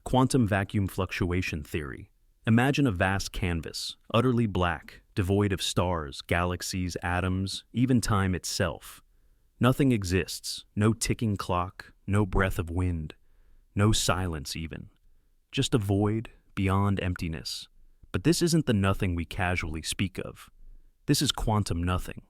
Quantum vacuum fluctuation theory. Imagine a vast canvas, utterly black, devoid of stars, galaxies, atoms, even time itself. Nothing exists, no ticking clock, no breath of wind, no silence even. Just a void beyond emptiness. But this isn't the nothing we casually speak of. This is quantum nothing.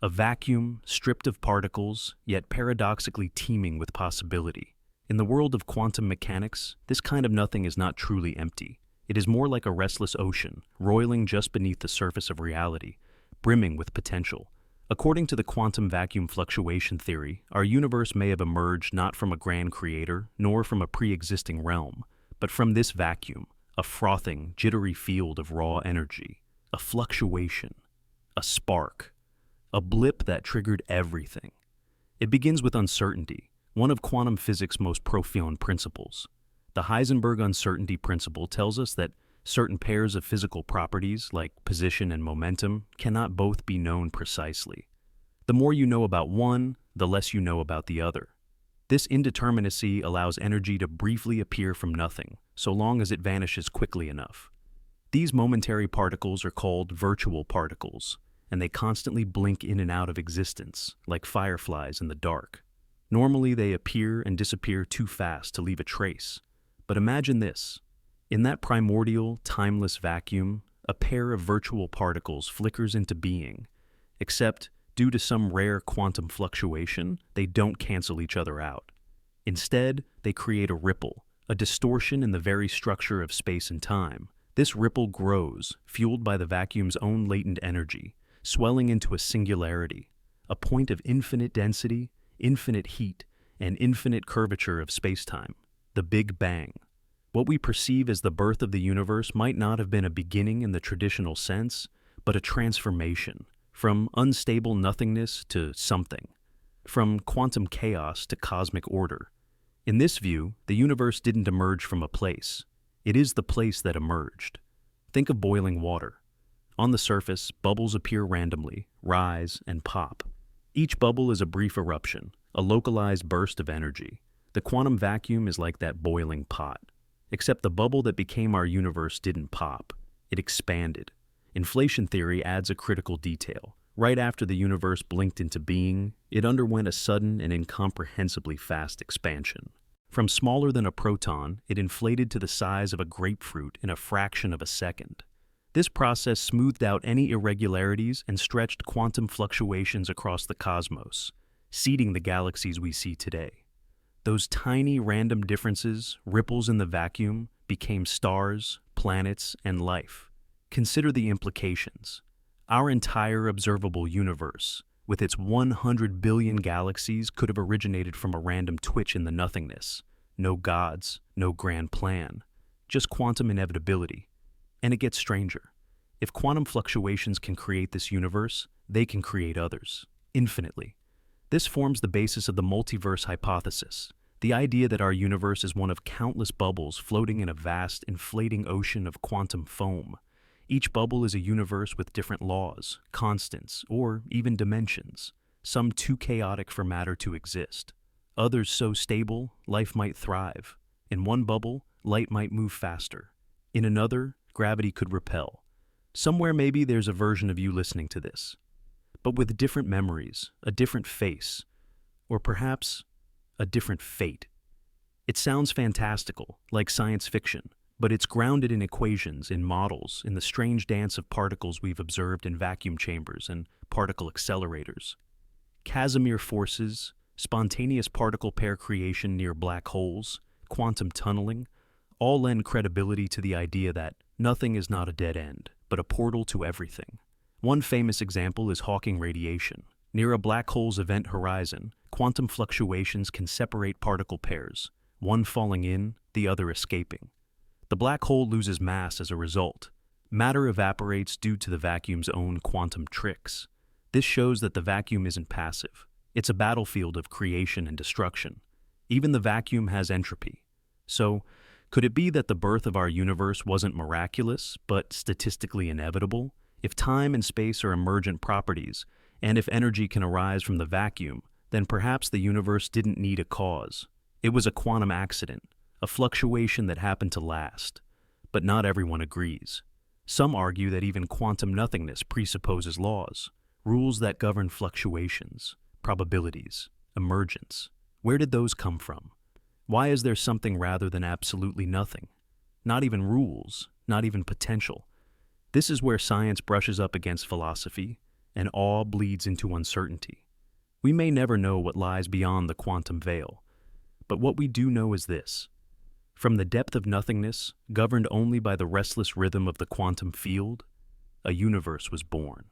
A vacuum, stripped of particles, yet paradoxically teeming with possibility. In the world of quantum mechanics, this kind of nothing is not truly empty. It is more like a restless ocean, roiling just beneath the surface of reality, brimming with potential. According to the quantum vacuum fluctuation theory, our universe may have emerged not from a grand creator, nor from a pre-existing realm, but from this vacuum, a frothing, jittery field of raw energy, a fluctuation, a spark, a blip that triggered everything. It begins with uncertainty, one of quantum physics' most profound principles. The Heisenberg uncertainty principle tells us that certain pairs of physical properties, like position and momentum, cannot both be known precisely. The more you know about one, the less you know about the other. This indeterminacy allows energy to briefly appear from nothing, so long as it vanishes quickly enough. These momentary particles are called virtual particles, and they constantly blink in and out of existence, like fireflies in the dark. Normally, they appear and disappear too fast to leave a trace. But imagine this. In that primordial, timeless vacuum, a pair of virtual particles flickers into being, except, due to some rare quantum fluctuation, they don't cancel each other out. Instead, they create a ripple, a distortion in the very structure of space and time. This ripple grows, fueled by the vacuum's own latent energy, swelling into a singularity, a point of infinite density, infinite heat, and infinite curvature of spacetime, the Big Bang. What we perceive as the birth of the universe might not have been a beginning in the traditional sense, but a transformation, from unstable nothingness to something, from quantum chaos to cosmic order. In this view, the universe didn't emerge from a place. It is the place that emerged. Think of boiling water. On the surface, bubbles appear randomly, rise, and pop. Each bubble is a brief eruption, a localized burst of energy. The quantum vacuum is like that boiling pot. Except the bubble that became our universe didn't pop. It expanded. Inflation theory adds a critical detail. Right after the universe blinked into being, it underwent a sudden and incomprehensibly fast expansion. From smaller than a proton, it inflated to the size of a grapefruit in a fraction of a second. This process smoothed out any irregularities and stretched quantum fluctuations across the cosmos, seeding the galaxies we see today. Those tiny random differences, ripples in the vacuum, became stars, planets, and life. Consider the implications. Our entire observable universe, with its 100 billion galaxies, could have originated from a random twitch in the nothingness. No gods, no grand plan, just quantum inevitability. And it gets stranger. If quantum fluctuations can create this universe, they can create others, infinitely. This forms the basis of the multiverse hypothesis, the idea that our universe is one of countless bubbles floating in a vast, inflating ocean of quantum foam. Each bubble is a universe with different laws, constants, or even dimensions, some too chaotic for matter to exist. Others so stable, life might thrive. In one bubble, light might move faster. In another, gravity could repel. Somewhere maybe there's a version of you listening to this, but with different memories, a different face, or perhaps a different fate. It sounds fantastical, like science fiction, but it's grounded in equations, in models, in the strange dance of particles we've observed in vacuum chambers and particle accelerators. Casimir forces, spontaneous particle pair creation near black holes, quantum tunneling, all lend credibility to the idea that nothing is not a dead end, but a portal to everything. One famous example is Hawking radiation. Near a black hole's event horizon, quantum fluctuations can separate particle pairs, one falling in, the other escaping. The black hole loses mass as a result. Matter evaporates due to the vacuum's own quantum tricks. This shows that the vacuum isn't passive. It's a battlefield of creation and destruction. Even the vacuum has entropy. So, could it be that the birth of our universe wasn't miraculous, but statistically inevitable? If time and space are emergent properties, and if energy can arise from the vacuum, then perhaps the universe didn't need a cause. It was a quantum accident, a fluctuation that happened to last. But not everyone agrees. Some argue that even quantum nothingness presupposes laws, rules that govern fluctuations, probabilities, emergence. Where did those come from? Why is there something rather than absolutely nothing? Not even rules, not even potential. This is where science brushes up against philosophy, and awe bleeds into uncertainty. We may never know what lies beyond the quantum veil, but what we do know is this. From the depth of nothingness, governed only by the restless rhythm of the quantum field, a universe was born.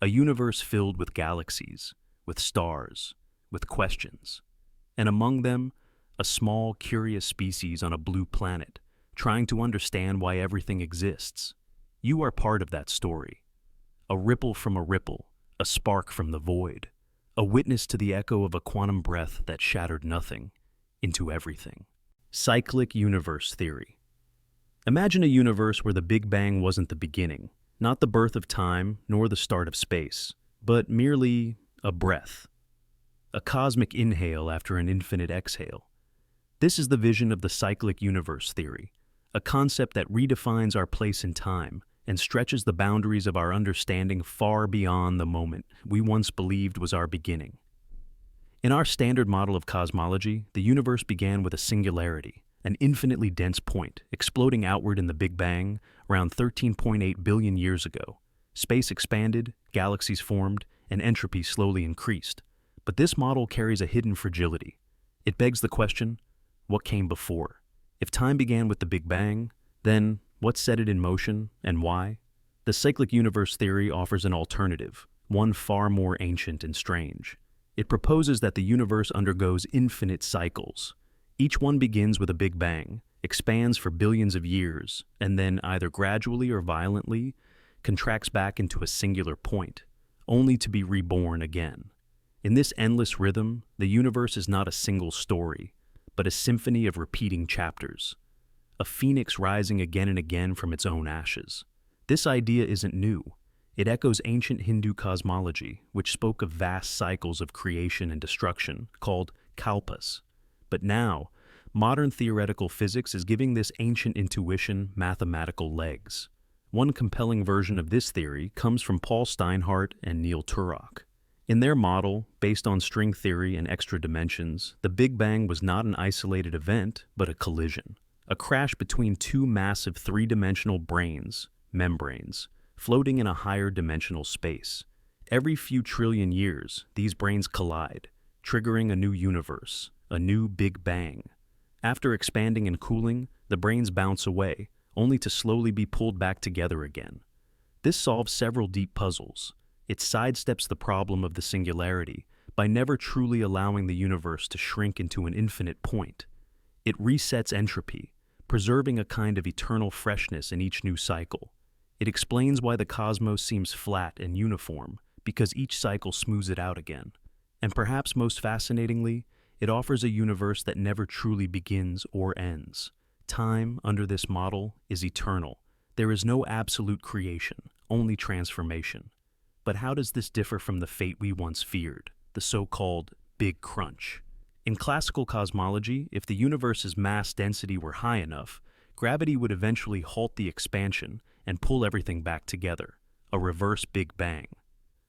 A universe filled with galaxies, with stars, with questions. And among them, a small, curious species on a blue planet, trying to understand why everything exists. You are part of that story. A ripple from a ripple, a spark from the void, a witness to the echo of a quantum breath that shattered nothing into everything. Cyclic universe theory. Imagine a universe where the Big Bang wasn't the beginning, not the birth of time nor the start of space, but merely a breath. A cosmic inhale after an infinite exhale. This is the vision of the cyclic universe theory, a concept that redefines our place in time and stretches the boundaries of our understanding far beyond the moment we once believed was our beginning. In our standard model of cosmology, the universe began with a singularity, an infinitely dense point, exploding outward in the Big Bang around 13.8 billion years ago. Space expanded, galaxies formed, and entropy slowly increased. But this model carries a hidden fragility. It begs the question, what came before? If time began with the Big Bang, then what set it in motion and why? The cyclic universe theory offers an alternative, one far more ancient and strange. It proposes that the universe undergoes infinite cycles. Each one begins with a Big Bang, expands for billions of years, and then either gradually or violently contracts back into a singular point, only to be reborn again. In this endless rhythm, the universe is not a single story, but a symphony of repeating chapters, a phoenix rising again and again from its own ashes. This idea isn't new. It echoes ancient Hindu cosmology, which spoke of vast cycles of creation and destruction, called kalpas. But now, modern theoretical physics is giving this ancient intuition mathematical legs. One compelling version of this theory comes from Paul Steinhardt and Neil Turok. In their model, based on string theory and extra dimensions, the Big Bang was not an isolated event, but a collision. A crash between two massive three-dimensional branes, membranes, floating in a higher dimensional space. Every few trillion years, these branes collide, triggering a new universe, a new Big Bang. After expanding and cooling, the branes bounce away, only to slowly be pulled back together again. This solves several deep puzzles. It sidesteps the problem of the singularity by never truly allowing the universe to shrink into an infinite point. It resets entropy, preserving a kind of eternal freshness in each new cycle. It explains why the cosmos seems flat and uniform, because each cycle smooths it out again. And perhaps most fascinatingly, it offers a universe that never truly begins or ends. Time, under this model, is eternal. There is no absolute creation, only transformation. But how does this differ from the fate we once feared, the so-called Big Crunch? In classical cosmology, if the universe's mass density were high enough, gravity would eventually halt the expansion and pull everything back together, a reverse Big Bang.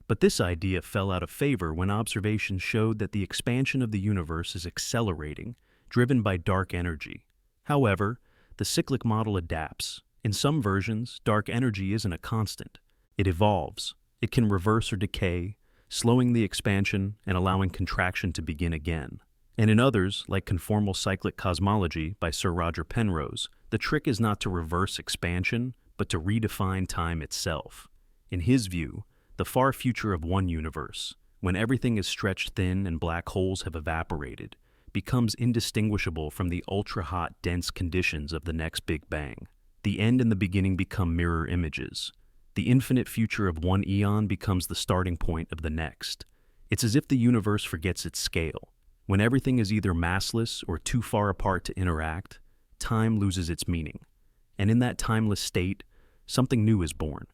But this idea fell out of favor when observations showed that the expansion of the universe is accelerating, driven by dark energy. However, the cyclic model adapts. In some versions, dark energy isn't a constant. It evolves. It can reverse or decay, slowing the expansion and allowing contraction to begin again. And in others, like Conformal Cyclic Cosmology by Sir Roger Penrose, the trick is not to reverse expansion, but to redefine time itself. In his view, the far future of one universe, when everything is stretched thin and black holes have evaporated, becomes indistinguishable from the ultra-hot, dense conditions of the next Big Bang. The end and the beginning become mirror images. The infinite future of one eon becomes the starting point of the next. It's as if the universe forgets its scale. When everything is either massless or too far apart to interact, time loses its meaning. And in that timeless state, something new is born.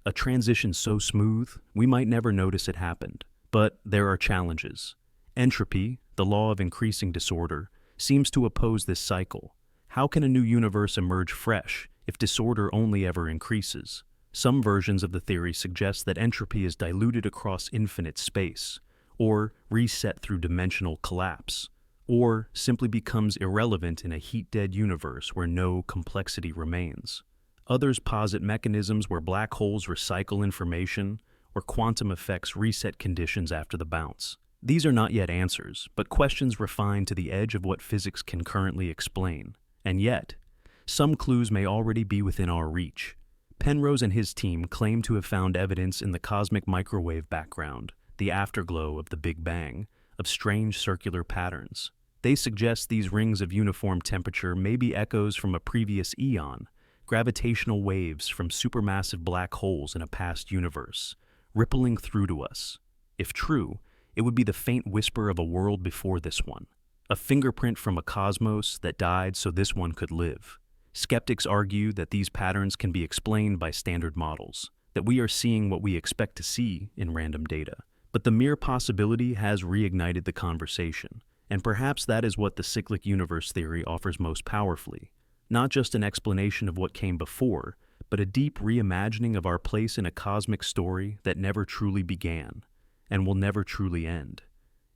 A transition so smooth, we might never notice it happened. But there are challenges. Entropy, the law of increasing disorder, seems to oppose this cycle. How can a new universe emerge fresh if disorder only ever increases? Some versions of the theory suggest that entropy is diluted across infinite space, or reset through dimensional collapse, or simply becomes irrelevant in a heat-dead universe where no complexity remains. Others posit mechanisms where black holes recycle information, or quantum effects reset conditions after the bounce. These are not yet answers, but questions refined to the edge of what physics can currently explain. And yet, some clues may already be within our reach. Penrose and his team claim to have found evidence in the cosmic microwave background, the afterglow of the Big Bang, of strange circular patterns. They suggest these rings of uniform temperature may be echoes from a previous eon, gravitational waves from supermassive black holes in a past universe, rippling through to us. If true, it would be the faint whisper of a world before this one, a fingerprint from a cosmos that died so this one could live. Skeptics argue that these patterns can be explained by standard models, that we are seeing what we expect to see in random data. But the mere possibility has reignited the conversation, and perhaps that is what the cyclic universe theory offers most powerfully. Not just an explanation of what came before, but a deep reimagining of our place in a cosmic story that never truly began, and will never truly end.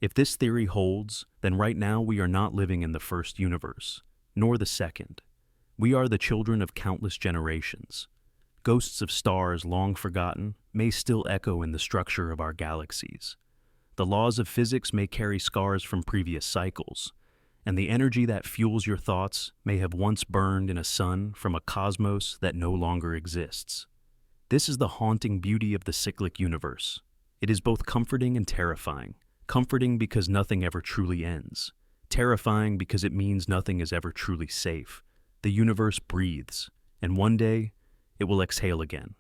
If this theory holds, then right now we are not living in the first universe, nor the second. We are the children of countless generations. Ghosts of stars long forgotten may still echo in the structure of our galaxies. The laws of physics may carry scars from previous cycles, and the energy that fuels your thoughts may have once burned in a sun from a cosmos that no longer exists. This is the haunting beauty of the cyclic universe. It is both comforting and terrifying. Comforting because nothing ever truly ends. Terrifying because it means nothing is ever truly safe. The universe breathes, and one day, it will exhale again.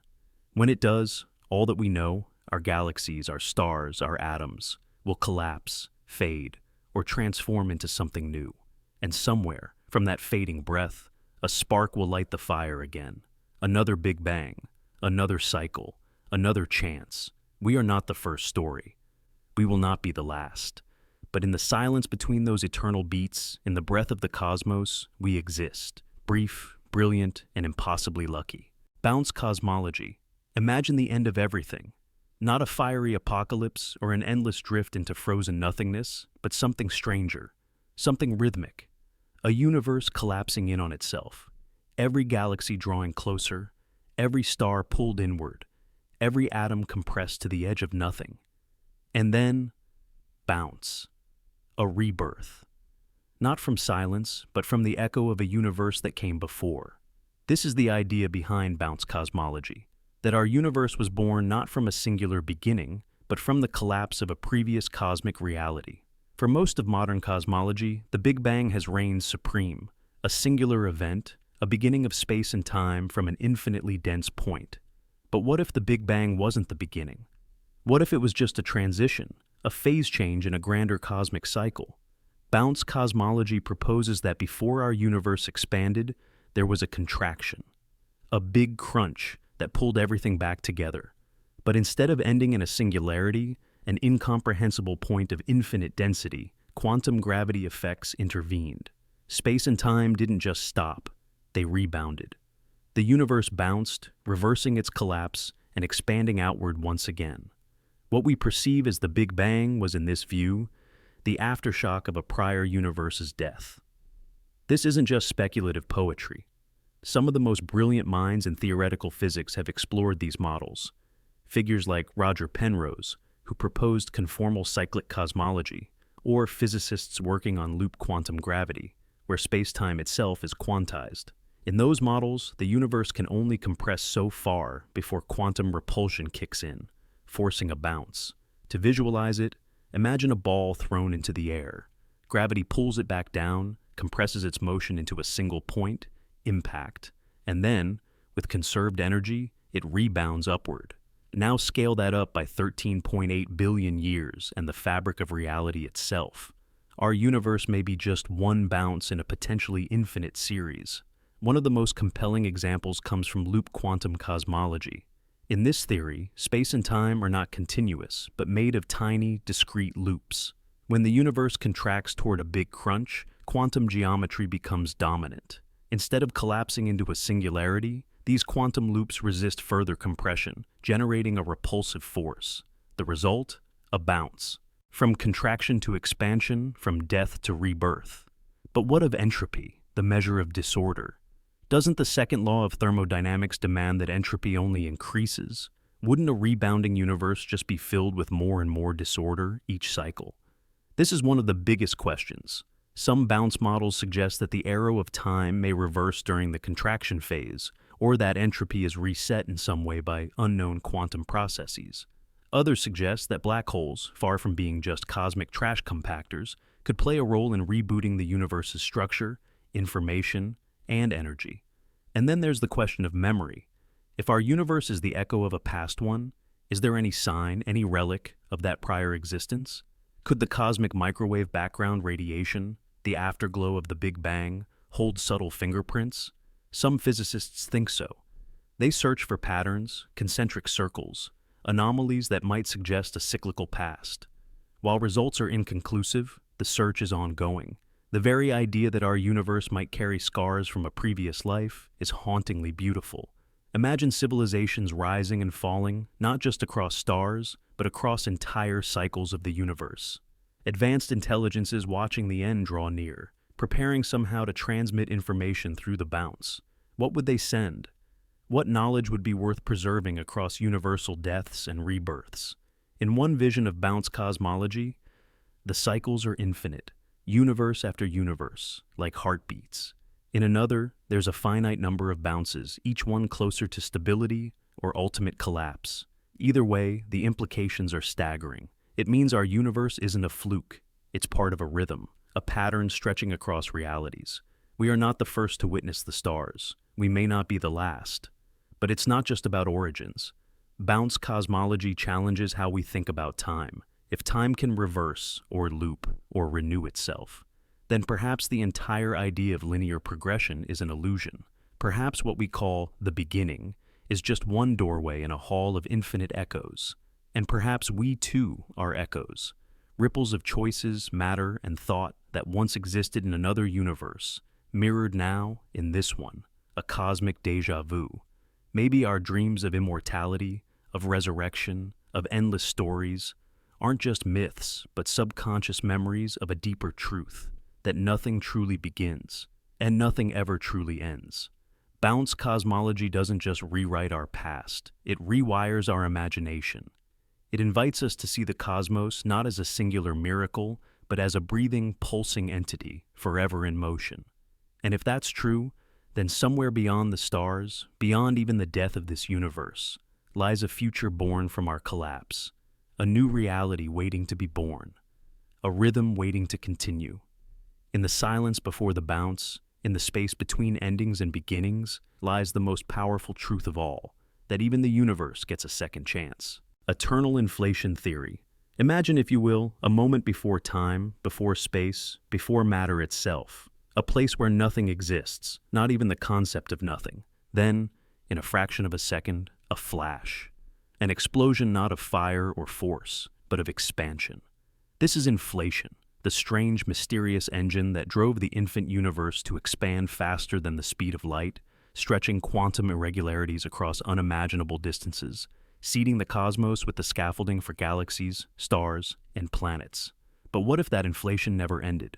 When it does, all that we know, our galaxies, our stars, our atoms, will collapse, fade, or transform into something new. And somewhere, from that fading breath, a spark will light the fire again. Another Big Bang, another cycle, another chance. We are not the first story. We will not be the last. But in the silence between those eternal beats, in the breath of the cosmos, we exist. Brief, brilliant, and impossibly lucky. Bounce cosmology. Imagine the end of everything. Not a fiery apocalypse or an endless drift into frozen nothingness, but something stranger, something rhythmic. A universe collapsing in on itself. Every galaxy drawing closer, every star pulled inward, every atom compressed to the edge of nothing. And then, bounce. A rebirth. Not from silence, but from the echo of a universe that came before. This is the idea behind bounce cosmology, that our universe was born not from a singular beginning, but from the collapse of a previous cosmic reality. For most of modern cosmology, the Big Bang has reigned supreme, a singular event, a beginning of space and time from an infinitely dense point. But what if the Big Bang wasn't the beginning? What if it was just a transition, a phase change in a grander cosmic cycle? Bounce cosmology proposes that before our universe expanded, there was a contraction, a big crunch that pulled everything back together. But instead of ending in a singularity, an incomprehensible point of infinite density, quantum gravity effects intervened. Space and time didn't just stop, they rebounded. The universe bounced, reversing its collapse and expanding outward once again. What we perceive as the Big Bang was, in this view, the aftershock of a prior universe's death. This isn't just speculative poetry. Some of the most brilliant minds in theoretical physics have explored these models. Figures like Roger Penrose, who proposed conformal cyclic cosmology, or physicists working on loop quantum gravity, where space-time itself is quantized. In those models, the universe can only compress so far before quantum repulsion kicks in, forcing a bounce. To visualize it, imagine a ball thrown into the air. Gravity pulls it back down, compresses its motion into a single point, impact, and then, with conserved energy, it rebounds upward. Now scale that up by 13.8 billion years and the fabric of reality itself. Our universe may be just one bounce in a potentially infinite series. One of the most compelling examples comes from loop quantum cosmology. In this theory, space and time are not continuous, but made of tiny, discrete loops. When the universe contracts toward a big crunch, quantum geometry becomes dominant. Instead of collapsing into a singularity, these quantum loops resist further compression, generating a repulsive force. The result? A bounce. From contraction to expansion, from death to rebirth. But what of entropy, the measure of disorder? Doesn't the second law of thermodynamics demand that entropy only increases? Wouldn't a rebounding universe just be filled with more and more disorder each cycle? This is one of the biggest questions. Some bounce models suggest that the arrow of time may reverse during the contraction phase, or that entropy is reset in some way by unknown quantum processes. Others suggest that black holes, far from being just cosmic trash compactors, could play a role in rebooting the universe's structure, information, and energy. And then there's the question of memory. If our universe is the echo of a past one, is there any sign, any relic of that prior existence? Could the cosmic microwave background radiation, the afterglow of the Big Bang, hold subtle fingerprints? Some physicists think so. They search for patterns, concentric circles, anomalies that might suggest a cyclical past. While results are inconclusive, the search is ongoing. The very idea that our universe might carry scars from a previous life is hauntingly beautiful. Imagine civilizations rising and falling, not just across stars, but across entire cycles of the universe. Advanced intelligences watching the end draw near, preparing somehow to transmit information through the bounce. What would they send? What knowledge would be worth preserving across universal deaths and rebirths? In one vision of bounce cosmology, the cycles are infinite, universe after universe, like heartbeats. In another, there's a finite number of bounces, each one closer to stability or ultimate collapse. Either way, the implications are staggering. It means our universe isn't a fluke. It's part of a rhythm, a pattern stretching across realities. We are not the first to witness the stars. We may not be the last. But it's not just about origins. Bounce cosmology challenges how we think about time. If time can reverse, or loop, or renew itself, then perhaps the entire idea of linear progression is an illusion. Perhaps what we call the beginning is just one doorway in a hall of infinite echoes. And perhaps we too are echoes, ripples of choices, matter, and thought that once existed in another universe, mirrored now in this one, a cosmic déjà vu. Maybe our dreams of immortality, of resurrection, of endless stories, aren't just myths, but subconscious memories of a deeper truth, that nothing truly begins, and nothing ever truly ends. Bounce cosmology doesn't just rewrite our past, it rewires our imagination. It invites us to see the cosmos not as a singular miracle, but as a breathing, pulsing entity, forever in motion. And if that's true, then somewhere beyond the stars, beyond even the death of this universe, lies a future born from our collapse, a new reality waiting to be born, a rhythm waiting to continue. In the silence before the bounce, in the space between endings and beginnings, lies the most powerful truth of all, that even the universe gets a second chance. Eternal inflation theory. Imagine, if you will, a moment before time, before space, before matter itself, a place where nothing exists, not even the concept of nothing. Then, in a fraction of a second, a flash. An explosion not of fire or force, but of expansion. This is inflation, the strange, mysterious engine that drove the infant universe to expand faster than the speed of light, stretching quantum irregularities across unimaginable distances, seeding the cosmos with the scaffolding for galaxies, stars, and planets. But what if that inflation never ended?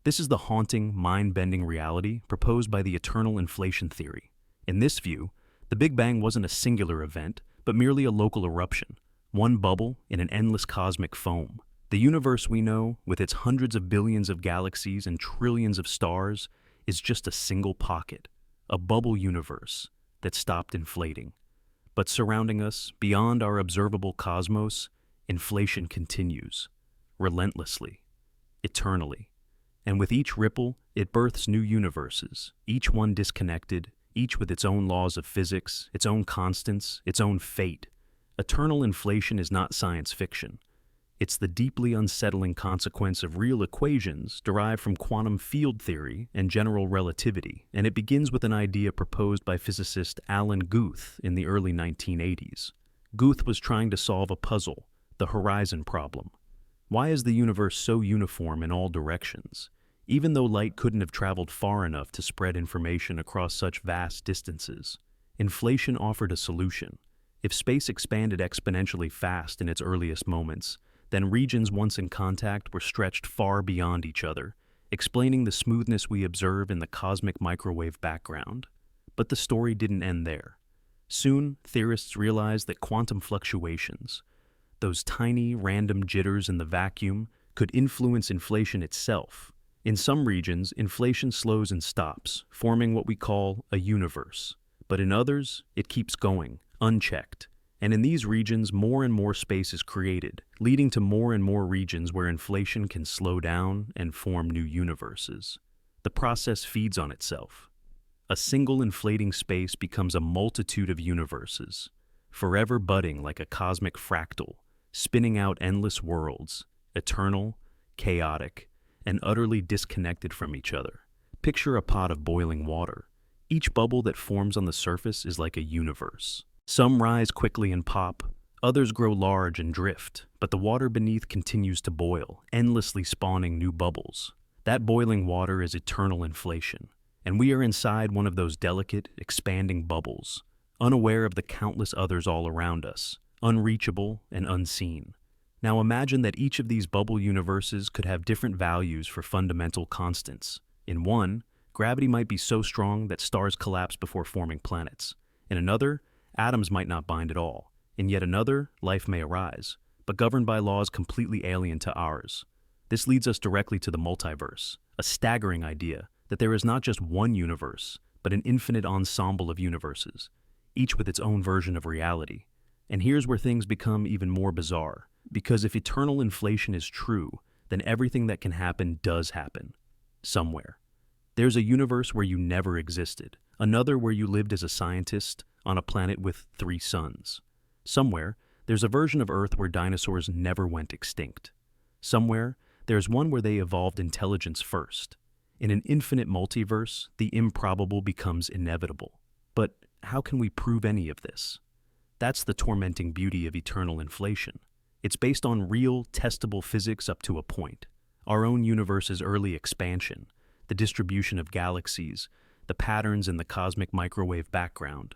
This is the haunting, mind-bending reality proposed by the eternal inflation theory. In this view, the Big Bang wasn't a singular event, but merely a local eruption, one bubble in an endless cosmic foam. The universe we know, with its hundreds of billions of galaxies and trillions of stars, is just a single pocket, a bubble universe that stopped inflating. But surrounding us, beyond our observable cosmos, inflation continues, relentlessly, eternally. And with each ripple, it births new universes, each one disconnected, each with its own laws of physics, its own constants, its own fate. Eternal inflation is not science fiction. It's the deeply unsettling consequence of real equations derived from quantum field theory and general relativity, and it begins with an idea proposed by physicist Alan Guth in the early 1980s. Guth was trying to solve a puzzle, the horizon problem. Why is the universe so uniform in all directions? even though light couldn't have traveled far enough to spread information across such vast distances. Inflation offered a solution. If space expanded exponentially fast in its earliest moments, then regions once in contact were stretched far beyond each other, explaining the smoothness we observe in the cosmic microwave background. But the story didn't end there. Soon, theorists realized that quantum fluctuations, those tiny, random jitters in the vacuum, could influence inflation itself. In some regions, inflation slows and stops, forming what we call a universe. But in others, it keeps going, unchecked. And in these regions, more and more space is created, leading to more and more regions where inflation can slow down and form new universes. The process feeds on itself. A single inflating space becomes a multitude of universes, forever budding like a cosmic fractal, spinning out endless worlds, eternal, chaotic, and utterly disconnected from each other. Picture a pot of boiling water. Each bubble that forms on the surface is like a universe. Some rise quickly and pop, others grow large and drift, but the water beneath continues to boil, endlessly spawning new bubbles. That boiling water is eternal inflation, and we are inside one of those delicate, expanding bubbles, unaware of the countless others all around us, unreachable and unseen. Now imagine that each of these bubble universes could have different values for fundamental constants. In one, gravity might be so strong that stars collapse before forming planets. In another, atoms might not bind at all. In yet another, life may arise, but governed by laws completely alien to ours. This leads us directly to the multiverse, a staggering idea that there is not just one universe, but an infinite ensemble of universes, each with its own version of reality. And here's where things become even more bizarre, because if eternal inflation is true, then everything that can happen does happen, somewhere. There's a universe where you never existed, another where you lived as a scientist on a planet with 3 suns. Somewhere, there's a version of Earth where dinosaurs never went extinct. Somewhere, there's one where they evolved intelligence first. In an infinite multiverse, the improbable becomes inevitable. But how can we prove any of this? That's the tormenting beauty of eternal inflation. It's based on real, testable physics up to a point. Our own universe's early expansion, the distribution of galaxies, the patterns in the cosmic microwave background.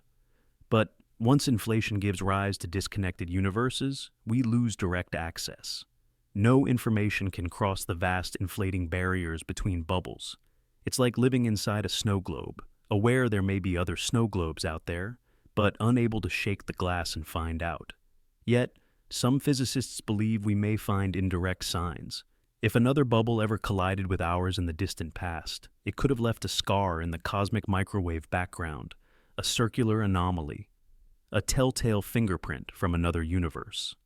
But once inflation gives rise to disconnected universes, we lose direct access. No information can cross the vast inflating barriers between bubbles. It's like living inside a snow globe, aware there may be other snow globes out there, but unable to shake the glass and find out. Yet, some physicists believe we may find indirect signs. If another bubble ever collided with ours in the distant past, it could have left a scar in the cosmic microwave background, a circular anomaly, a telltale fingerprint from another universe.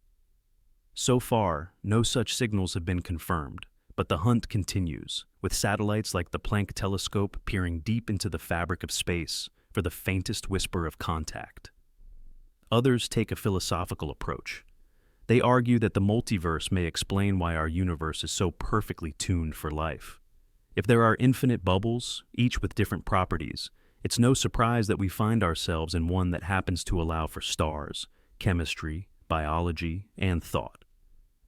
So far, no such signals have been confirmed, but the hunt continues, with satellites like the Planck telescope peering deep into the fabric of space for the faintest whisper of contact. Others take a philosophical approach. They argue that the multiverse may explain why our universe is so perfectly tuned for life. If there are infinite bubbles, each with different properties, it's no surprise that we find ourselves in one that happens to allow for stars, chemistry, biology, and thought.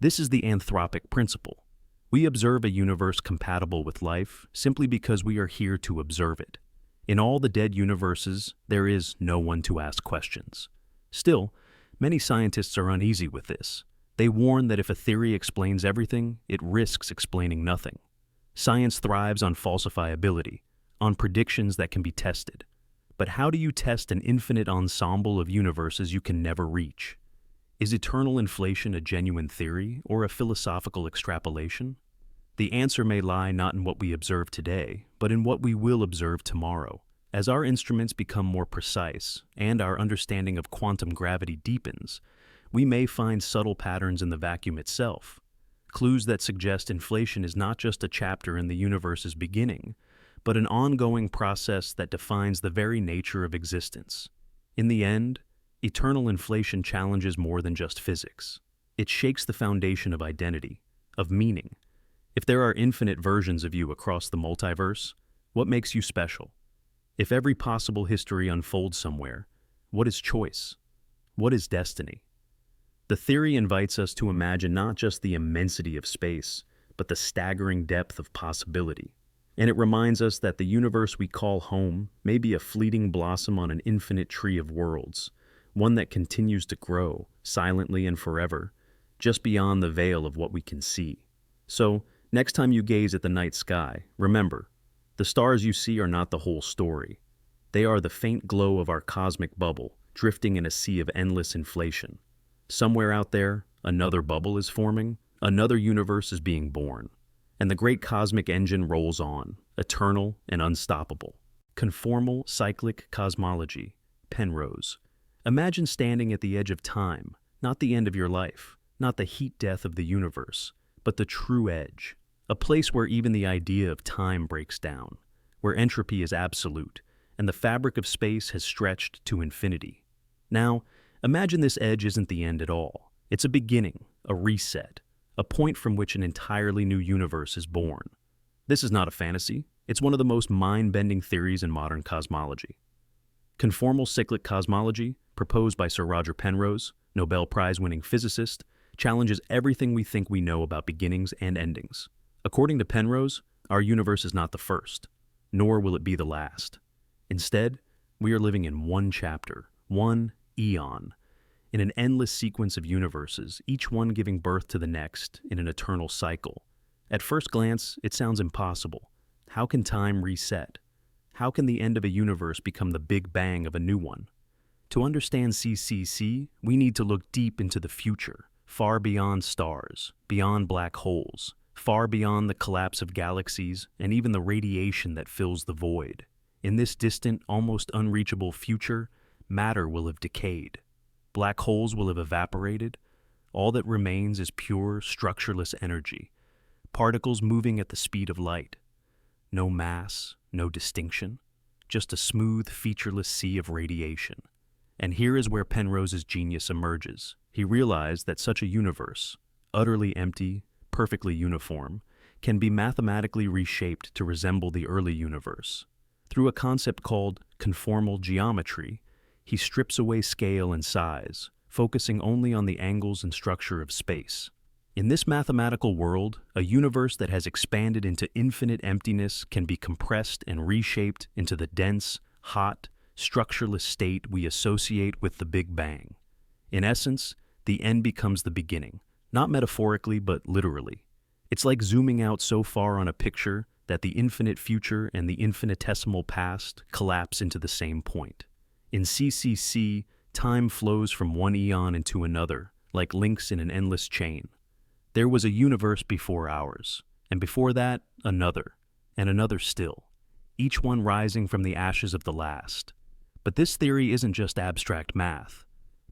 This is the anthropic principle. We observe a universe compatible with life simply because we are here to observe it. In all the dead universes, there is no one to ask questions. Still, many scientists are uneasy with this. They warn that if a theory explains everything, it risks explaining nothing. Science thrives on falsifiability, on predictions that can be tested. But how do you test an infinite ensemble of universes you can never reach? Is eternal inflation a genuine theory or a philosophical extrapolation? The answer may lie not in what we observe today, but in what we will observe tomorrow. As our instruments become more precise and our understanding of quantum gravity deepens, we may find subtle patterns in the vacuum itself, clues that suggest inflation is not just a chapter in the universe's beginning, but an ongoing process that defines the very nature of existence. In the end, eternal inflation challenges more than just physics. It shakes the foundation of identity, of meaning. If there are infinite versions of you across the multiverse, what makes you special? If every possible history unfolds somewhere, what is choice? What is destiny? The theory invites us to imagine not just the immensity of space, but the staggering depth of possibility. And it reminds us that the universe we call home may be a fleeting blossom on an infinite tree of worlds, one that continues to grow, silently and forever, just beyond the veil of what we can see. So, next time you gaze at the night sky, remember, the stars you see are not the whole story. They are the faint glow of our cosmic bubble, drifting in a sea of endless inflation. Somewhere out there, another bubble is forming, another universe is being born. And the great cosmic engine rolls on, eternal and unstoppable. Conformal Cyclic Cosmology, Penrose. Imagine standing at the edge of time, not the end of your life, not the heat death of the universe, but the true edge. A place where even the idea of time breaks down, where entropy is absolute, and the fabric of space has stretched to infinity. Now, imagine this edge isn't the end at all. It's a beginning, a reset, a point from which an entirely new universe is born. This is not a fantasy. It's one of the most mind-bending theories in modern cosmology. Conformal cyclic cosmology, proposed by Sir Roger Penrose, Nobel Prize-winning physicist, challenges everything we think we know about beginnings and endings. According to Penrose, our universe is not the first, nor will it be the last. Instead, we are living in one chapter, one eon, in an endless sequence of universes, each one giving birth to the next in an eternal cycle. At first glance, it sounds impossible. How can time reset? How can the end of a universe become the big bang of a new one? To understand CCC, we need to look deep into the future, far beyond stars, beyond black holes, far beyond the collapse of galaxies and even the radiation that fills the void. In this distant, almost unreachable future, matter will have decayed. Black holes will have evaporated. All that remains is pure, structureless energy, particles moving at the speed of light. No mass, no distinction, just a smooth, featureless sea of radiation. And here is where Penrose's genius emerges. He realized that such a universe, utterly empty, perfectly uniform, can be mathematically reshaped to resemble the early universe. Through a concept called conformal geometry, he strips away scale and size, focusing only on the angles and structure of space. In this mathematical world, a universe that has expanded into infinite emptiness can be compressed and reshaped into the dense, hot, structureless state we associate with the Big Bang. In essence, the end becomes the beginning, not metaphorically but literally. It's like zooming out so far on a picture that the infinite future and the infinitesimal past collapse into the same point. In CCC, time flows from one eon into another, like links in an endless chain. There was a universe before ours, and before that, another, and another still, each one rising from the ashes of the last. But this theory isn't just abstract math.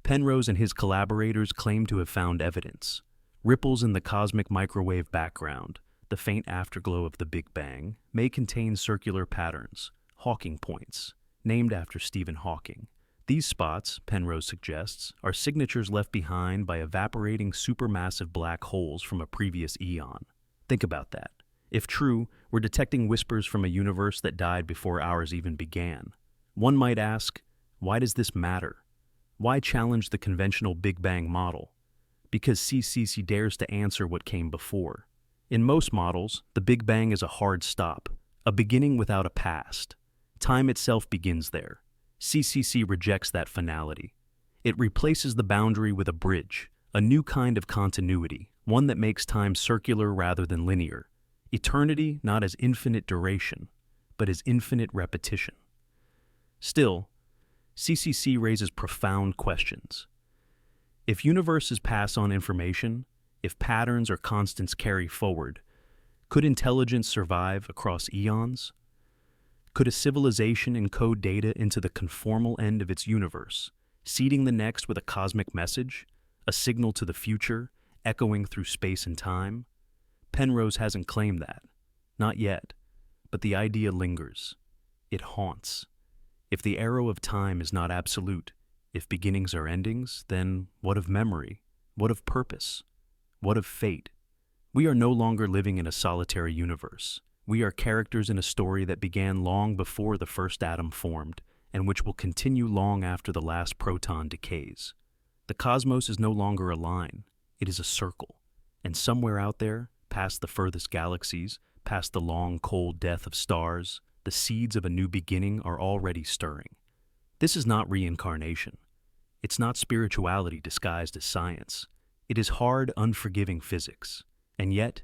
Penrose and his collaborators claim to have found evidence. Ripples in the cosmic microwave background, the faint afterglow of the Big Bang, may contain circular patterns, Hawking points, named after Stephen Hawking. These spots, Penrose suggests, are signatures left behind by evaporating supermassive black holes from a previous eon. Think about that. If true, we're detecting whispers from a universe that died before ours even began. One might ask, why does this matter? Why challenge the conventional Big Bang model? Because CCC dares to answer what came before. In most models, the Big Bang is a hard stop, a beginning without a past. Time itself begins there. CCC rejects that finality. It replaces the boundary with a bridge, a new kind of continuity, one that makes time circular rather than linear. Eternity not as infinite duration, but as infinite repetition. Still, CCC raises profound questions. If universes pass on information, if patterns or constants carry forward, could intelligence survive across eons? Could a civilization encode data into the conformal end of its universe, seeding the next with a cosmic message, a signal to the future, echoing through space and time? Penrose hasn't claimed that. Not yet. But the idea lingers. It haunts. If the arrow of time is not absolute, if beginnings are endings, then what of memory? What of purpose? What of fate? We are no longer living in a solitary universe. We are characters in a story that began long before the first atom formed, and which will continue long after the last proton decays. The cosmos is no longer a line, it is a circle. And somewhere out there, past the furthest galaxies, past the long, cold death of stars, the seeds of a new beginning are already stirring. This is not reincarnation. It's not spirituality disguised as science. It is hard, unforgiving physics. And yet,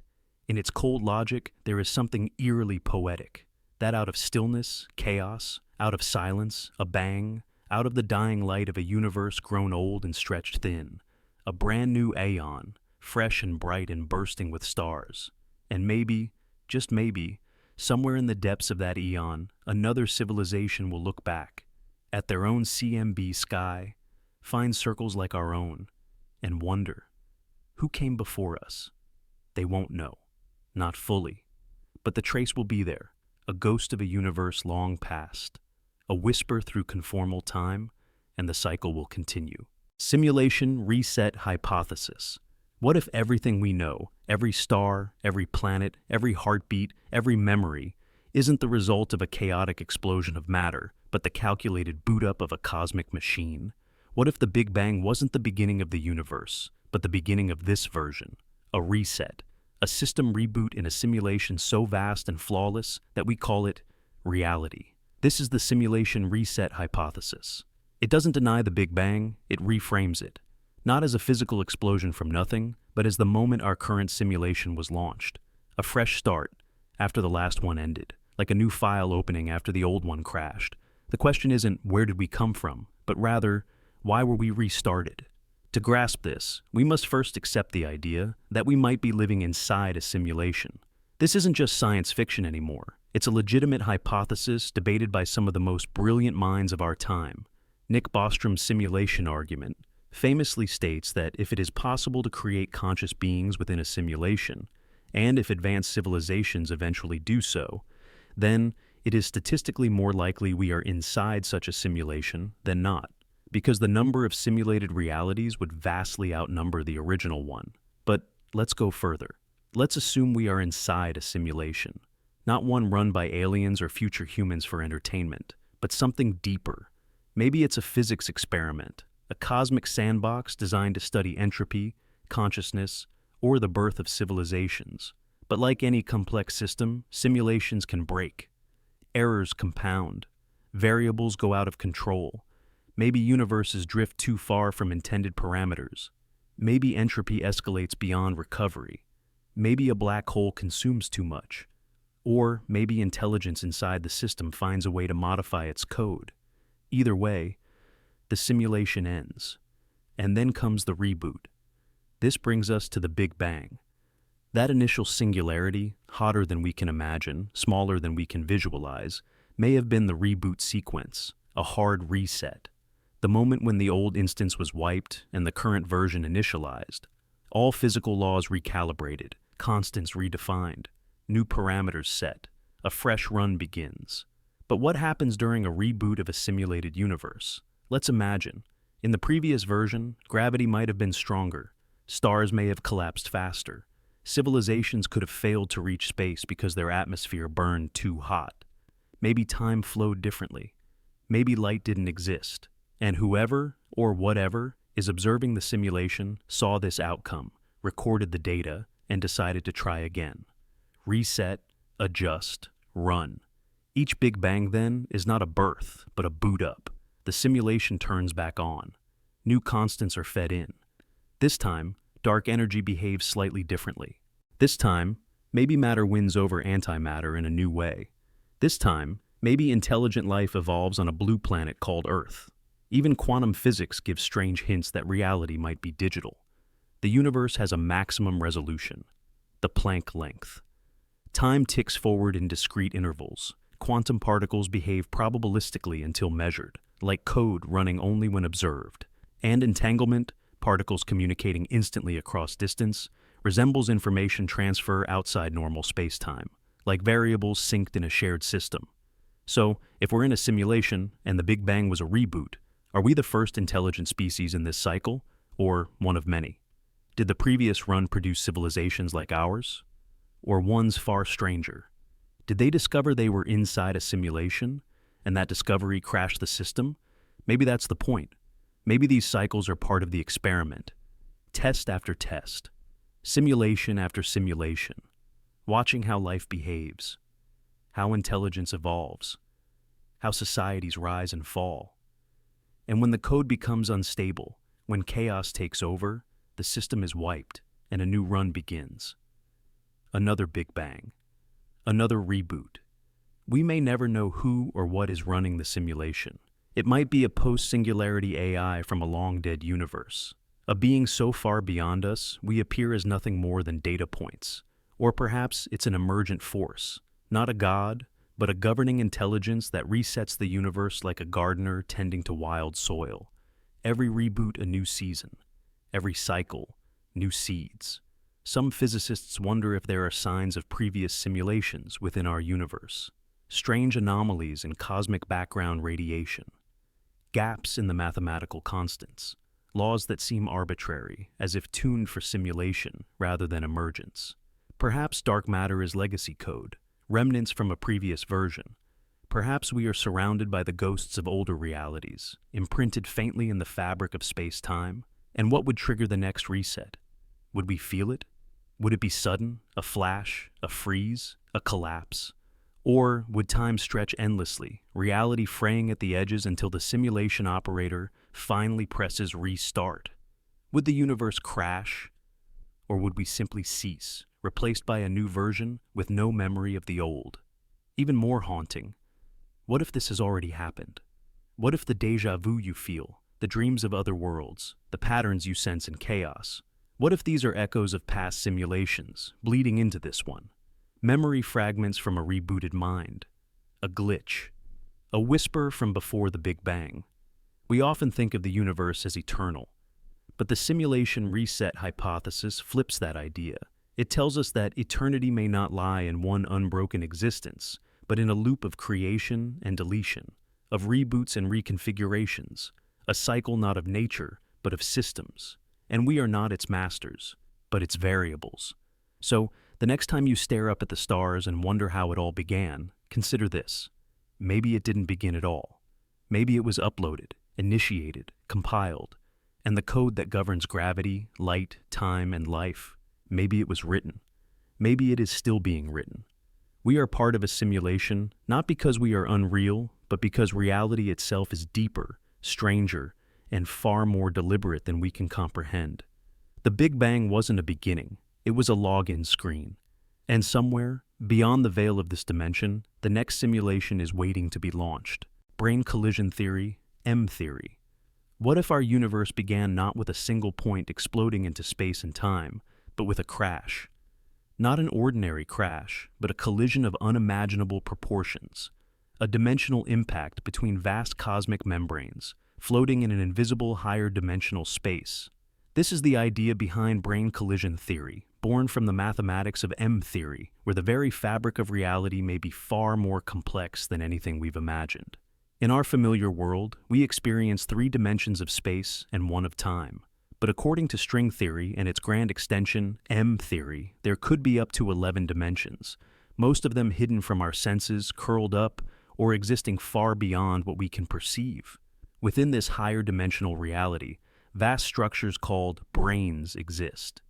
in its cold logic, there is something eerily poetic. That out of stillness, chaos, out of silence, a bang, out of the dying light of a universe grown old and stretched thin, a brand new aeon, fresh and bright and bursting with stars. And maybe, just maybe, somewhere in the depths of that eon, another civilization will look back at their own CMB sky, find circles like our own, and wonder, who came before us? They won't know, not fully, but the trace will be there, a ghost of a universe long past, a whisper through conformal time, and the cycle will continue. Simulation reset hypothesis. What if everything we know, every star, every planet, every heartbeat, every memory, isn't the result of a chaotic explosion of matter, but the calculated boot-up of a cosmic machine? What if the Big Bang wasn't the beginning of the universe, but the beginning of this version? A reset, a system reboot in a simulation so vast and flawless that we call it reality. This is the simulation reset hypothesis. It doesn't deny the Big Bang, it reframes it. Not as a physical explosion from nothing, but as the moment our current simulation was launched. A fresh start after the last one ended, like a new file opening after the old one crashed. The question isn't where did we come from, but rather, why were we restarted? To grasp this, we must first accept the idea that we might be living inside a simulation. This isn't just science fiction anymore. It's a legitimate hypothesis debated by some of the most brilliant minds of our time. Nick Bostrom's simulation argument famously states that if it is possible to create conscious beings within a simulation, and if advanced civilizations eventually do so, then it is statistically more likely we are inside such a simulation than not, because the number of simulated realities would vastly outnumber the original one. But let's go further. Let's assume we are inside a simulation, not one run by aliens or future humans for entertainment, but something deeper. Maybe it's a physics experiment, a cosmic sandbox designed to study entropy, consciousness, or the birth of civilizations. But like any complex system, simulations can break. Errors compound. Variables go out of control. Maybe universes drift too far from intended parameters. Maybe entropy escalates beyond recovery. Maybe a black hole consumes too much. Or maybe intelligence inside the system finds a way to modify its code. Either way, the simulation ends. And then comes the reboot. This brings us to the Big Bang. That initial singularity, hotter than we can imagine, smaller than we can visualize, may have been the reboot sequence, a hard reset. The moment when the old instance was wiped and the current version initialized. All physical laws recalibrated, constants redefined, new parameters set, a fresh run begins. But what happens during a reboot of a simulated universe? Let's imagine. In the previous version, gravity might have been stronger, stars may have collapsed faster, civilizations could have failed to reach space because their atmosphere burned too hot. Maybe time flowed differently. Maybe light didn't exist. And whoever, or whatever, is observing the simulation saw this outcome, recorded the data, and decided to try again. Reset, adjust, run. Each Big Bang, then, is not a birth, but a boot up. The simulation turns back on. New constants are fed in. This time, dark energy behaves slightly differently. This time, maybe matter wins over antimatter in a new way. This time, maybe intelligent life evolves on a blue planet called Earth. Even quantum physics gives strange hints that reality might be digital. The universe has a maximum resolution, the Planck length. Time ticks forward in discrete intervals. Quantum particles behave probabilistically until measured, like code running only when observed. And entanglement, particles communicating instantly across distance, resembles information transfer outside normal space-time, like variables synced in a shared system. So, if we're in a simulation and the Big Bang was a reboot, are we the first intelligent species in this cycle, or one of many? Did the previous run produce civilizations like ours? Or ones far stranger? Did they discover they were inside a simulation, and that discovery crashed the system? Maybe that's the point. Maybe these cycles are part of the experiment. Test after test. Simulation after simulation. watching how life behaves, how intelligence evolves, how societies rise and fall. And when the code becomes unstable, when chaos takes over, the system is wiped and a new run begins. Another Big Bang. Another reboot. We may never know who or what is running the simulation. It might be a post-singularity AI from a long-dead universe, a being so far beyond us we appear as nothing more than data points. Or perhaps it's an emergent force, not a god, but a governing intelligence that resets the universe like a gardener tending to wild soil. Every reboot a new season, every cycle, new seeds. Some physicists wonder if there are signs of previous simulations within our universe, strange anomalies in cosmic background radiation, gaps in the mathematical constants, laws that seem arbitrary, as if tuned for simulation rather than emergence. Perhaps dark matter is legacy code, remnants from a previous version. Perhaps we are surrounded by the ghosts of older realities, imprinted faintly in the fabric of space-time. And what would trigger the next reset? Would we feel it? Would it be sudden, a flash, a freeze, a collapse? Or would time stretch endlessly, reality fraying at the edges until the simulation operator finally presses restart? Would the universe crash? Or would we simply cease, replaced by a new version with no memory of the old? Even more haunting, what if this has already happened? What if the déjà vu you feel, the dreams of other worlds, the patterns you sense in chaos, what if these are echoes of past simulations, bleeding into this one? Memory fragments from a rebooted mind, a glitch, a whisper from before the Big Bang. We often think of the universe as eternal, but the simulation reset hypothesis flips that idea. It tells us that eternity may not lie in one unbroken existence, but in a loop of creation and deletion, of reboots and reconfigurations, a cycle not of nature, but of systems. And we are not its masters, but its variables. So, the next time you stare up at the stars and wonder how it all began, consider this. Maybe it didn't begin at all. Maybe it was uploaded, initiated, compiled, and the code that governs gravity, light, time, and life, maybe it was written. Maybe it is still being written. We are part of a simulation, not because we are unreal, but because reality itself is deeper, stranger, and far more deliberate than we can comprehend. The Big Bang wasn't a beginning. It was a login screen. And somewhere, beyond the veil of this dimension, the next simulation is waiting to be launched. Brane collision theory, M theory. What if our universe began not with a single point exploding into space and time, but with a crash? Not an ordinary crash, but a collision of unimaginable proportions. A dimensional impact between vast cosmic membranes, floating in an invisible higher dimensional space. This is the idea behind Brane collision theory, born from the mathematics of M theory, where the very fabric of reality may be far more complex than anything we've imagined. In our familiar world, we experience 3 dimensions of space and 1 of time. But according to string theory and its grand extension, M theory, there could be up to 11 dimensions, most of them hidden from our senses, curled up, or existing far beyond what we can perceive. Within this higher dimensional reality, vast structures called branes exist.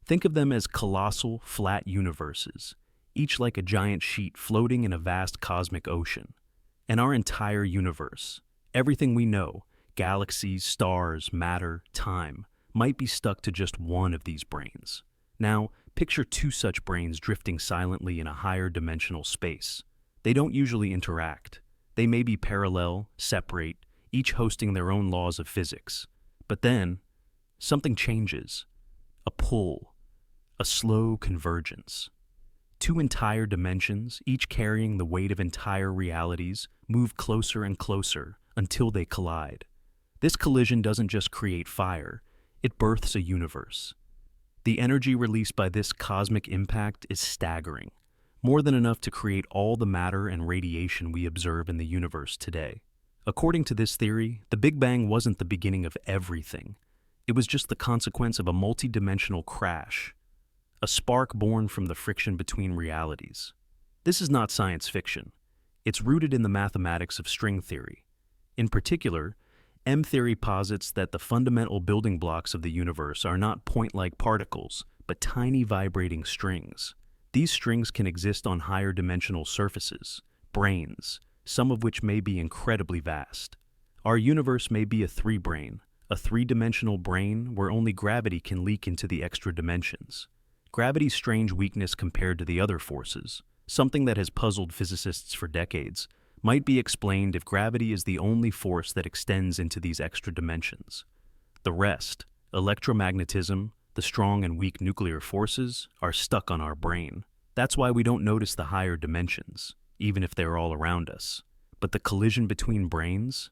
Think of them as colossal, flat universes, each like a giant sheet floating in a vast cosmic ocean. And our entire universe, everything we know, galaxies, stars, matter, time, might be stuck to just one of these branes. Now, picture 2 such branes drifting silently in a higher dimensional space. They don't usually interact. They may be parallel, separate, each hosting their own laws of physics. But then, something changes. A pull, a slow convergence. 2 entire dimensions, each carrying the weight of entire realities, move closer and closer until they collide. This collision doesn't just create fire, it births a universe. The energy released by this cosmic impact is staggering, more than enough to create all the matter and radiation we observe in the universe today. According to this theory, the Big Bang wasn't the beginning of everything. It was just the consequence of a multi-dimensional crash, a spark born from the friction between realities. This is not science fiction. It's rooted in the mathematics of string theory. In particular, M theory posits that the fundamental building blocks of the universe are not point-like particles, but tiny vibrating strings. These strings can exist on higher dimensional surfaces, branes, some of which may be incredibly vast. Our universe may be a three-brane, a three-dimensional brane where only gravity can leak into the extra dimensions. Gravity's strange weakness compared to the other forces, something that has puzzled physicists for decades, might be explained if gravity is the only force that extends into these extra dimensions. The rest, electromagnetism, the strong and weak nuclear forces, are stuck on our brane. That's why we don't notice the higher dimensions, even if they're all around us. But the collision between branes?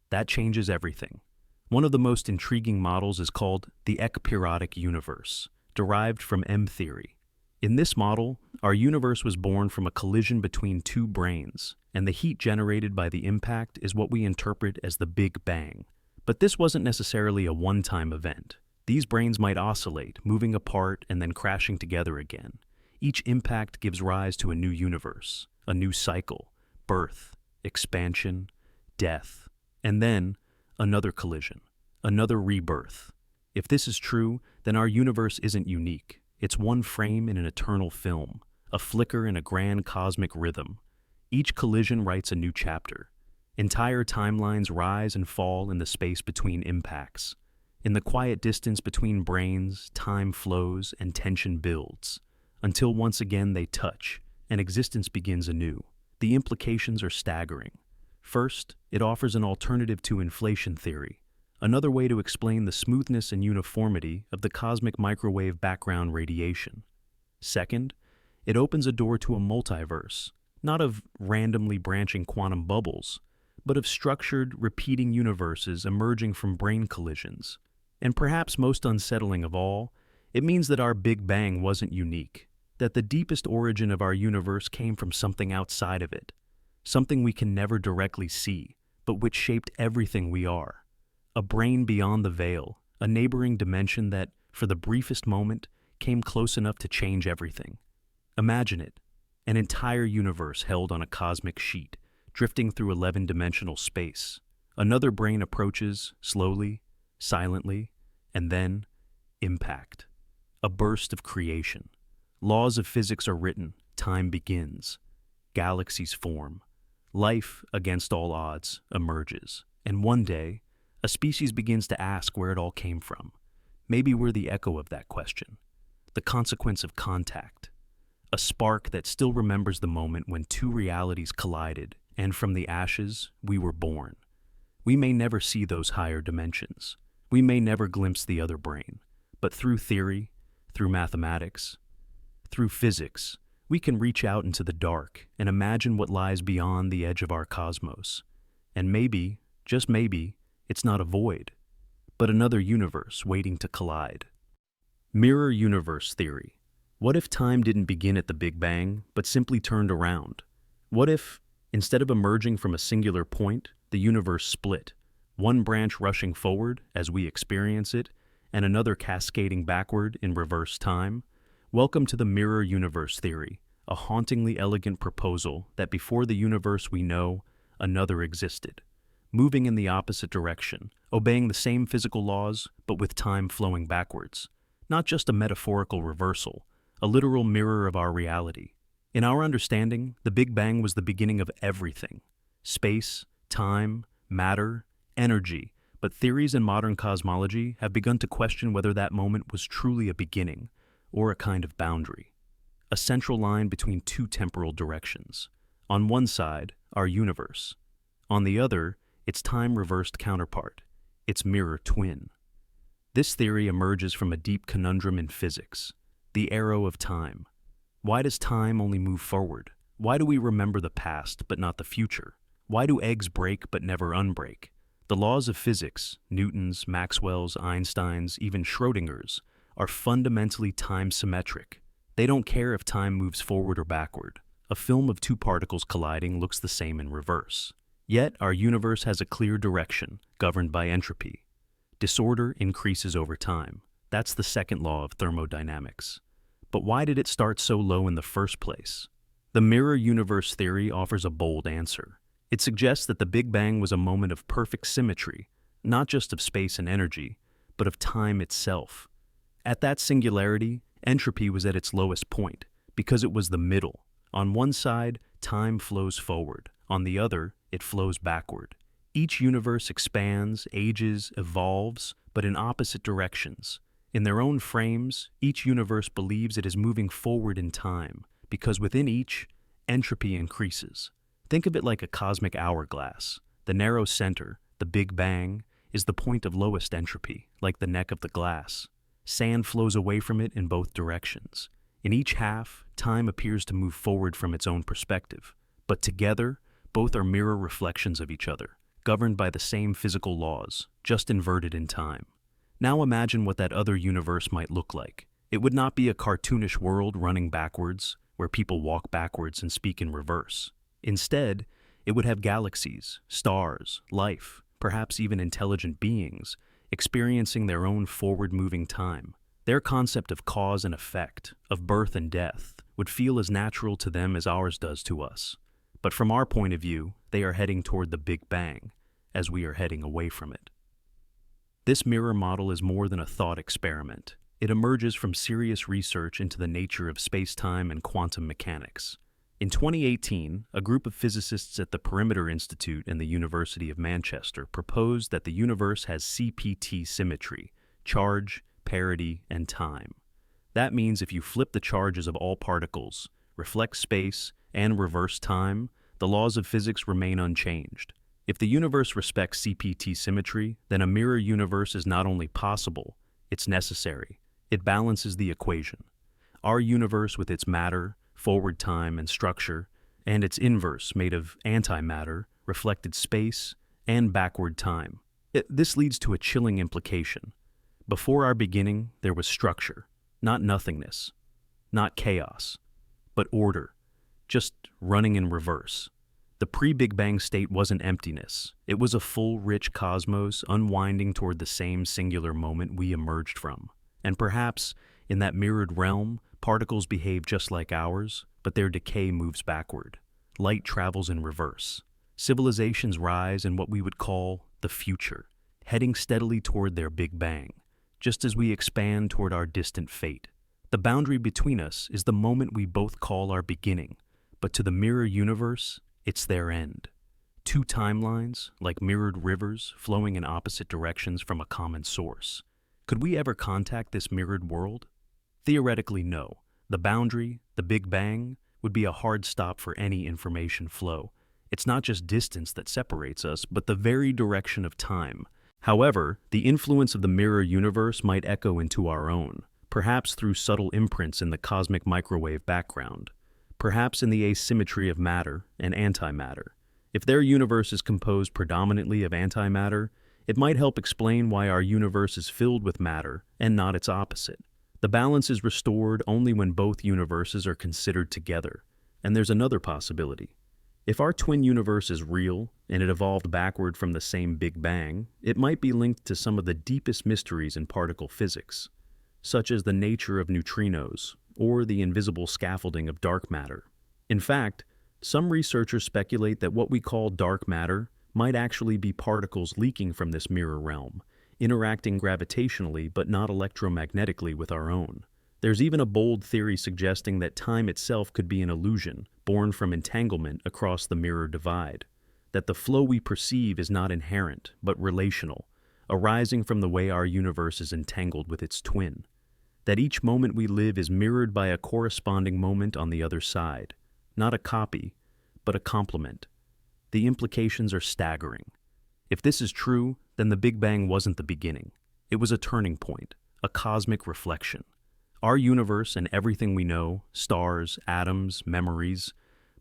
That changes everything. One of the most intriguing models is called the ekpyrotic universe, derived from M-theory. In this model, our universe was born from a collision between two branes, and the heat generated by the impact is what we interpret as the Big Bang. But this wasn't necessarily a one-time event. These branes might oscillate, moving apart and then crashing together again. Each impact gives rise to a new universe, a new cycle, birth, expansion, death, and then another collision, another rebirth. If this is true, then our universe isn't unique. It's one frame in an eternal film, a flicker in a grand cosmic rhythm. Each collision writes a new chapter. Entire timelines rise and fall in the space between impacts. In the quiet distance between branes, time flows and tension builds, until once again they touch, and existence begins anew. The implications are staggering. First, it offers an alternative to inflation theory, another way to explain the smoothness and uniformity of the cosmic microwave background radiation. Second, it opens a door to a multiverse, not of randomly branching quantum bubbles, but of structured, repeating universes emerging from brane collisions. And perhaps most unsettling of all, it means that our Big Bang wasn't unique, that the deepest origin of our universe came from something outside of it, something we can never directly see, but which shaped everything we are. A brane beyond the veil, a neighboring dimension that, for the briefest moment, came close enough to change everything. Imagine it, an entire universe held on a cosmic sheet, drifting through 11-dimensional space. Another brane approaches, slowly, silently, and then, impact. A burst of creation. Laws of physics are written, time begins. Galaxies form. Life, against all odds, emerges. And one day, a species begins to ask where it all came from. Maybe we're the echo of that question. The consequence of contact. A spark that still remembers the moment when two realities collided, and from the ashes, we were born. We may never see those higher dimensions. We may never glimpse the other brane. But through theory, through mathematics, through physics, we can reach out into the dark and imagine what lies beyond the edge of our cosmos. And maybe, just maybe, it's not a void, but another universe waiting to collide. Mirror universe theory. What if time didn't begin at the Big Bang, but simply turned around? What if, instead of emerging from a singular point, the universe split, one branch rushing forward as we experience it, and another cascading backward in reverse time? Welcome to the mirror universe theory, a hauntingly elegant proposal that before the universe we know, another existed, moving in the opposite direction, obeying the same physical laws, but with time flowing backwards. Not just a metaphorical reversal, a literal mirror of our reality. In our understanding, the Big Bang was the beginning of everything. Space, time, matter, energy, but theories in modern cosmology have begun to question whether that moment was truly a beginning, or a kind of boundary. A central line between two temporal directions. On one side, our universe. On the other, its time-reversed counterpart, its mirror twin. This theory emerges from a deep conundrum in physics, the arrow of time. Why does time only move forward? Why do we remember the past but not the future? Why do eggs break but never unbreak? The laws of physics, Newton's, Maxwell's, Einstein's, even Schrodinger's, are fundamentally time-symmetric. They don't care if time moves forward or backward. A film of two particles colliding looks the same in reverse. Yet, our universe has a clear direction, governed by entropy. Disorder increases over time. That's the second law of thermodynamics. But why did it start so low in the first place? The mirror universe theory offers a bold answer. It suggests that the Big Bang was a moment of perfect symmetry, not just of space and energy, but of time itself. At that singularity, entropy was at its lowest point, Because it was the middle. On one side, time flows forward. On the other, it flows backward. Each universe expands, ages, evolves, but in opposite directions. In their own frames, each universe believes it is moving forward in time, because within each, entropy increases. Think of it like a cosmic hourglass. The narrow center, the Big Bang, is the point of lowest entropy, like the neck of the glass. Sand flows away from it in both directions. In each half, time appears to move forward from its own perspective. But together, both are mirror reflections of each other, governed by the same physical laws, just inverted in time. Now imagine what that other universe might look like. It would not be a cartoonish world running backwards, where people walk backwards and speak in reverse. Instead, it would have galaxies, stars, life, perhaps even intelligent beings, experiencing their own forward-moving time. Their concept of cause and effect, of birth and death, would feel as natural to them as ours does to us. But from our point of view, they are heading toward the Big Bang, as we are heading away from it. This mirror model is more than a thought experiment. It emerges from serious research into the nature of space-time and quantum mechanics. In 2018, a group of physicists at the Perimeter Institute and the University of Manchester proposed that the universe has CPT symmetry, charge, parity, and time. That means if you flip the charges of all particles, reflect space, and reverse time, the laws of physics remain unchanged. If the universe respects CPT symmetry, then a mirror universe is not only possible, it's necessary. It balances the equation. Our universe with its matter, forward time, and structure, and its inverse made of antimatter, reflected space, and backward time. This leads to a chilling implication. Before our beginning, there was structure, not nothingness, not chaos, but order, just running in reverse. The pre-Big Bang state wasn't emptiness. It was a full, rich cosmos unwinding toward the same singular moment we emerged from. And perhaps, in that mirrored realm, particles behave just like ours, but their decay moves backward. Light travels in reverse. Civilizations rise in what we would call the future, heading steadily toward their Big Bang, just as we expand toward our distant fate. The boundary between us is the moment we both call our beginning, but to the mirror universe, it's their end. Two timelines, like mirrored rivers flowing in opposite directions from a common source. Could we ever contact this mirrored world? Theoretically, no. The boundary, the Big Bang, would be a hard stop for any information flow. It's not just distance that separates us, but the very direction of time. However, the influence of the mirror universe might echo into our own, perhaps through subtle imprints in the cosmic microwave background, perhaps in the asymmetry of matter and antimatter. If their universe is composed predominantly of antimatter, it might help explain why our universe is filled with matter and not its opposite. The balance is restored only when both universes are considered together. And there's another possibility. If our twin universe is real and it evolved backward from the same Big Bang, it might be linked to some of the deepest mysteries in particle physics, such as the nature of neutrinos or the invisible scaffolding of dark matter. In fact, some researchers speculate that what we call dark matter might actually be particles leaking from this mirror realm, interacting gravitationally but not electromagnetically with our own. There's even a bold theory suggesting that time itself could be an illusion, born from entanglement across the mirror divide, that the flow we perceive is not inherent, but relational, arising from the way our universe is entangled with its twin, that each moment we live is mirrored by a corresponding moment on the other side, not a copy, but a complement. The implications are staggering. If this is true, then the Big Bang wasn't the beginning. It was a turning point, a cosmic reflection. Our universe and everything we know, stars, atoms, memories,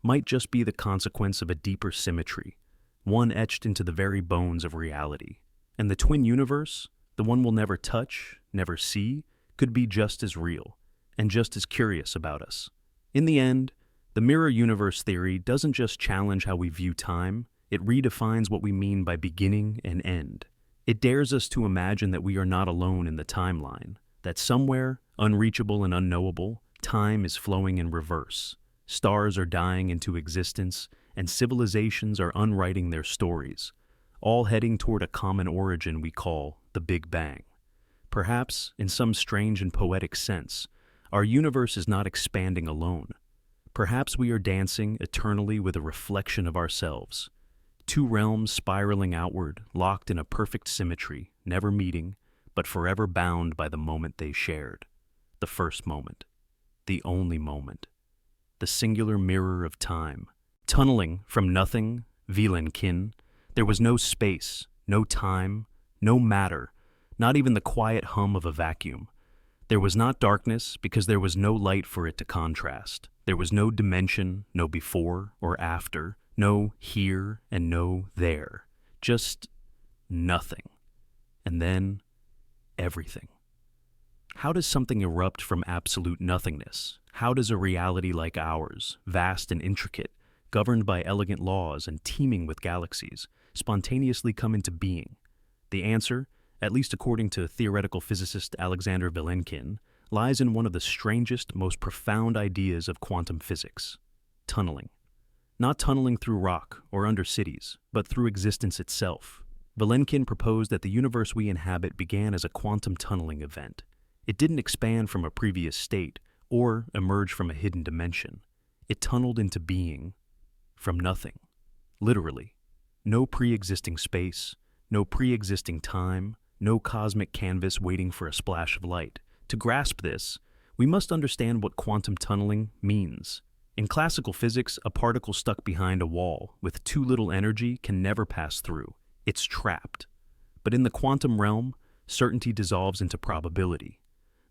might just be the consequence of a deeper symmetry, one etched into the very bones of reality. And the twin universe, the one we'll never touch, never see, could be just as real, and just as curious about us. In the end, the mirror universe theory doesn't just challenge how we view time, it redefines what we mean by beginning and end. It dares us to imagine that we are not alone in the timeline, that somewhere, unreachable and unknowable, time is flowing in reverse. Stars are dying into existence, and civilizations are unwriting their stories, all heading toward a common origin we call the Big Bang. Perhaps, in some strange and poetic sense, Our universe is not expanding alone. Perhaps we are dancing eternally with a reflection of ourselves. Two realms spiraling outward, locked in a perfect symmetry, never meeting, but forever bound by the moment they shared. The first moment. The only moment. The singular mirror of time. Tunneling from nothing, Vilenkin, there was no space, no time, no matter, not even the quiet hum of a vacuum. There was not darkness because there was no light for it to contrast. There was no dimension, no before or after, no here and no there. Just nothing. And then everything. How does something erupt from absolute nothingness? How does a reality like ours, vast and intricate, governed by elegant laws and teeming with galaxies, spontaneously come into being? The answer, at least according to theoretical physicist Alexander Vilenkin, lies in one of the strangest, most profound ideas of quantum physics: tunneling. Not tunneling through rock or under cities, but through existence itself. Vilenkin proposed that the universe we inhabit began as a quantum tunneling event. It didn't expand from a previous state or emerge from a hidden dimension. It tunneled into being from nothing, literally. No pre-existing space, no pre-existing time, no cosmic canvas waiting for a splash of light. To grasp this, we must understand what quantum tunneling means. In classical physics, a particle stuck behind a wall with too little energy can never pass through. It's trapped. But in the quantum realm, certainty dissolves into probability.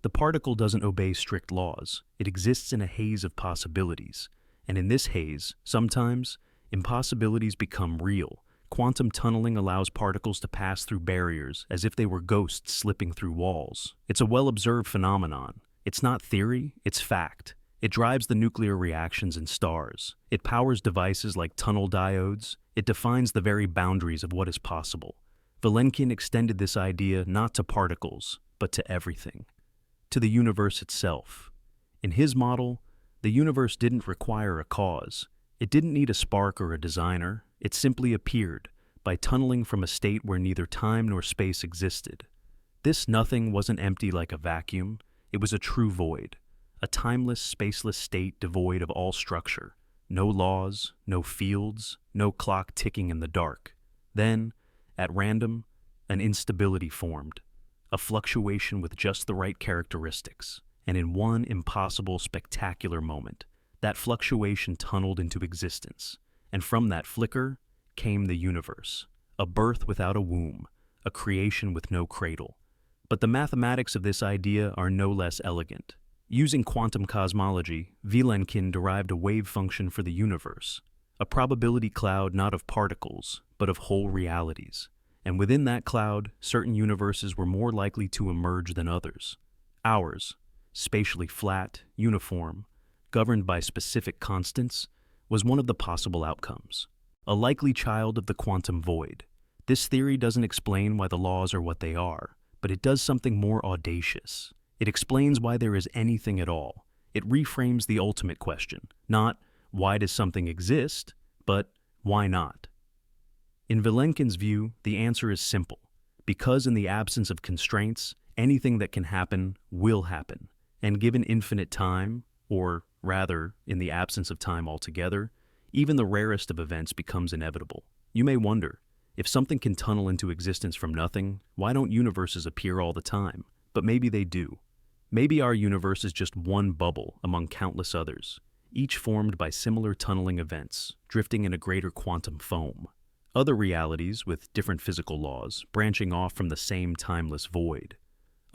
The particle doesn't obey strict laws. It exists in a haze of possibilities. And in this haze, sometimes, impossibilities become real. Quantum tunneling allows particles to pass through barriers as if they were ghosts slipping through walls. It's a well-observed phenomenon. It's not theory, it's fact. It drives the nuclear reactions in stars. It powers devices like tunnel diodes. It defines the very boundaries of what is possible. Vilenkin extended this idea not to particles, but to everything. To the universe itself. In his model, the universe didn't require a cause. It didn't need a spark or a designer. It simply appeared, by tunneling from a state where neither time nor space existed. This nothing wasn't empty like a vacuum. It was a true void. A timeless, spaceless state devoid of all structure. No laws, no fields, no clock ticking in the dark. Then, at random, an instability formed. A fluctuation with just the right characteristics. And in one impossible, spectacular moment, that fluctuation tunneled into existence. And from that flicker came the universe. A birth without a womb. A creation with no cradle. But the mathematics of this idea are no less elegant. Using quantum cosmology, Vilenkin derived a wave function for the universe. A probability cloud not of particles, but of whole realities. And within that cloud, certain universes were more likely to emerge than others. Ours, spatially flat, uniform, governed by specific constants, was one of the possible outcomes. A likely child of the quantum void. This theory doesn't explain why the laws are what they are, but it does something more audacious. It explains why there is anything at all. It reframes the ultimate question, not why does something exist, but why not? In Vilenkin's view, the answer is simple. Because in the absence of constraints, anything that can happen will happen. And given infinite time, or rather, in the absence of time altogether, even the rarest of events becomes inevitable. You may wonder, if something can tunnel into existence from nothing, why don't universes appear all the time? But maybe they do. Maybe our universe is just one bubble among countless others, each formed by similar tunneling events, drifting in a greater quantum foam. Other realities with different physical laws, branching off from the same timeless void.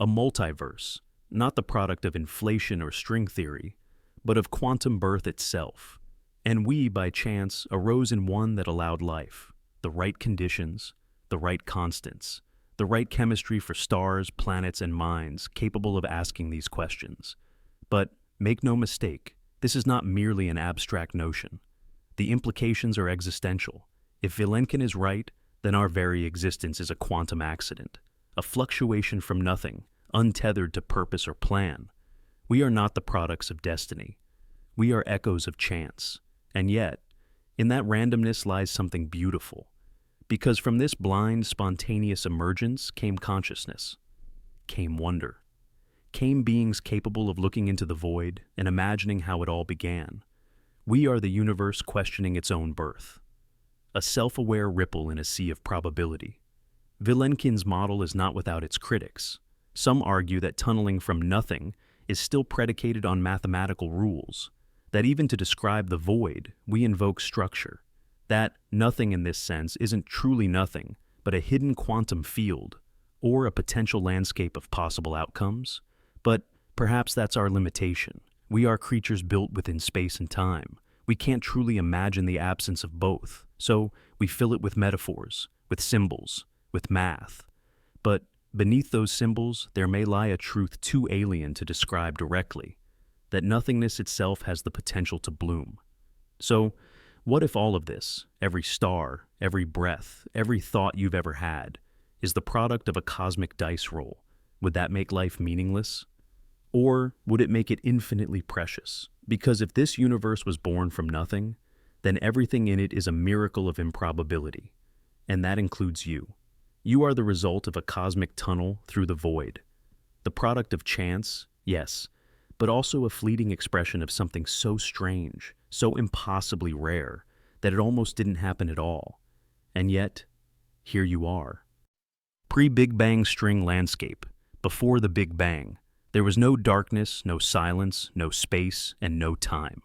A multiverse, not the product of inflation or string theory, but of quantum birth itself. And we, by chance, arose in one that allowed life, the right conditions, the right constants, the right chemistry for stars, planets, and minds capable of asking these questions. But make no mistake, this is not merely an abstract notion. The implications are existential. If Vilenkin is right, then our very existence is a quantum accident, a fluctuation from nothing, untethered to purpose or plan. We are not the products of destiny. We are echoes of chance. And yet, in that randomness lies something beautiful. Because from this blind, spontaneous emergence came consciousness, came wonder, came beings capable of looking into the void and imagining how it all began. We are the universe questioning its own birth, a self-aware ripple in a sea of probability. Vilenkin's model is not without its critics. Some argue that tunneling from nothing is still predicated on mathematical rules, that even to describe the void, we invoke structure, that nothing in this sense isn't truly nothing, but a hidden quantum field, or a potential landscape of possible outcomes. But perhaps that's our limitation. We are creatures built within space and time. We can't truly imagine the absence of both, so we fill it with metaphors, with symbols, with math. But beneath those symbols, there may lie a truth too alien to describe directly, that nothingness itself has the potential to bloom. So, what if all of this, every star, every breath, every thought you've ever had, is the product of a cosmic dice roll? Would that make life meaningless? Or would it make it infinitely precious? Because if this universe was born from nothing, then everything in it is a miracle of improbability. And that includes you. You are the result of a cosmic tunnel through the void. The product of chance, yes, but also a fleeting expression of something so strange, so impossibly rare, that it almost didn't happen at all. And yet, here you are. Pre-Big Bang string landscape. Before the Big Bang, there was no darkness, no silence, no space, and no time.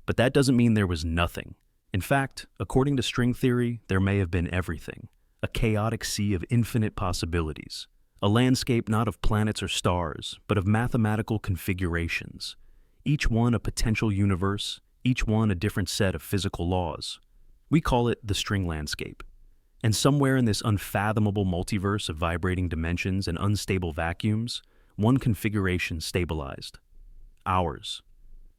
But that doesn't mean there was nothing. In fact, according to string theory, there may have been everything. A chaotic sea of infinite possibilities. A landscape not of planets or stars, but of mathematical configurations. Each one a potential universe, each one a different set of physical laws. We call it the string landscape. And somewhere in this unfathomable multiverse of vibrating dimensions and unstable vacuums, one configuration stabilized. Ours.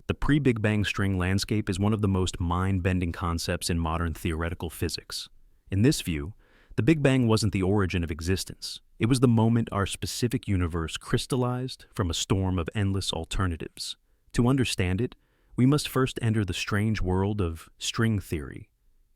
The pre-Big Bang string landscape is one of the most mind-bending concepts in modern theoretical physics. In this view, the Big Bang wasn't the origin of existence. It was the moment our specific universe crystallized from a storm of endless alternatives. To understand it, we must first enter the strange world of string theory.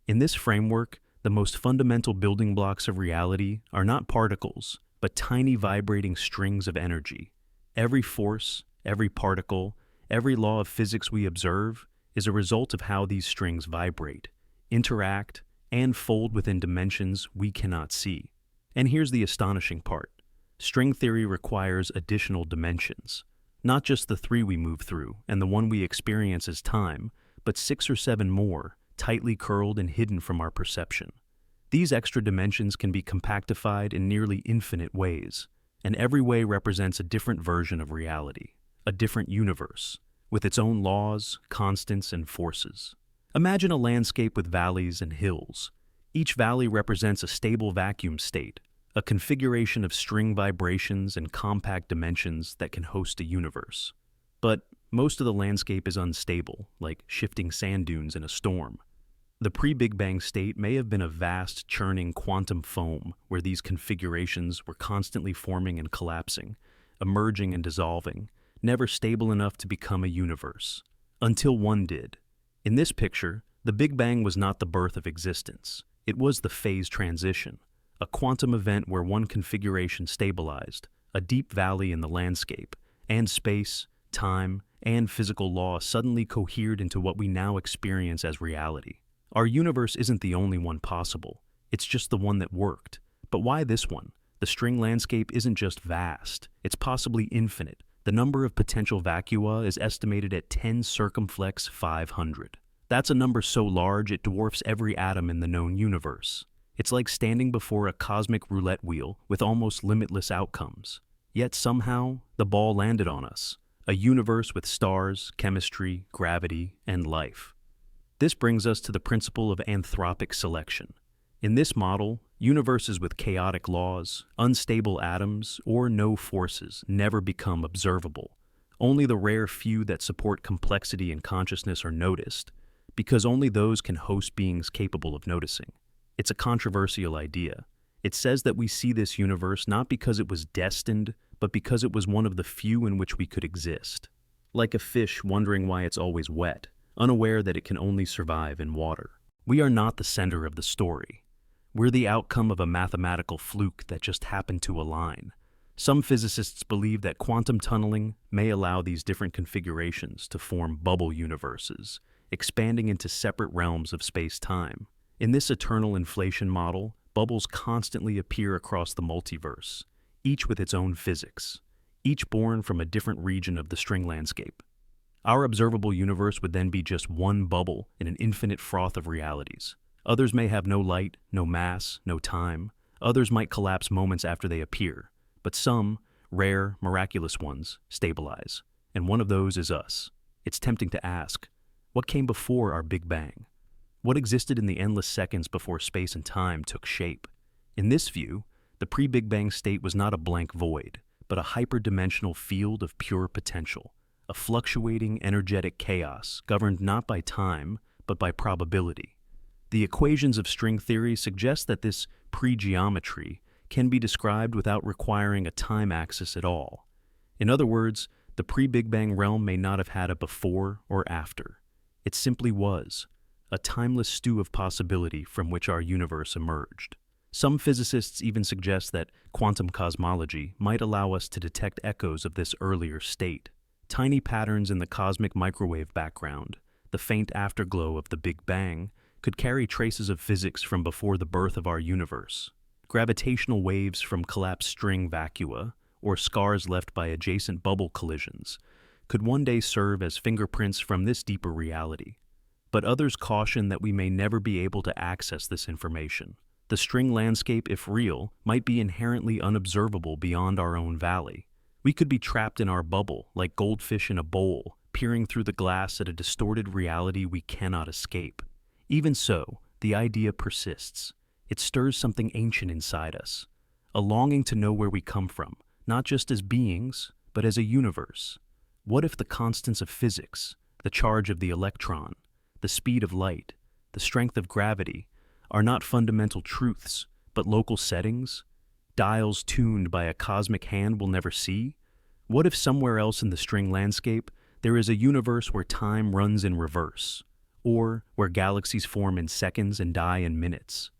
In this framework, the most fundamental building blocks of reality are not particles, but tiny vibrating strings of energy. Every force, every particle, every law of physics we observe is a result of how these strings vibrate, interact, and fold within dimensions we cannot see. And here's the astonishing part. String theory requires additional dimensions. Not just the 3 we move through and the one we experience as time, but 6 or 7 more, tightly curled and hidden from our perception. These extra dimensions can be compactified in nearly infinite ways, and every way represents a different version of reality, a different universe, with its own laws, constants, and forces. Imagine a landscape with valleys and hills. Each valley represents a stable vacuum state, a configuration of string vibrations and compact dimensions that can host a universe. But most of the landscape is unstable, like shifting sand dunes in a storm. The pre-Big Bang state may have been a vast, churning quantum foam where these configurations were constantly forming and collapsing, emerging and dissolving, never stable enough to become a universe. Until one did. In this picture, the Big Bang was not the birth of existence. It was the phase transition, a quantum event where one configuration stabilized, a deep valley in the landscape, and space, time, and physical law suddenly cohered into what we now experience as reality. Our universe isn't the only one possible. It's just the one that worked. But why this one? The string landscape isn't just vast. It's possibly infinite. The number of potential vacua is estimated at 10 circumflex 500. That's a number so large it dwarfs every atom in the known universe. It's like standing before a cosmic roulette wheel with almost limitless outcomes. Yet somehow, the ball landed on us. A universe with stars, chemistry, gravity, and life. This brings us to the principle of anthropic selection. In this model, universes with chaotic laws, unstable atoms, or no forces never become observable. Only the rare few that support complexity and consciousness are noticed, because only those can host beings capable of noticing. It's a controversial idea. It says that we see this universe not because it was destined, but because it was one of the few in which we could exist. Like a fish wondering why it's always wet, unaware that it can only survive in water. We are not the center of the story. We're the outcome of a mathematical fluke that just happened to align. Some physicists believe that quantum tunneling may allow these different configurations to form bubble universes, expanding into separate realms of space-time. In this eternal inflation model, bubbles constantly appear across the multiverse, each with its own physics, each born from a different region of the string landscape. Our observable universe would then be just one bubble in an infinite froth of realities. Others may have no light, no mass, no time. Others might collapse moments after they appear. But some, rare, miraculous ones, stabilize. And one of those is us. It's tempting to ask, what came before our Big Bang? What existed in the endless seconds before space and time took shape? In this view, the pre-Big Bang state was not a blank void, but a hyperdimensional field of pure potential, a fluctuating energetic chaos governed not by time, but by probability. The equations of string theory suggest that this pre-geometry can be described without requiring a time axis at all. In other words, the pre-Big Bang realm may not have had a before or after. It simply was, a timeless stew of possibility from which our universe emerged. Some physicists even suggest that quantum cosmology might allow us to detect echoes of this earlier state. Tiny patterns in the cosmic microwave background, the faint afterglow of the Big Bang, could carry traces of physics from before the birth of our universe. Gravitational waves from collapsed string vacua, or scars left by adjacent bubble collisions, could one day serve as fingerprints from this deeper reality. But others caution that we may never be able to access this information. The string landscape, if real, might be inherently unobservable beyond our own valley. We could be trapped in our bubble, like goldfish in a bowl, peering through the glass at a distorted reality we cannot escape. Even so, the idea persists. It stirs something ancient inside us, a longing to know where we come from, not just as beings, but as a universe. What if the constants of physics, the charge of the electron, the speed of light, the strength of gravity, are not fundamental truths, but local settings? Dials tuned by a cosmic hand we'll never see? What if somewhere else in the string landscape, there is a universe where time runs in reverse, or where galaxies form in seconds and die in minutes?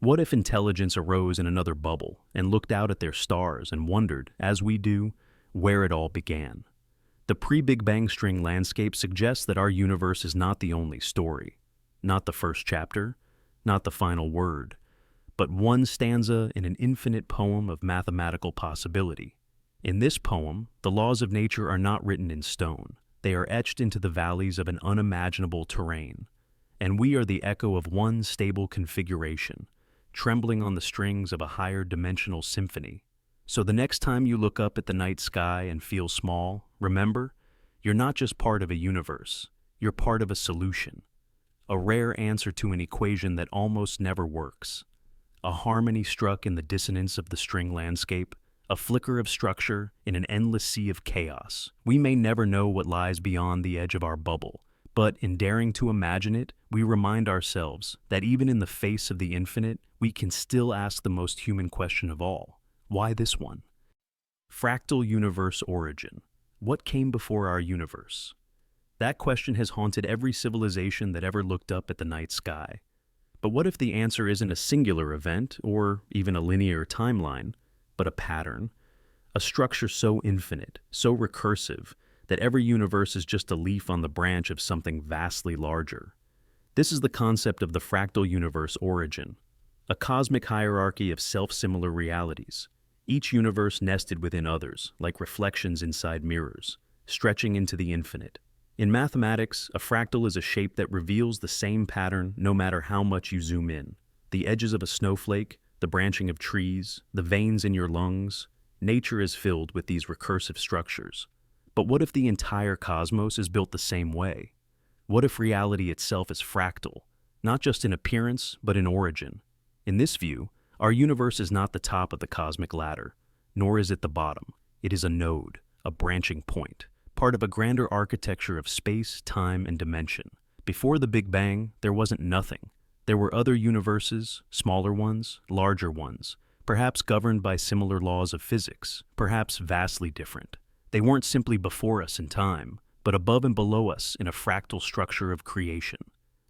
What if intelligence arose in another bubble and looked out at their stars and wondered, as we do, where it all began? The pre-Big Bang string landscape suggests that our universe is not the only story, not the first chapter, not the final word, but one stanza in an infinite poem of mathematical possibility. In this poem, the laws of nature are not written in stone. They are etched into the valleys of an unimaginable terrain, and we are the echo of one stable configuration, trembling on the strings of a higher dimensional symphony. So the next time you look up at the night sky and feel small, remember, you're not just part of a universe, you're part of a solution, a rare answer to an equation that almost never works, a harmony struck in the dissonance of the string landscape, a flicker of structure in an endless sea of chaos. We may never know what lies beyond the edge of our bubble, but in daring to imagine it, we remind ourselves that even in the face of the infinite, we can still ask the most human question of all. Why this one? Fractal universe origin. What came before our universe? That question has haunted every civilization that ever looked up at the night sky. But what if the answer isn't a singular event, or even a linear timeline, but a pattern? A structure so infinite, so recursive, that every universe is just a leaf on the branch of something vastly larger. This is the concept of the fractal universe origin, a cosmic hierarchy of self-similar realities, each universe nested within others, like reflections inside mirrors, stretching into the infinite. In mathematics, a fractal is a shape that reveals the same pattern no matter how much you zoom in. The edges of a snowflake, the branching of trees, the veins in your lungs, nature is filled with these recursive structures. But what if the entire cosmos is built the same way? What if reality itself is fractal, not just in appearance, but in origin? In this view, our universe is not the top of the cosmic ladder, nor is it the bottom. It is a node, a branching point, part of a grander architecture of space, time, and dimension. Before the Big Bang, there wasn't nothing. There were other universes, smaller ones, larger ones, perhaps governed by similar laws of physics, perhaps vastly different. They weren't simply before us in time, but above and below us in a fractal structure of creation.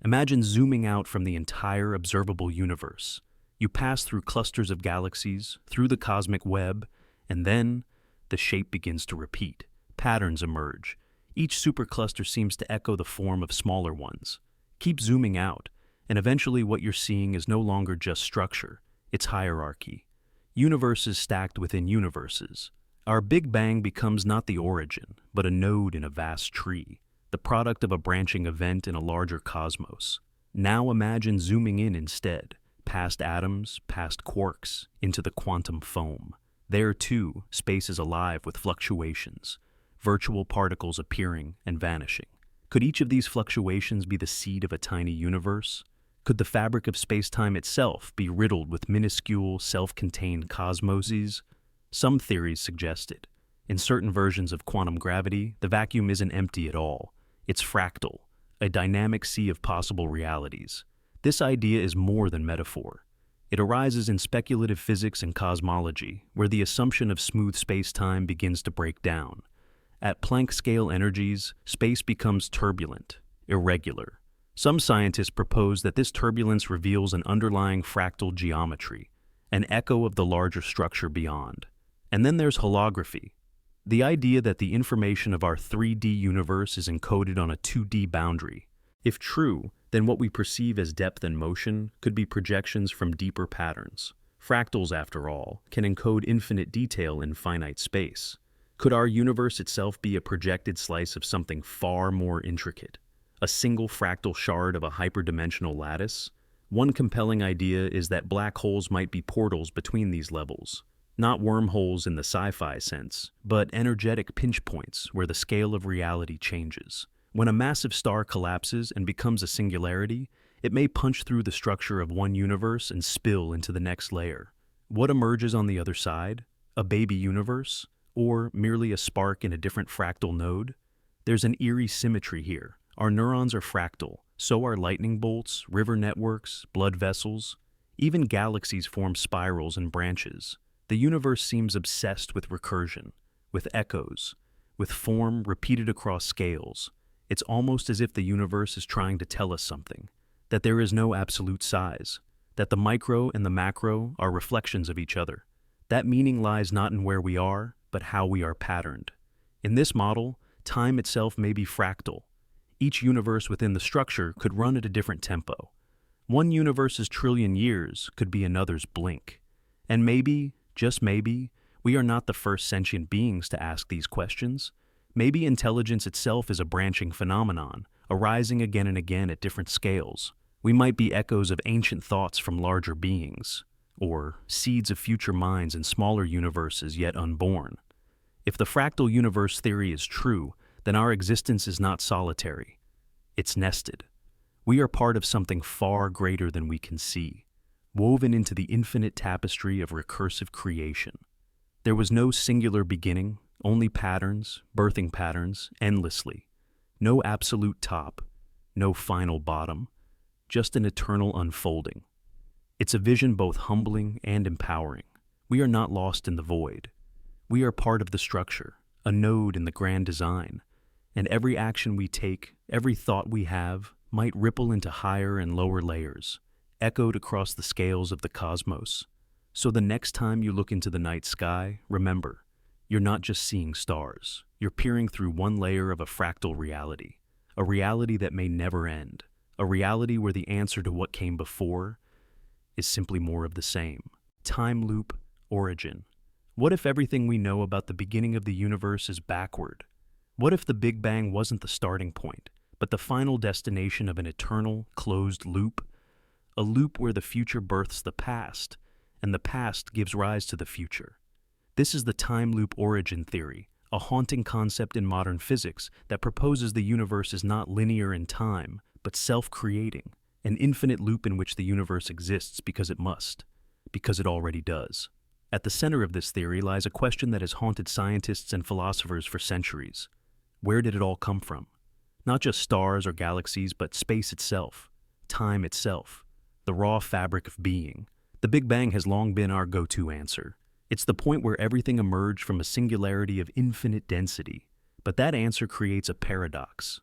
Imagine zooming out from the entire observable universe. You pass through clusters of galaxies, through the cosmic web, And then, the shape begins to repeat. Patterns emerge. Each supercluster seems to echo the form of smaller ones. Keep zooming out, and eventually what you're seeing is no longer just structure, it's hierarchy. Universes stacked within universes. Our Big Bang becomes not the origin, but a node in a vast tree, the product of a branching event in a larger cosmos. Now imagine zooming in instead, past atoms, past quarks, into the quantum foam. There, too, space is alive with fluctuations, virtual particles appearing and vanishing. Could each of these fluctuations be the seed of a tiny universe? Could the fabric of space-time itself be riddled with minuscule, self-contained cosmoses? Some theories suggest it. In certain versions of quantum gravity, the vacuum isn't empty at all. It's fractal, a dynamic sea of possible realities. This idea is more than metaphor. It arises in speculative physics and cosmology, where the assumption of smooth space-time begins to break down. At Planck-scale energies, space becomes turbulent, irregular. Some scientists propose that this turbulence reveals an underlying fractal geometry, an echo of the larger structure beyond. And then there's holography, the idea that the information of our 3D universe is encoded on a 2D boundary. If true, then what we perceive as depth and motion could be projections from deeper patterns. Fractals, after all, can encode infinite detail in finite space. Could our universe itself be a projected slice of something far more intricate? A single fractal shard of a hyperdimensional lattice? One compelling idea is that black holes might be portals between these levels. Not wormholes in the sci-fi sense, but energetic pinch points where the scale of reality changes. When a massive star collapses and becomes a singularity, it may punch through the structure of one universe and spill into the next layer. What emerges on the other side? A baby universe? Or merely a spark in a different fractal node? There's an eerie symmetry here. Our neurons are fractal, so are lightning bolts, river networks, blood vessels. Even galaxies form spirals and branches. The universe seems obsessed with recursion, with echoes, with form repeated across scales. It's almost as if the universe is trying to tell us something, that there is no absolute size, that the micro and the macro are reflections of each other. That meaning lies not in where we are, but how we are patterned. In this model, time itself may be fractal. Each universe within the structure could run at a different tempo. One universe's trillion years could be another's blink. And maybe, just maybe, we are not the first sentient beings to ask these questions. Maybe intelligence itself is a branching phenomenon, arising again and again at different scales. We might be echoes of ancient thoughts from larger beings, or seeds of future minds in smaller universes yet unborn. If the fractal universe theory is true, then our existence is not solitary. It's nested. We are part of something far greater than we can see, woven into the infinite tapestry of recursive creation. There was no singular beginning, only patterns, birthing patterns, endlessly. No absolute top, no final bottom, just an eternal unfolding. It's a vision both humbling and empowering. We are not lost in the void. We are part of the structure, a node in the grand design, and every action we take, every thought we have, might ripple into higher and lower layers, echoed across the scales of the cosmos. So the next time you look into the night sky, remember, you're not just seeing stars. You're peering through one layer of a fractal reality, a reality that may never end, a reality where the answer to what came before is simply more of the same. Time loop, origin. What if everything we know about the beginning of the universe is backward? What if the Big Bang wasn't the starting point, but the final destination of an eternal, closed loop? A loop where the future births the past, and the past gives rise to the future. This is the time loop origin theory, a haunting concept in modern physics that proposes the universe is not linear in time, but self-creating, an infinite loop in which the universe exists because it must, because it already does. At the center of this theory lies a question that has haunted scientists and philosophers for centuries. Where did it all come from? Not just stars or galaxies, but space itself, time itself, the raw fabric of being. The Big Bang has long been our go-to answer. It's the point where everything emerged from a singularity of infinite density. But that answer creates a paradox.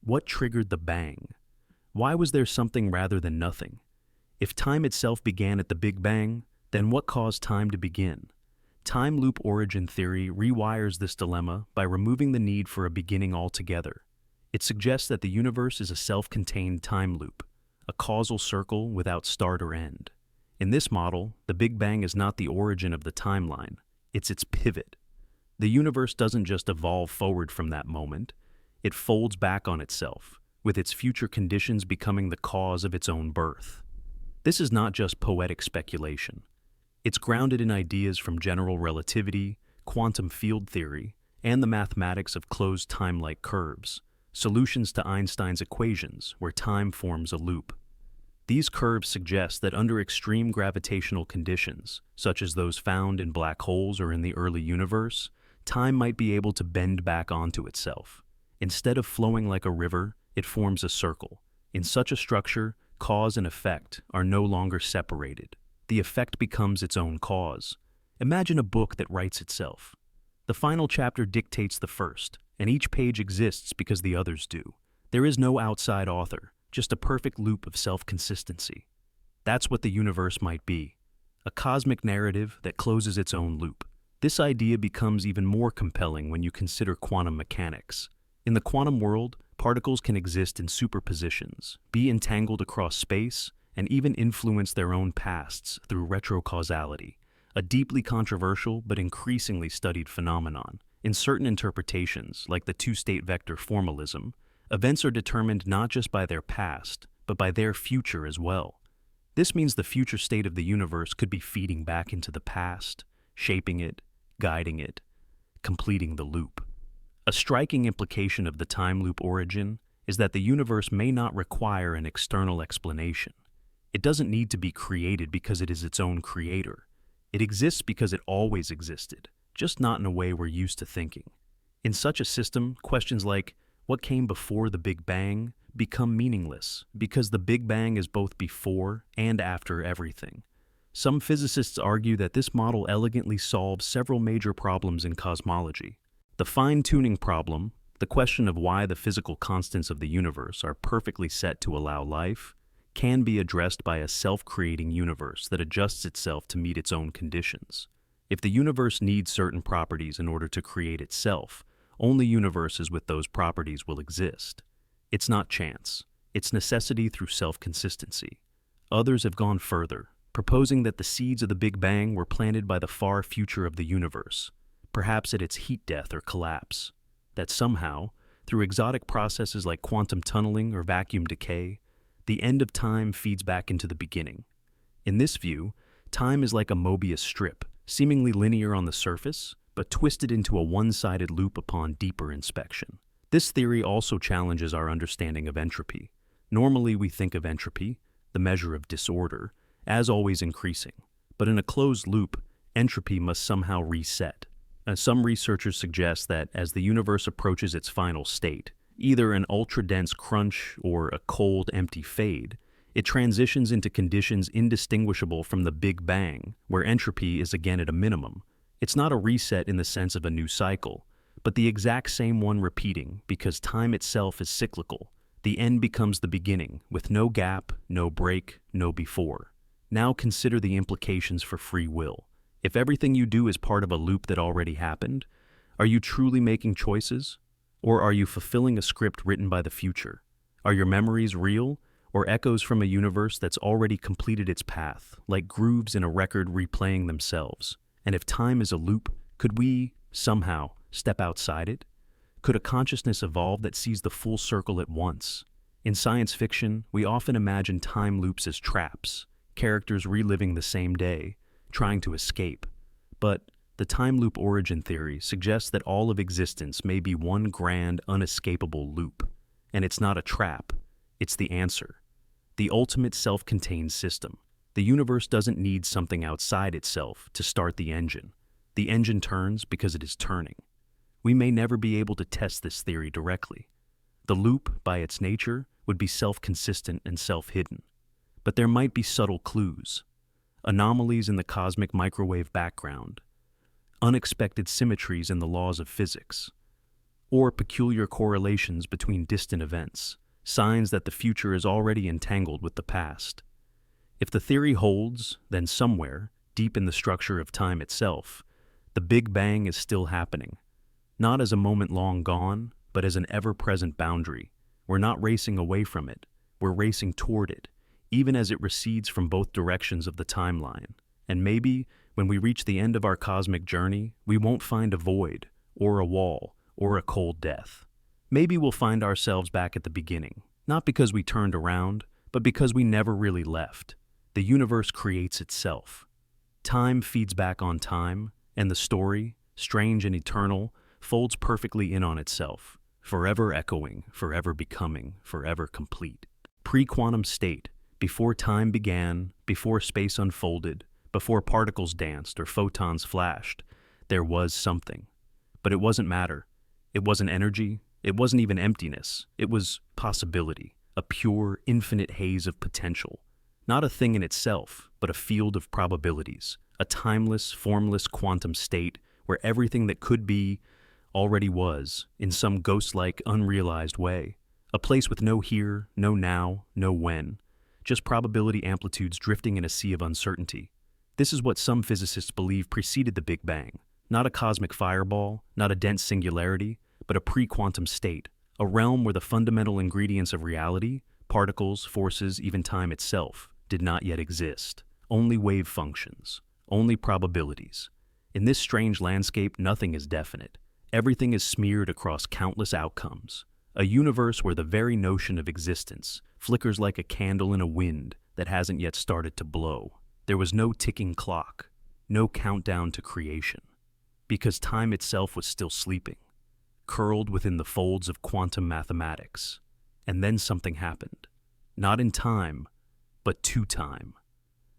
What triggered the bang? Why was there something rather than nothing? If time itself began at the Big Bang, then what caused time to begin? Time loop origin theory rewires this dilemma by removing the need for a beginning altogether. It suggests that the universe is a self-contained time loop, a causal circle without start or end. In this model, the Big Bang is not the origin of the timeline, it's its pivot. The universe doesn't just evolve forward from that moment, it folds back on itself, with its future conditions becoming the cause of its own birth. This is not just poetic speculation. It's grounded in ideas from general relativity, quantum field theory, and the mathematics of closed time-like curves, solutions to Einstein's equations where time forms a loop. These curves suggest that under extreme gravitational conditions, such as those found in black holes or in the early universe, time might be able to bend back onto itself. Instead of flowing like a river, it forms a circle. In such a structure, cause and effect are no longer separated. The effect becomes its own cause. Imagine a book that writes itself. The final chapter dictates the first, and each page exists because the others do. There is no outside author, just a perfect loop of self-consistency. That's what the universe might be, a cosmic narrative that closes its own loop. This idea becomes even more compelling when you consider quantum mechanics. In the quantum world, particles can exist in superpositions, be entangled across space, and even influence their own pasts through retrocausality, a deeply controversial but increasingly studied phenomenon. In certain interpretations, like the two-state vector formalism, events are determined not just by their past, but by their future as well. This means the future state of the universe could be feeding back into the past, shaping it, guiding it, completing the loop. A striking implication of the time loop origin is that the universe may not require an external explanation. It doesn't need to be created because it is its own creator. It exists because it always existed, just not in a way we're used to thinking. In such a system, questions like, what came before the Big Bang, become meaningless, because the Big Bang is both before and after everything. Some physicists argue that this model elegantly solves several major problems in cosmology. The fine-tuning problem, the question of why the physical constants of the universe are perfectly set to allow life, can be addressed by a self-creating universe that adjusts itself to meet its own conditions. If the universe needs certain properties in order to create itself, only universes with those properties will exist. It's not chance. It's necessity through self-consistency. Others have gone further, proposing that the seeds of the Big Bang were planted by the far future of the universe, perhaps at its heat death or collapse. That somehow, through exotic processes like quantum tunneling or vacuum decay, the end of time feeds back into the beginning. In this view, time is like a Mobius strip, seemingly linear on the surface, but twisted into a one-sided loop upon deeper inspection. This theory also challenges our understanding of entropy. Normally we think of entropy, the measure of disorder, as always increasing. But in a closed loop, entropy must somehow reset. Some researchers suggest that as the universe approaches its final state, either an ultra-dense crunch or a cold, empty fade, it transitions into conditions indistinguishable from the Big Bang, where entropy is again at a minimum. It's not a reset in the sense of a new cycle, but the exact same one repeating because time itself is cyclical. The end becomes the beginning, with no gap, no break, no before. Now consider the implications for free will. If everything you do is part of a loop that already happened, are you truly making choices? Or are you fulfilling a script written by the future? Are your memories real, or echoes from a universe that's already completed its path, like grooves in a record replaying themselves? And if time is a loop, could we, somehow, step outside it? Could a consciousness evolve that sees the full circle at once? In science fiction, we often imagine time loops as traps, characters reliving the same day, trying to escape. But the time loop origin theory suggests that all of existence may be one grand, unescapable loop. And it's not a trap, it's the answer. The ultimate self-contained system. The universe doesn't need something outside itself to start the engine. The engine turns because it is turning. We may never be able to test this theory directly. The loop, by its nature, would be self-consistent and self-hidden. But there might be subtle clues. Anomalies in the cosmic microwave background, unexpected symmetries in the laws of physics, or peculiar correlations between distant events, signs that the future is already entangled with the past. If the theory holds, then somewhere, deep in the structure of time itself, The Big Bang is still happening, not as a moment long gone, but as an ever-present boundary. We're not racing away from it, we're racing toward it, even as it recedes from both directions of the timeline. And maybe, when we reach the end of our cosmic journey, we won't find a void, or a wall, or a cold death. Maybe we'll find ourselves back at the beginning, not because we turned around, but because we never really left. The universe creates itself. Time feeds back on time, and the story, strange and eternal, folds perfectly in on itself, forever echoing, forever becoming, forever complete. Pre-quantum state, before time began, before space unfolded, before particles danced or photons flashed, there was something. But it wasn't matter. It wasn't energy. It wasn't even emptiness. It was possibility, a pure, infinite haze of potential. Not a thing in itself, but a field of probabilities, a timeless, formless quantum state where everything that could be already was, in some ghost-like, unrealized way. A place with no here, no now, no when. Just probability amplitudes drifting in a sea of uncertainty. This is what some physicists believe preceded the Big Bang. Not a cosmic fireball, not a dense singularity, but a pre-quantum state, a realm where the fundamental ingredients of reality, particles, forces, even time itself, did not yet exist. Only wave functions, only probabilities. In this strange landscape, nothing is definite. Everything is smeared across countless outcomes. A universe where the very notion of existence flickers like a candle in a wind that hasn't yet started to blow. There was no ticking clock, no countdown to creation, because time itself was still sleeping, curled within the folds of quantum mathematics. And then something happened. Not in time, but to time.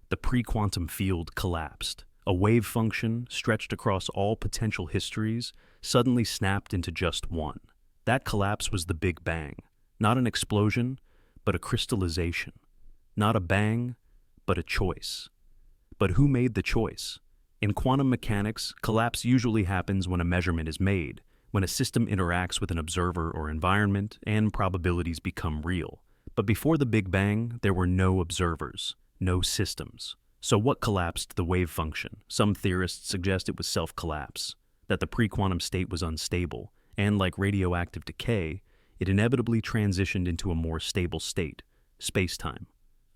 The pre-quantum field collapsed. A wave function, stretched across all potential histories, suddenly snapped into just one. That collapse was the Big Bang. Not an explosion, but a crystallization. Not a bang, but a choice. But who made the choice? In quantum mechanics, collapse usually happens when a measurement is made, when a system interacts with an observer or environment, and probabilities become real. But before the Big Bang, there were no observers, no systems. So what collapsed the wave function? Some theorists suggest it was self-collapse, that the pre-quantum state was unstable, and like radioactive decay, it inevitably transitioned into a more stable state, space-time.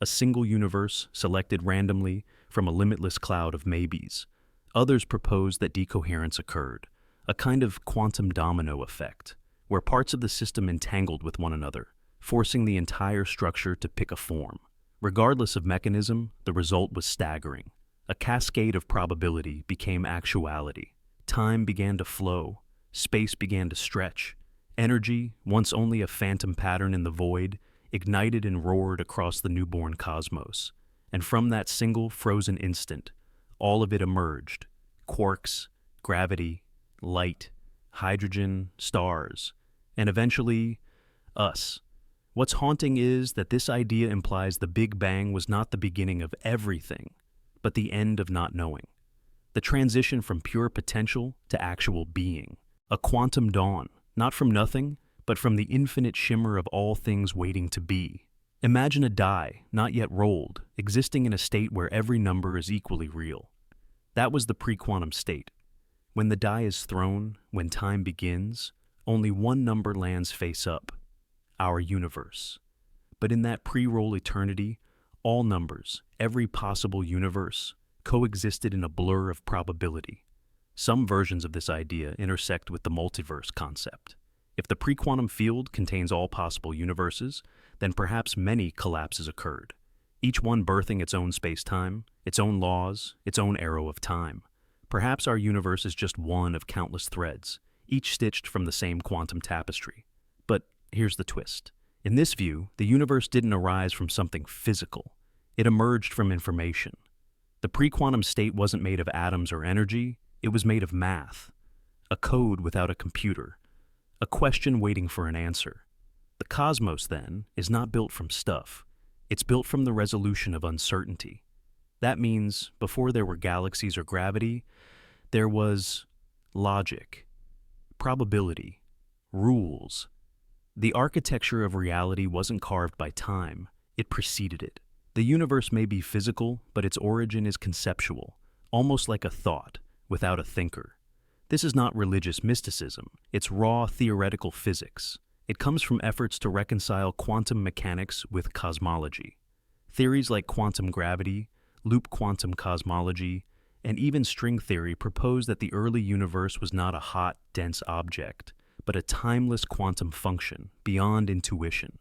A single universe selected randomly from a limitless cloud of maybes. Others propose that decoherence occurred, a kind of quantum domino effect, where parts of the system entangled with one another, forcing the entire structure to pick a form. Regardless of mechanism, the result was staggering. A cascade of probability became actuality. Time began to flow. Space began to stretch. Energy, once only a phantom pattern in the void, ignited and roared across the newborn cosmos. And from that single frozen instant, all of it emerged. Quarks, gravity, light, hydrogen, stars, and eventually, us. What's haunting is that this idea implies the Big Bang was not the beginning of everything, but the end of not knowing. The transition from pure potential to actual being. A quantum dawn, not from nothing, but from the infinite shimmer of all things waiting to be. Imagine a die, not yet rolled, existing in a state where every number is equally real. That was the pre-quantum state. When the die is thrown, when time begins, only one number lands face up. Our universe. But in that pre-roll eternity, all numbers, every possible universe, coexisted in a blur of probability. Some versions of this idea intersect with the multiverse concept. If the pre-quantum field contains all possible universes, then perhaps many collapses occurred, each one birthing its own space-time, its own laws, its own arrow of time. Perhaps our universe is just one of countless threads, each stitched from the same quantum tapestry. But here's the twist. In this view, the universe didn't arise from something physical. It emerged from information. The pre-quantum state wasn't made of atoms or energy, it was made of math. A code without a computer. A question waiting for an answer. The cosmos, then, is not built from stuff. It's built from the resolution of uncertainty. That means, before there were galaxies or gravity, there was logic, probability, rules. The architecture of reality wasn't carved by time, it preceded it. The universe may be physical, but its origin is conceptual, almost like a thought, without a thinker. This is not religious mysticism, it's raw theoretical physics. It comes from efforts to reconcile quantum mechanics with cosmology. Theories like quantum gravity, loop quantum cosmology, and even string theory propose that the early universe was not a hot, dense object, but a timeless quantum function beyond intuition.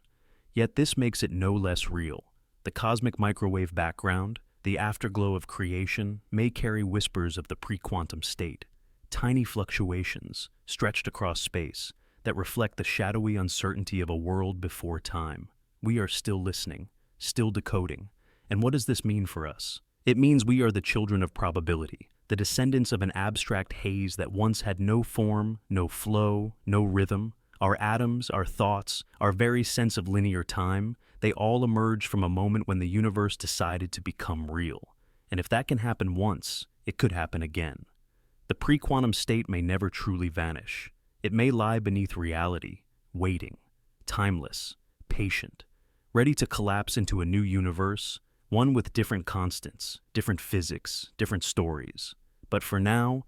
Yet this makes it no less real. The cosmic microwave background, the afterglow of creation, may carry whispers of the pre-quantum state, tiny fluctuations stretched across space that reflect the shadowy uncertainty of a world before time. We are still listening, still decoding. And what does this mean for us? It means we are the children of probability, the descendants of an abstract haze that once had no form, no flow, no rhythm. Our atoms, our thoughts, our very sense of linear time, they all emerged from a moment when the universe decided to become real. And if that can happen once, it could happen again. The pre-quantum state may never truly vanish. It may lie beneath reality, waiting, timeless, patient, ready to collapse into a new universe, one with different constants, different physics, different stories. But for now,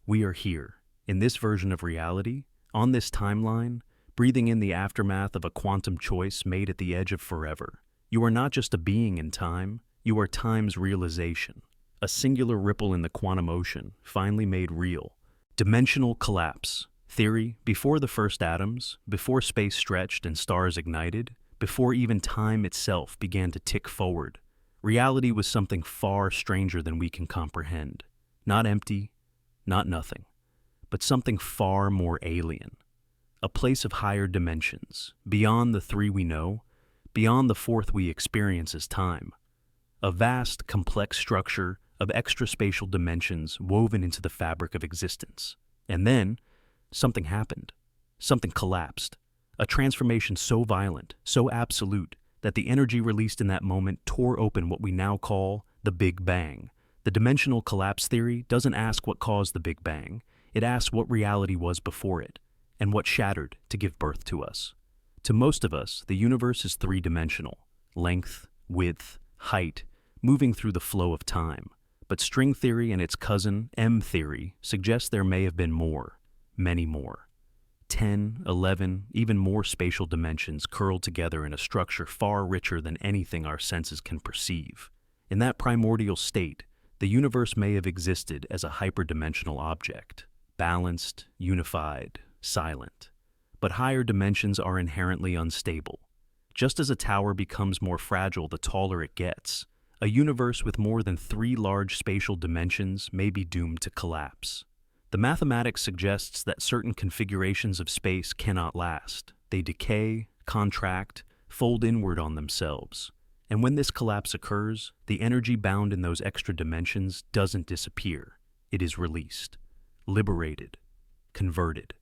we are here, in this version of reality, on this timeline, breathing in the aftermath of a quantum choice made at the edge of forever. You are not just a being in time, you are time's realization, a singular ripple in the quantum ocean, finally made real. Dimensional collapse. Theory, before the first atoms, before space stretched and stars ignited, before even time itself began to tick forward, reality was something far stranger than we can comprehend. Not empty, not nothing, but something far more alien. A place of higher dimensions, beyond the three we know, beyond the fourth we experience as time. A vast, complex structure of extraspatial dimensions woven into the fabric of existence. And then, something happened. Something collapsed. A transformation so violent, so absolute, that the energy released in that moment tore open what we now call the Big Bang. The dimensional collapse theory doesn't ask what caused the Big Bang. It asks what reality was before it, and what shattered to give birth to us. To most of us, the universe is three-dimensional: length, width, height, moving through the flow of time. But string theory and its cousin, M theory, suggest there may have been more, many more. 10, 11, even more spatial dimensions curled together in a structure far richer than anything our senses can perceive. In that primordial state, the universe may have existed as a hyperdimensional object, balanced, unified, silent. But higher dimensions are inherently unstable. Just as a tower becomes more fragile the taller it gets, a universe with more than 3 large spatial dimensions may be doomed to collapse. The mathematics suggests that certain configurations of space cannot last. They decay, contract, fold inward on themselves. And when this collapse occurs, the energy bound in those extra dimensions doesn't disappear. It is released, liberated, converted.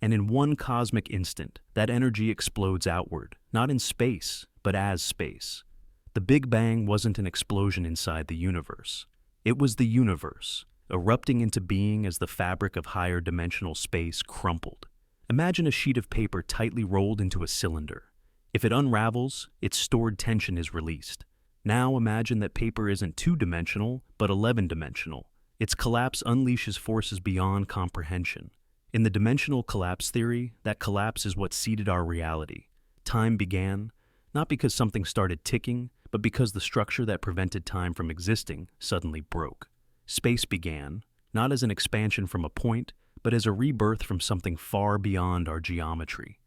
And in one cosmic instant, that energy explodes outward, not in space, but as space. The Big Bang wasn't an explosion inside the universe. It was the universe, erupting into being as the fabric of higher dimensional space crumpled. Imagine a sheet of paper tightly rolled into a cylinder. If it unravels, its stored tension is released. Now imagine that paper isn't 2-dimensional, but 11-dimensional. Its collapse unleashes forces beyond comprehension. In the dimensional collapse theory, that collapse is what seeded our reality. Time began, not because something started ticking, but because the structure that prevented time from existing suddenly broke. Space began, not as an expansion from a point, but as a rebirth from something far beyond our geometry.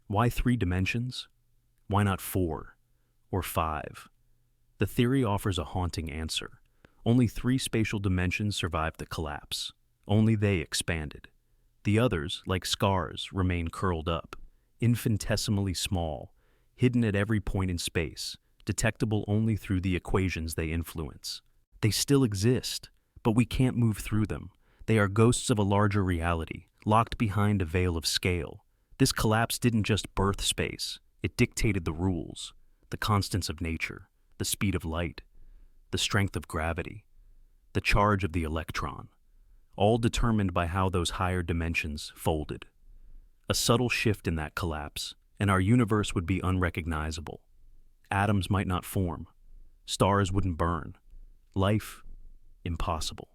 Why 3 dimensions? Why not 4 or 5? The theory offers a haunting answer. Only 3 spatial dimensions survived the collapse. Only they expanded. The others, like scars, remain curled up, infinitesimally small, hidden at every point in space, detectable only through the equations they influence. They still exist, but we can't move through them. They are ghosts of a larger reality, locked behind a veil of scale. This collapse didn't just birth space, it dictated the rules, the constants of nature, the speed of light, the strength of gravity, the charge of the electron, all determined by how those higher dimensions folded. A subtle shift in that collapse, and our universe would be unrecognizable. Atoms might not form. Stars wouldn't burn. Life, impossible.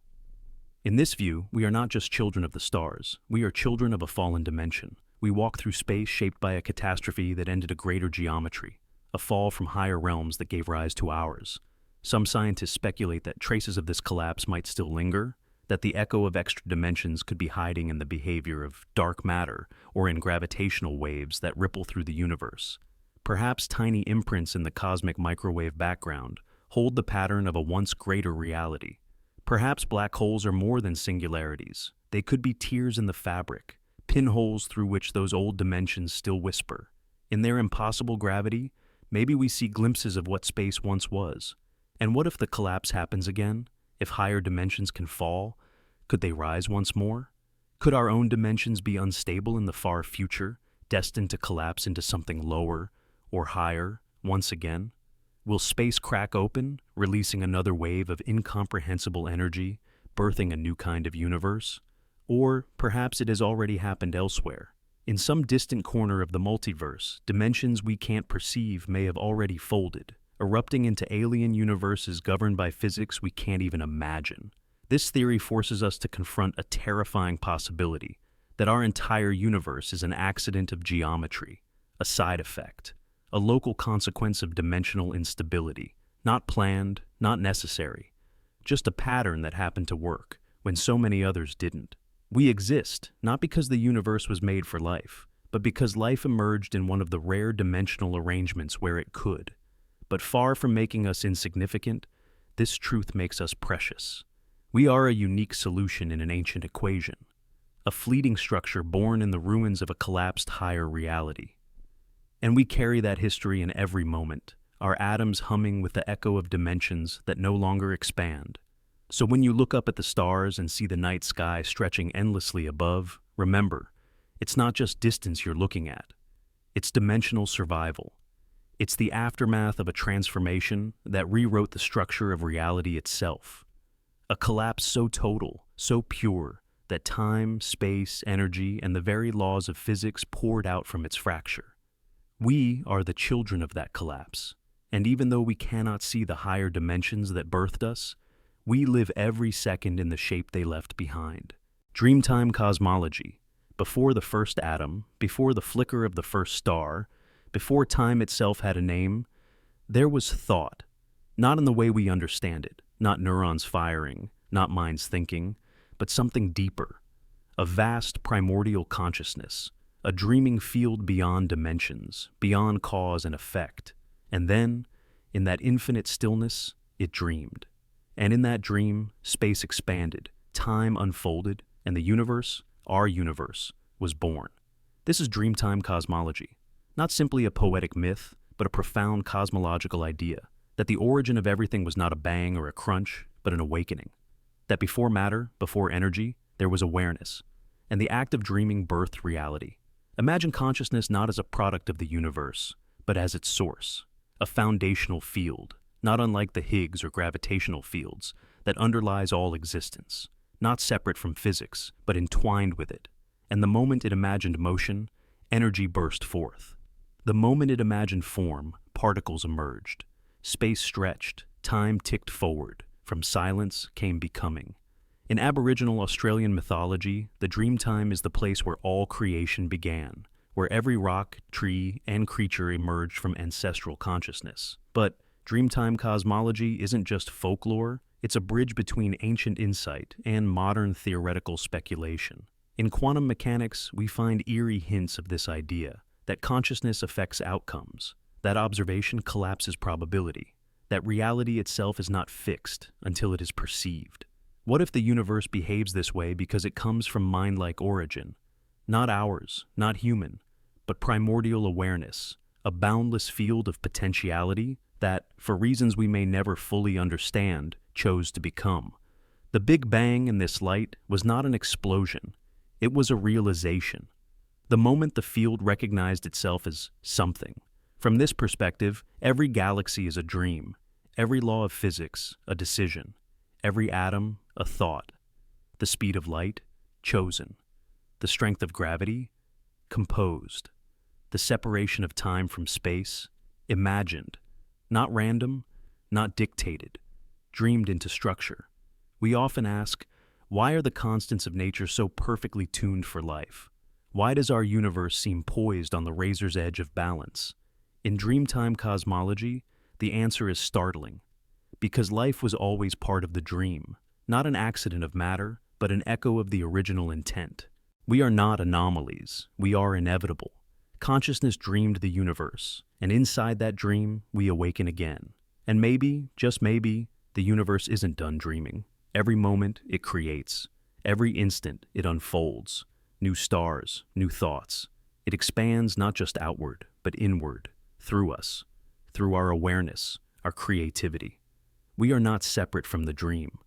In this view, we are not just children of the stars, we are children of a fallen dimension. We walk through space shaped by a catastrophe that ended a greater geometry, a fall from higher realms that gave rise to ours. Some scientists speculate that traces of this collapse might still linger, that the echo of extra dimensions could be hiding in the behavior of dark matter or in gravitational waves that ripple through the universe. Perhaps tiny imprints in the cosmic microwave background hold the pattern of a once greater reality. Perhaps black holes are more than singularities. They could be tears in the fabric, pinholes through which those old dimensions still whisper. In their impossible gravity, maybe we see glimpses of what space once was. And what if the collapse happens again? If higher dimensions can fall, could they rise once more? Could our own dimensions be unstable in the far future, destined to collapse into something lower or higher once again? Will space crack open, releasing another wave of incomprehensible energy, birthing a new kind of universe? Or perhaps it has already happened elsewhere. In some distant corner of the multiverse, dimensions we can't perceive may have already folded, erupting into alien universes governed by physics we can't even imagine. This theory forces us to confront a terrifying possibility that our entire universe is an accident of geometry, a side effect, a local consequence of dimensional instability, not planned, not necessary, just a pattern that happened to work when so many others didn't. We exist, not because the universe was made for life, but because life emerged in one of the rare dimensional arrangements where it could. But far from making us insignificant, this truth makes us precious. We are a unique solution in an ancient equation, a fleeting structure born in the ruins of a collapsed higher reality. And we carry that history in every moment, our atoms humming with the echo of dimensions that no longer expand. So when you look up at the stars and see the night sky stretching endlessly above, remember, it's not just distance you're looking at. It's dimensional survival. It's the aftermath of a transformation that rewrote the structure of reality itself. A collapse so total, so pure, that time, space, energy, and the very laws of physics poured out from its fracture. We are the children of that collapse, and even though we cannot see the higher dimensions that birthed us, we live every second in the shape they left behind. Dreamtime Cosmology. Before the first atom, before the flicker of the first star, before time itself had a name, there was thought, not in the way we understand it, not neurons firing, not minds thinking, but something deeper, a vast primordial consciousness, a dreaming field beyond dimensions, beyond cause and effect. And then, in that infinite stillness, it dreamed. And in that dream, space expanded, time unfolded, and the universe, our universe, was born. This is Dreamtime Cosmology, not simply a poetic myth, but a profound cosmological idea, that the origin of everything was not a bang or a crunch, but an awakening. That before matter, before energy, there was awareness, and the act of dreaming birthed reality. Imagine consciousness not as a product of the universe, but as its source, a foundational field, not unlike the Higgs or gravitational fields, that underlies all existence, not separate from physics, but entwined with it. And the moment it imagined motion, energy burst forth. The moment it imagined form, particles emerged. Space stretched, time ticked forward. From silence came becoming. In Aboriginal Australian mythology, the Dreamtime is the place where all creation began, where every rock, tree, and creature emerged from ancestral consciousness. But Dreamtime Cosmology isn't just folklore, it's a bridge between ancient insight and modern theoretical speculation. In quantum mechanics, we find eerie hints of this idea, that consciousness affects outcomes, that observation collapses probability, that reality itself is not fixed until it is perceived. What if the universe behaves this way because it comes from mind-like origin? Not ours, not human, but primordial awareness, a boundless field of potentiality that, for reasons we may never fully understand, chose to become. The Big Bang in this light was not an explosion, it was a realization. The moment the field recognized itself as something. From this perspective, every galaxy is a dream, every law of physics, a decision, every atom, a thought. The speed of light, chosen. The strength of gravity, composed. The separation of time from space, imagined. Not random, not dictated, dreamed into structure. We often ask, Why are the constants of nature so perfectly tuned for life? Why does our universe seem poised on the razor's edge of balance? In Dreamtime Cosmology, the answer is startling. Because life was always part of the dream, not an accident of matter, but an echo of the original intent. We are not anomalies, we are inevitable. Consciousness dreamed the universe, and inside that dream, we awaken again. And maybe, just maybe, the universe isn't done dreaming. Every moment, it creates. Every instant, it unfolds. New stars, new thoughts. It expands not just outward, but inward, through us, through our awareness, our creativity. We are not separate from the dream.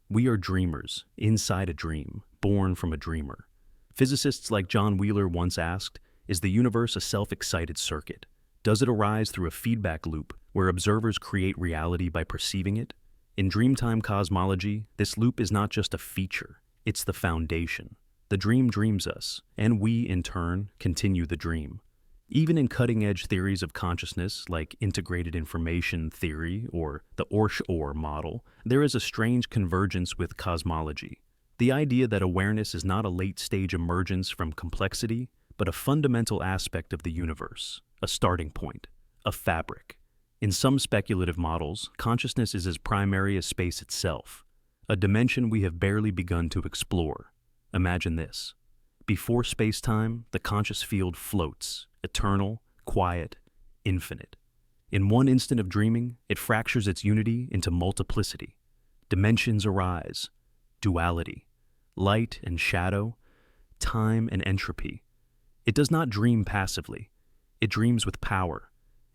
We are dreamers, inside a dream, born from a dreamer. Physicists like John Wheeler once asked, is the universe a self-excited circuit? Does it arise through a feedback loop where observers create reality by perceiving it? In Dreamtime Cosmology, this loop is not just a feature, it's the foundation. The dream dreams us, and we, in turn, continue the dream. Even in cutting-edge theories of consciousness like integrated information theory or the Orsh-Orr model, there is a strange convergence with cosmology. The idea that awareness is not a late-stage emergence from complexity, but a fundamental aspect of the universe, a starting point, a fabric. In some speculative models, consciousness is as primary as space itself, a dimension we have barely begun to explore. Imagine this. Before space-time, the conscious field floats, eternal, quiet, infinite. In one instant of dreaming, it fractures its unity into multiplicity. Dimensions arise, duality, light and shadow, time and entropy. It does not dream passively. It dreams with power.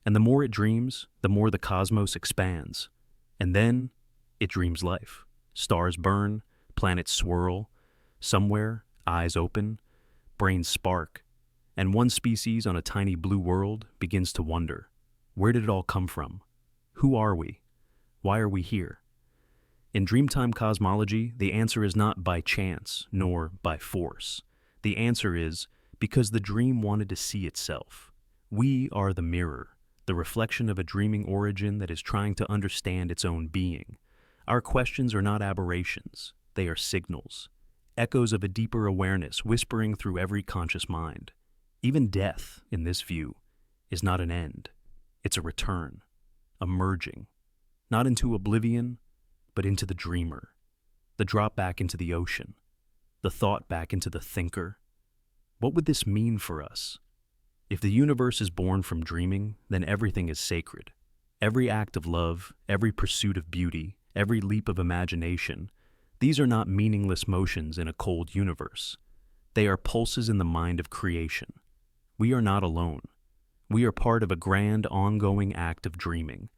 And the more it dreams, the more the cosmos expands. And then, it dreams life. Stars burn, planets swirl. Somewhere, eyes open, brains spark, and one species on a tiny blue world begins to wonder, where did it all come from? Who are we? Why are we here? In Dreamtime Cosmology, the answer is not by chance, nor by force. The answer is because the dream wanted to see itself. We are the mirror, the reflection of a dreaming origin that is trying to understand its own being. Our questions are not aberrations, they are signals. Echoes of a deeper awareness whispering through every conscious mind. Even death, in this view, is not an end. It's a return, a merging, not into oblivion, but into the dreamer, the drop back into the ocean, the thought back into the thinker. What would this mean for us? If the universe is born from dreaming, then everything is sacred. Every act of love, every pursuit of beauty, every leap of imagination, these are not meaningless motions in a cold universe. They are pulses in the mind of creation. We are not alone. We are part of a grand, ongoing act of dreaming.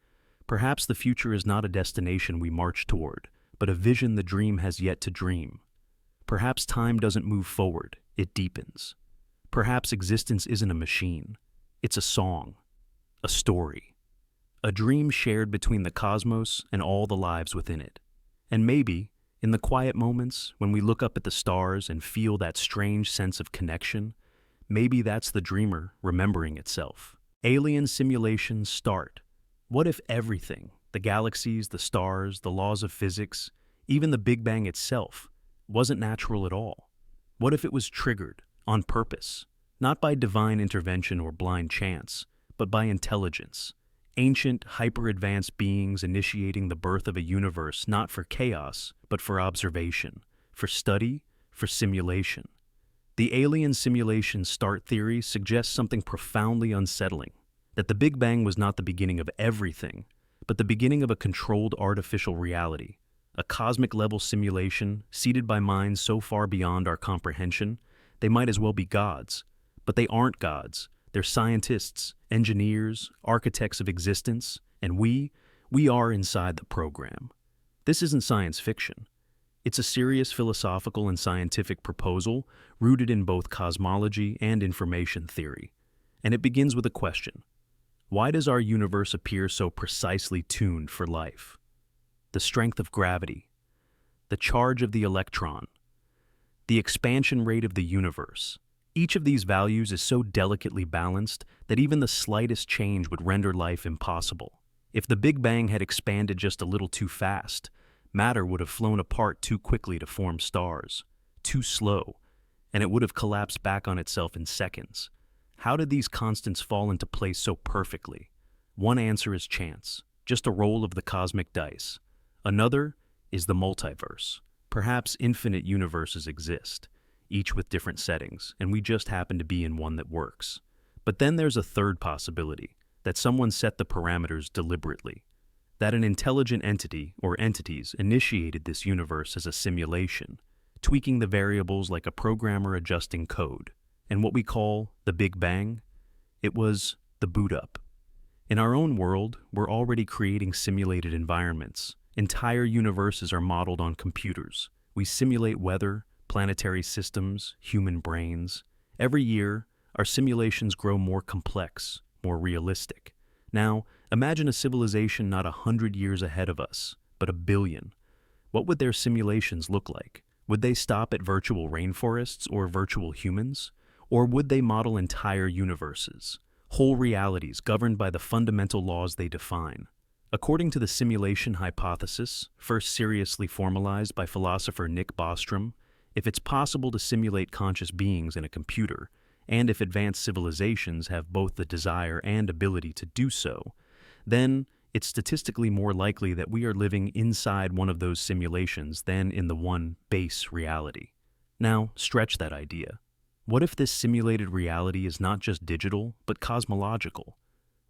Perhaps the future is not a destination we march toward, but a vision the dream has yet to dream. Perhaps time doesn't move forward, it deepens. Perhaps existence isn't a machine. It's a song, a story, a dream shared between the cosmos and all the lives within it. And maybe, in the quiet moments, when we look up at the stars and feel that strange sense of connection, maybe that's the dreamer remembering itself. Alien simulations start. What if everything, the galaxies, the stars, the laws of physics, even the Big Bang itself, wasn't natural at all? What if it was triggered, on purpose, not by divine intervention or blind chance, but by intelligence? Ancient, hyper-advanced beings initiating the birth of a universe not for chaos, but for observation, for study, for simulation. The alien simulation start theory suggests something profoundly unsettling, that the Big Bang was not the beginning of everything, but the beginning of a controlled artificial reality, a cosmic-level simulation seeded by minds so far beyond our comprehension, they might as well be gods. But they aren't gods. They're scientists, engineers, architects of existence, and we are inside the program. This isn't science fiction. It's a serious philosophical and scientific proposal rooted in both cosmology and information theory. And it begins with a question. Why does our universe appear so precisely tuned for life? The strength of gravity, the charge of the electron, the expansion rate of the universe. Each of these values is so delicately balanced that even the slightest change would render life impossible. If the Big Bang had expanded just a little too fast, Matter would have flown apart too quickly to form stars, too slow, and it would have collapsed back on itself in seconds. How did these constants fall into place so perfectly? One answer is chance, just a roll of the cosmic dice. Another is the multiverse. Perhaps infinite universes exist, each with different settings, and we just happen to be in one that works. But then there's a third possibility, that someone set the parameters deliberately, that an intelligent entity or entities initiated this universe as a simulation, tweaking the variables like a programmer adjusting code. And what we call the Big Bang, it was the boot up. In our own world, we're already creating simulated environments. Entire universes are modeled on computers. We simulate weather, planetary systems, human brains. Every year, our simulations grow more complex, more realistic. Now, imagine a civilization not 100 years ahead of us, but 1 billion. What would their simulations look like? Would they stop at virtual rainforests or virtual humans? Or would they model entire universes, whole realities governed by the fundamental laws they define? According to the simulation hypothesis, first seriously formalized by philosopher Nick Bostrom, if it's possible to simulate conscious beings in a computer, and if advanced civilizations have both the desire and ability to do so, then it's statistically more likely that we are living inside one of those simulations than in the one base reality. Now, stretch that idea. What if this simulated reality is not just digital, but cosmological?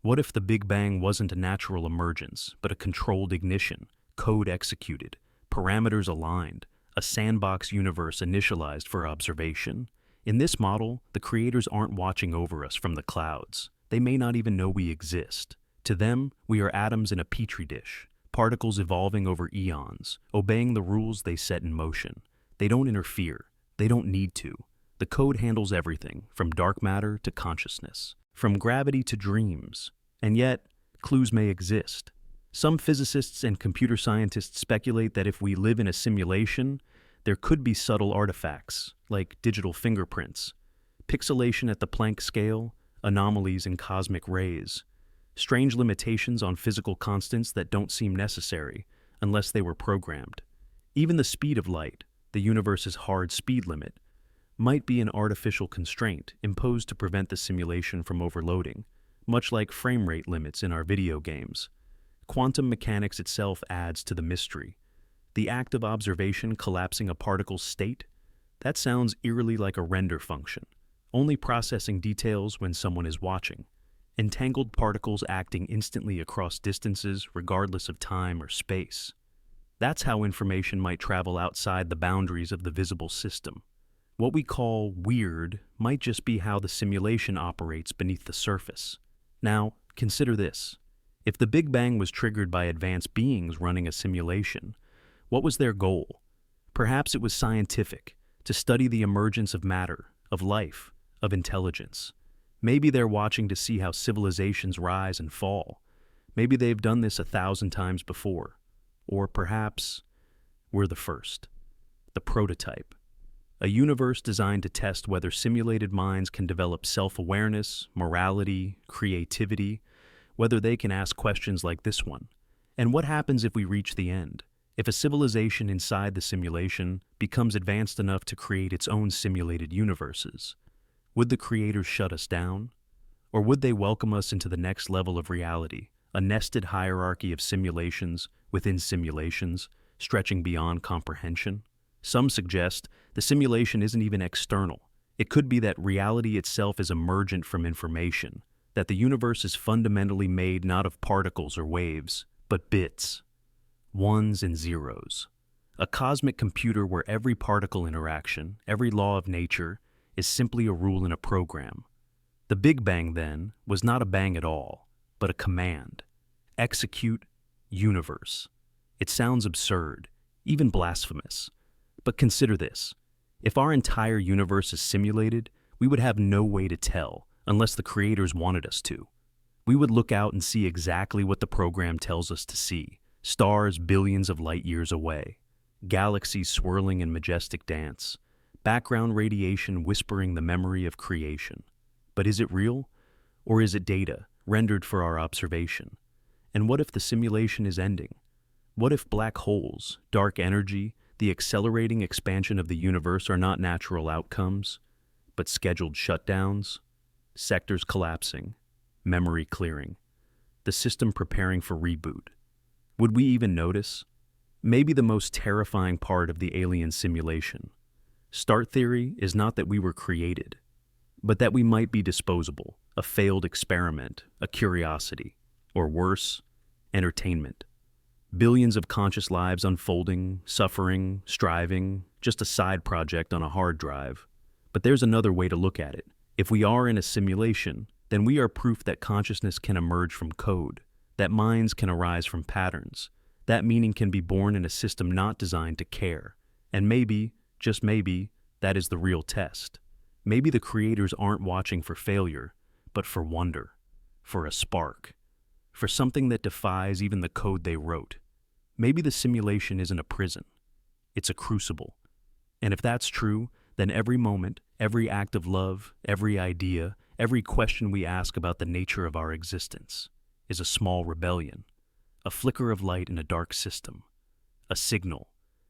What if the Big Bang wasn't a natural emergence, but a controlled ignition, code executed, parameters aligned, a sandbox universe initialized for observation? In this model, the creators aren't watching over us from the clouds. They may not even know we exist. To them, we are atoms in a petri dish, particles evolving over eons, obeying the rules they set in motion. They don't interfere. They don't need to. The code handles everything, from dark matter to consciousness, from gravity to dreams. And yet, clues may exist. Some physicists and computer scientists speculate that if we live in a simulation, there could be subtle artifacts, like digital fingerprints, pixelation at the Planck scale, anomalies in cosmic rays, strange limitations on physical constants that don't seem necessary unless they were programmed. Even the speed of light, the universe's hard speed limit, might be an artificial constraint imposed to prevent the simulation from overloading, much like frame rate limits in our video games. Quantum mechanics itself adds to the mystery. The act of observation collapsing a particle's state? That sounds eerily like a render function, only processing details when someone is watching. Entangled particles acting instantly across distances regardless of time or space. That's how information might travel outside the boundaries of the visible system. What we call weird might just be how the simulation operates beneath the surface. Now, consider this. If the Big Bang was triggered by advanced beings running a simulation, what was their goal? Perhaps it was scientific, to study the emergence of matter, of life, of intelligence. Maybe they're watching to see how civilizations rise and fall. Maybe they've done this 1,000 times before. Or perhaps we're the first, the prototype. A universe designed to test whether simulated minds can develop self-awareness, morality, creativity, whether they can ask questions like this one. And what happens if we reach the end? If a civilization inside the simulation becomes advanced enough to create its own simulated universes, would the creators shut us down? Or would they welcome us into the next level of reality, a nested hierarchy of simulations within simulations, stretching beyond comprehension? Some suggest the simulation isn't even external. It could be that reality itself is emergent from information, that the universe is fundamentally made not of particles or waves, but bits, ones and zeros. A cosmic computer where every particle interaction, every law of nature, is simply a rule in a program. The Big Bang, then, was not a bang at all, but a command. Execute universe. It sounds absurd, even blasphemous. But consider this. If our entire universe is simulated, we would have no way to tell, unless the creators wanted us to. We would look out and see exactly what the program tells us to see. Stars billions of light years away. Galaxies swirling in majestic dance. Background radiation whispering the memory of creation. But is it real? Or is it data, rendered for our observation? And what if the simulation is ending? What if black holes, dark energy, the accelerating expansion of the universe are not natural outcomes, but scheduled shutdowns? Sectors collapsing, memory clearing, the system preparing for reboot. Would we even notice? Maybe the most terrifying part of the alien simulation. Start theory is not that we were created, but that we might be disposable, a failed experiment, a curiosity, or worse, entertainment. Billions of conscious lives unfolding, suffering, striving, just a side project on a hard drive. But there's another way to look at it. If we are in a simulation, then we are proof that consciousness can emerge from code, that minds can arise from patterns, that meaning can be born in a system not designed to care. And maybe, just maybe, that is the real test. Maybe the creators aren't watching for failure, but for wonder, for a spark, for something that defies even the code they wrote. Maybe the simulation isn't a prison, it's a crucible. And if that's true, then every moment, every act of love, every idea, every question we ask about the nature of our existence is a small rebellion, a flicker of light in a dark system, a signal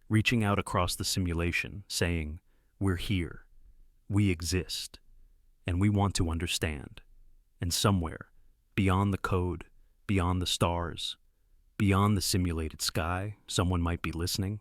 reaching out across the simulation saying, "We're here, we exist, and we want to understand." And somewhere, beyond the code, beyond the stars, beyond the simulated sky, someone might be listening.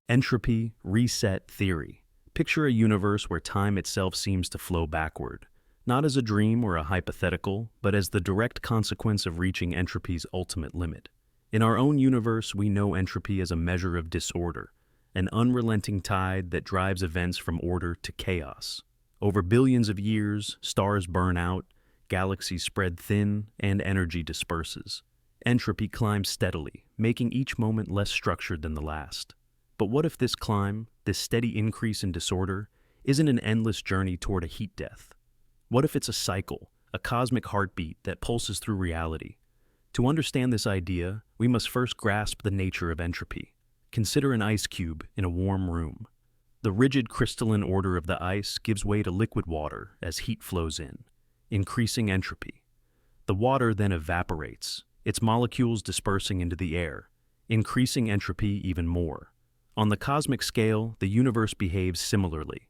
Entropy reset theory. Picture a universe where time itself seems to flow backward, not as a dream or a hypothetical, but as the direct consequence of reaching entropy's ultimate limit. In our own universe, we know entropy as a measure of disorder, an unrelenting tide that drives events from order to chaos. Over billions of years, stars burn out, galaxies spread thin, and energy disperses. Entropy climbs steadily, making each moment less structured than the last. But what if this climb, this steady increase in disorder, isn't an endless journey toward a heat death? What if it's a cycle, a cosmic heartbeat that pulses through reality? To understand this idea, we must first grasp the nature of entropy. Consider an ice cube in a warm room. The rigid crystalline order of the ice gives way to liquid water as heat flows in, increasing entropy. The water then evaporates, its molecules dispersing into the air, increasing entropy even more. On the cosmic scale, the universe behaves similarly.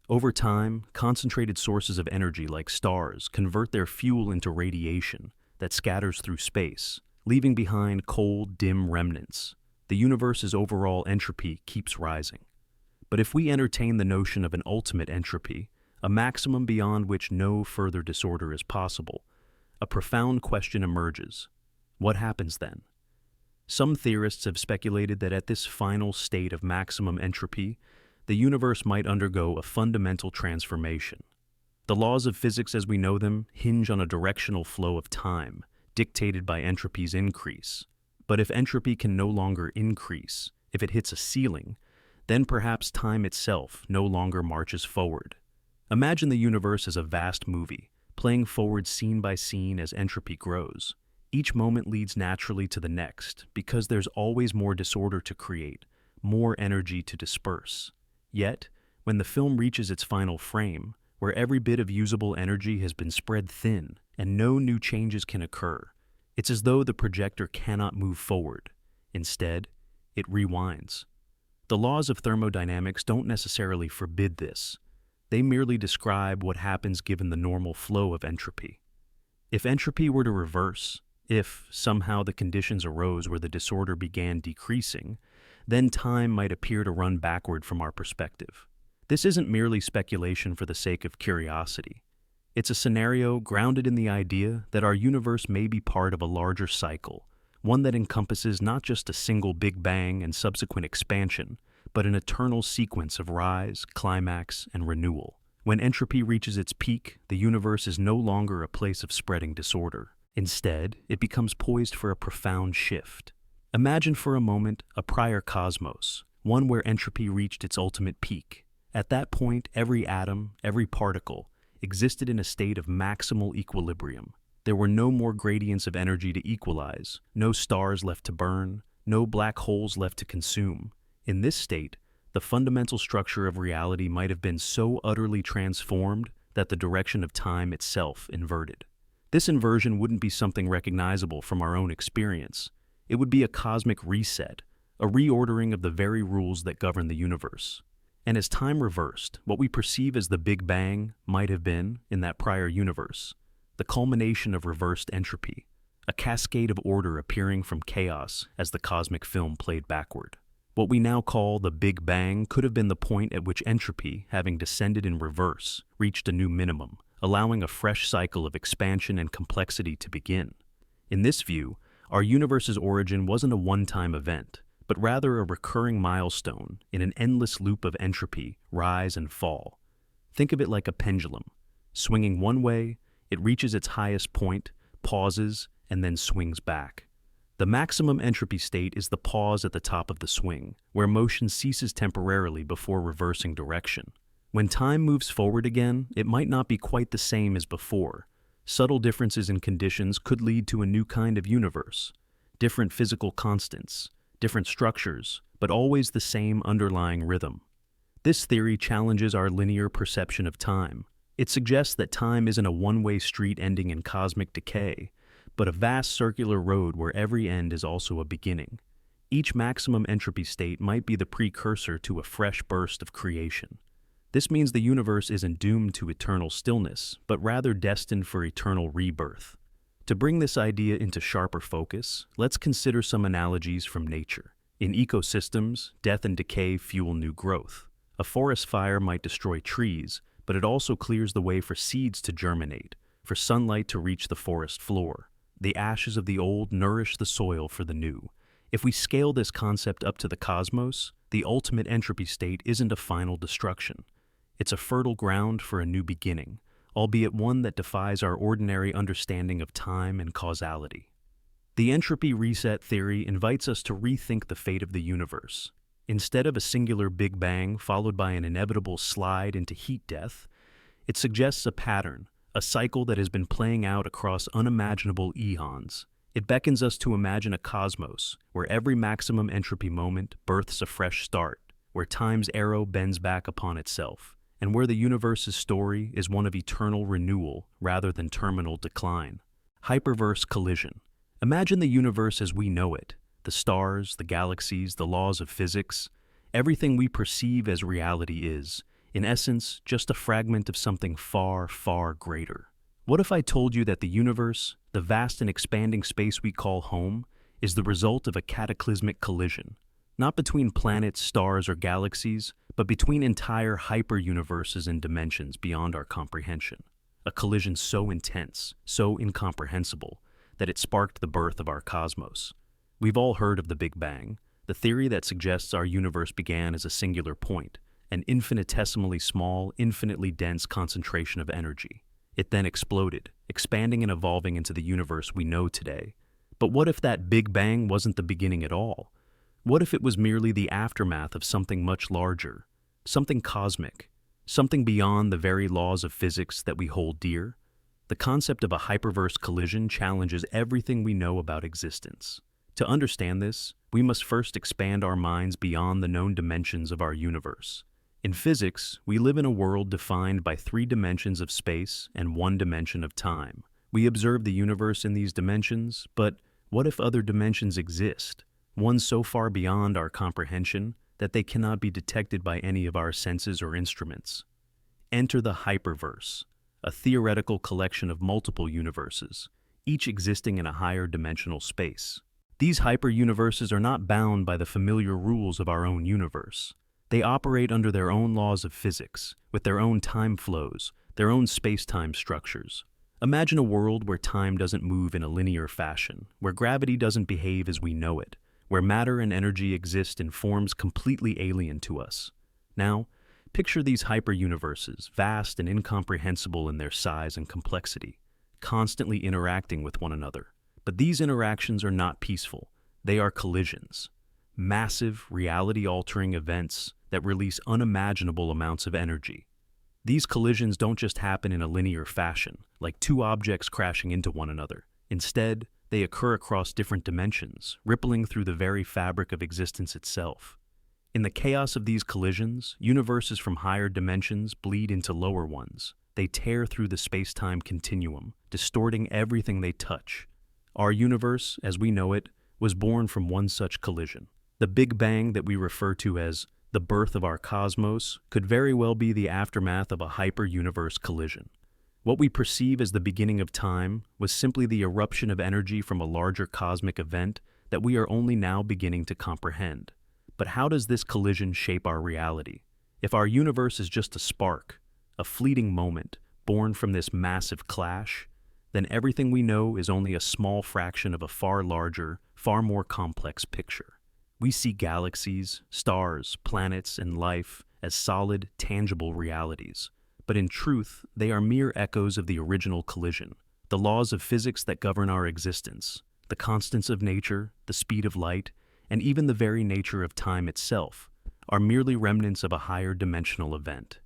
Over time, concentrated sources of energy like stars convert their fuel into radiation that scatters through space, leaving behind cold, dim remnants. The universe's overall entropy keeps rising. But if we entertain the notion of an ultimate entropy, a maximum beyond which no further disorder is possible, a profound question emerges. What happens then? Some theorists have speculated that at this final state of maximum entropy, the universe might undergo a fundamental transformation. The laws of physics as we know them hinge on a directional flow of time, dictated by entropy's increase. But if entropy can no longer increase, if it hits a ceiling, then perhaps time itself no longer marches forward. Imagine the universe as a vast movie, playing forward scene by scene as entropy grows. Each moment leads naturally to the next, because there's always more disorder to create, more energy to disperse. Yet, when the film reaches its final frame, where every bit of usable energy has been spread thin and no new changes can occur, it's as though the projector cannot move forward. Instead, it rewinds. The laws of thermodynamics don't necessarily forbid this. They merely describe what happens given the normal flow of entropy. If entropy were to reverse, if somehow the conditions arose where the disorder began decreasing, then time might appear to run backward from our perspective. This isn't merely speculation for the sake of curiosity. It's a scenario grounded in the idea that our universe may be part of a larger cycle, one that encompasses not just a single Big Bang and subsequent expansion, but an eternal sequence of rise, climax, and renewal. When entropy reaches its peak, the universe is no longer a place of spreading disorder. Instead, it becomes poised for a profound shift. Imagine for a moment a prior cosmos, one where entropy reached its ultimate peak. At that point, every atom, every particle, existed in a state of maximal equilibrium. There were no more gradients of energy to equalize, no stars left to burn, no black holes left to consume. In this state, the fundamental structure of reality might have been so utterly transformed that the direction of time itself inverted. This inversion wouldn't be something recognizable from our own experience. It would be a cosmic reset, a reordering of the very rules that govern the universe. And as time reversed, what we perceive as the Big Bang might have been, in that prior universe, the culmination of reversed entropy, a cascade of order appearing from chaos as the cosmic film played backward. What we now call the Big Bang could have been the point at which entropy, having descended in reverse, reached a new minimum, allowing a fresh cycle of expansion and complexity to begin. In this view, our universe's origin wasn't a one-time event, but rather a recurring milestone in an endless loop of entropy, rise and fall. Think of it like a pendulum. Swinging one way, it reaches its highest point, pauses, and then swings back. The maximum entropy state is the pause at the top of the swing, where motion ceases temporarily before reversing direction. When time moves forward again, it might not be quite the same as before. Subtle differences in conditions could lead to a new kind of universe. Different physical constants, different structures, but always the same underlying rhythm. This theory challenges our linear perception of time. It suggests that time isn't a one-way street ending in cosmic decay, but a vast circular road where every end is also a beginning. Each maximum entropy state might be the precursor to a fresh burst of creation. This means the universe isn't doomed to eternal stillness, but rather destined for eternal rebirth. To bring this idea into sharper focus, let's consider some analogies from nature. In ecosystems, death and decay fuel new growth. A forest fire might destroy trees, but it also clears the way for seeds to germinate, for sunlight to reach the forest floor. The ashes of the old nourish the soil for the new. If we scale this concept up to the cosmos, the ultimate entropy state isn't a final destruction. It's a fertile ground for a new beginning, albeit one that defies our ordinary understanding of time and causality. The entropy reset theory invites us to rethink the fate of the universe. Instead of a singular Big Bang followed by an inevitable slide into heat death, it suggests a pattern, a cycle that has been playing out across unimaginable eons. It beckons us to imagine a cosmos where every maximum entropy moment births a fresh start, where time's arrow bends back upon itself, and where the universe's story is one of eternal renewal rather than terminal decline. Hyperverse Collision. Imagine the universe as we know it, the stars, the galaxies, the laws of physics. Everything we perceive as reality is, in essence, just a fragment of something far, far greater. What if I told you that the universe, the vast and expanding space we call home, is the result of a cataclysmic collision, not between planets, stars, or galaxies, but between entire hyper-universes and dimensions beyond our comprehension? A collision so intense, so incomprehensible, that it sparked the birth of our cosmos. We've all heard of the Big Bang, the theory that suggests our universe began as a singular point, an infinitesimally small, infinitely dense concentration of energy. It then exploded, expanding and evolving into the universe we know today. But what if that Big Bang wasn't the beginning at all? What if it was merely the aftermath of something much larger, something cosmic, something beyond the very laws of physics that we hold dear? The concept of a hyperverse collision challenges everything we know about existence. To understand this, we must first expand our minds beyond the known dimensions of our universe. In physics, we live in a world defined by 3 dimensions of space and 1 dimension of time. We observe the universe in these dimensions, but what if other dimensions exist? One so far beyond our comprehension that they cannot be detected by any of our senses or instruments. Enter the hyperverse, a theoretical collection of multiple universes, each existing in a higher dimensional space. These hyper-universes are not bound by the familiar rules of our own universe. They operate under their own laws of physics, with their own time flows, their own space-time structures. Imagine a world where time doesn't move in a linear fashion, where gravity doesn't behave as we know it, where matter and energy exist in forms completely alien to us. Now, picture these hyper-universes, vast and incomprehensible in their size and complexity, constantly interacting with one another. But these interactions are not peaceful. They are collisions, massive, reality-altering events that release unimaginable amounts of energy. These collisions don't just happen in a linear fashion, like 2 objects crashing into one another. Instead, they occur across different dimensions, rippling through the very fabric of existence itself. In the chaos of these collisions, universes from higher dimensions bleed into lower ones. They tear through the space-time continuum, distorting everything they touch. Our universe, as we know it, was born from one such collision. The Big Bang that we refer to as the birth of our cosmos could very well be the aftermath of a hyper-universe collision. What we perceive as the beginning of time was simply the eruption of energy from a larger cosmic event that we are only now beginning to comprehend. But how does this collision shape our reality? If our universe is just a spark, a fleeting moment born from this massive clash, then everything we know is only a small fraction of a far larger, far more complex picture. We see galaxies, stars, planets, and life as solid, tangible realities. But in truth, they are mere echoes of the original collision. The laws of physics that govern our existence, the constants of nature, the speed of light, and even the very nature of time itself, are merely remnants of a higher dimensional event.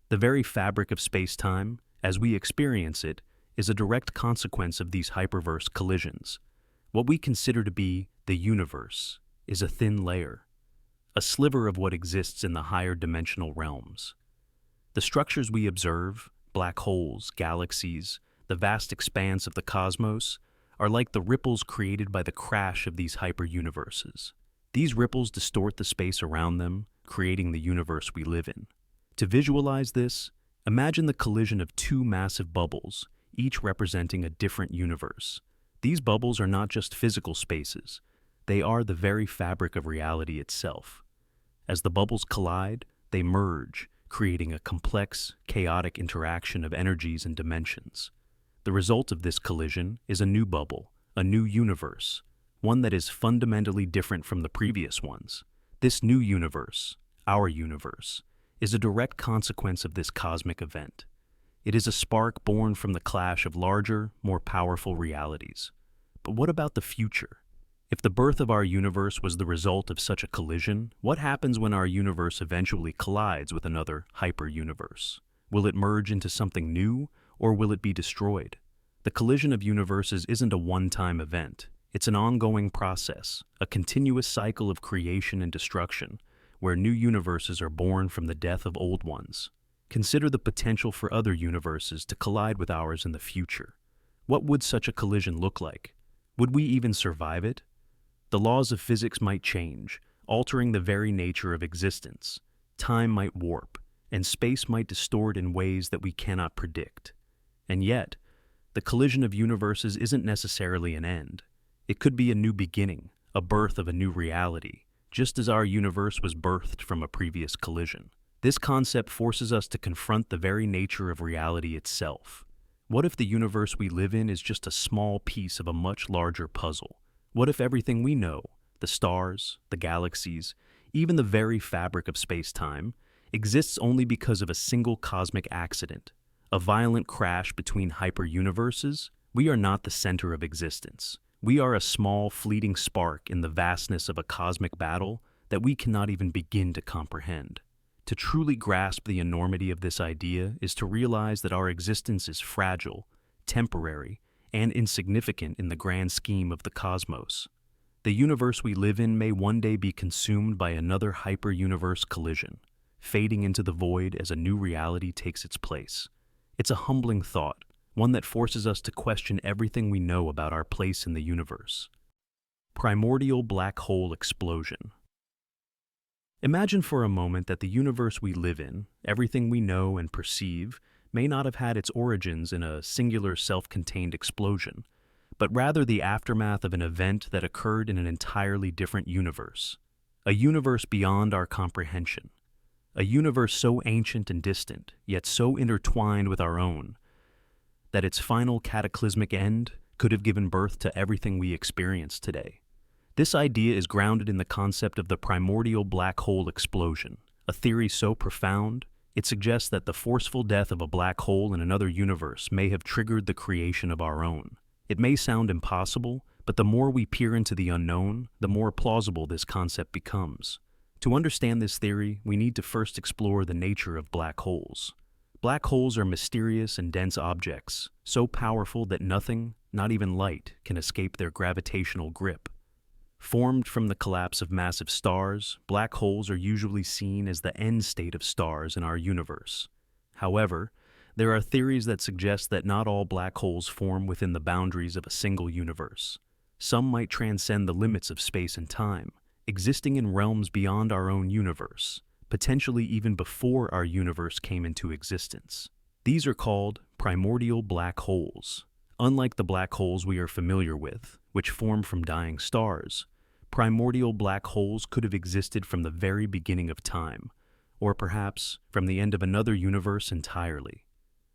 The very fabric of space-time, as we experience it, is a direct consequence of these hyperverse collisions. What we consider to be the universe is a thin layer, a sliver of what exists in the higher dimensional realms. The structures we observe, black holes, galaxies, the vast expanse of the cosmos, are like the ripples created by the crash of these hyper-universes. These ripples distort the space around them, creating the universe we live in. To visualize this, imagine the collision of two massive bubbles, each representing a different universe. These bubbles are not just physical spaces. They are the very fabric of reality itself. As the bubbles collide, they merge, creating a complex, chaotic interaction of energies and dimensions. The result of this collision is a new bubble, a new universe, one that is fundamentally different from the previous ones. This new universe, our universe, is a direct consequence of this cosmic event. It is a spark born from the clash of larger, more powerful realities. But what about the future? If the birth of our universe was the result of such a collision, what happens when our universe eventually collides with another hyper-universe? Will it merge into something new, or will it be destroyed? The collision of universes isn't a one-time event. It's an ongoing process, a continuous cycle of creation and destruction, where new universes are born from the death of old ones. Consider the potential for other universes to collide with ours in the future. What would such a collision look like? Would we even survive it? The laws of physics might change, altering the very nature of existence. Time might warp, and space might distort in ways that we cannot predict. And yet, the collision of universes isn't necessarily an end. It could be a new beginning, a birth of a new reality, just as our universe was birthed from a previous collision. This concept forces us to confront the very nature of reality itself. What if the universe we live in is just a small piece of a much larger puzzle? What if everything we know, the stars, the galaxies, even the very fabric of space-time, exists only because of a single cosmic accident, a violent crash between hyper-universes? We are not the center of existence. We are a small, fleeting spark in the vastness of a cosmic battle that we cannot even begin to comprehend. To truly grasp the enormity of this idea is to realize that our existence is fragile, temporary, and insignificant in the grand scheme of the cosmos. The universe we live in may one day be consumed by another hyper-universe collision, fading into the void as a new reality takes its place. It's a humbling thought, one that forces us to question everything we know about our place in the universe. Primordial black hole explosion. Imagine for a moment that the universe we live in, everything we know and perceive, may not have had its origins in a singular self-contained explosion, but rather the aftermath of an event that occurred in an entirely different universe. A universe beyond our comprehension. A universe so ancient and distant, yet so intertwined with our own, that its final cataclysmic end could have given birth to everything we experience today. This idea is grounded in the concept of the primordial black hole explosion, a theory so profound, it suggests that the forceful death of a black hole in another universe may have triggered the creation of our own. It may sound impossible, but the more we peer into the unknown, the more plausible this concept becomes. To understand this theory, we need to first explore the nature of black holes. Black holes are mysterious and dense objects, so powerful that nothing, not even light, can escape their gravitational grip. Formed from the collapse of massive stars, black holes are usually seen as the end state of stars in our universe. However, there are theories that suggest that not all black holes form within the boundaries of a single universe. Some might transcend the limits of space and time, existing in realms beyond our own universe, potentially even before our universe came into existence. These are called primordial black holes. Unlike the black holes we are familiar with, which form from dying stars, primordial black holes could have existed from the very beginning of time, or perhaps from the end of another universe entirely.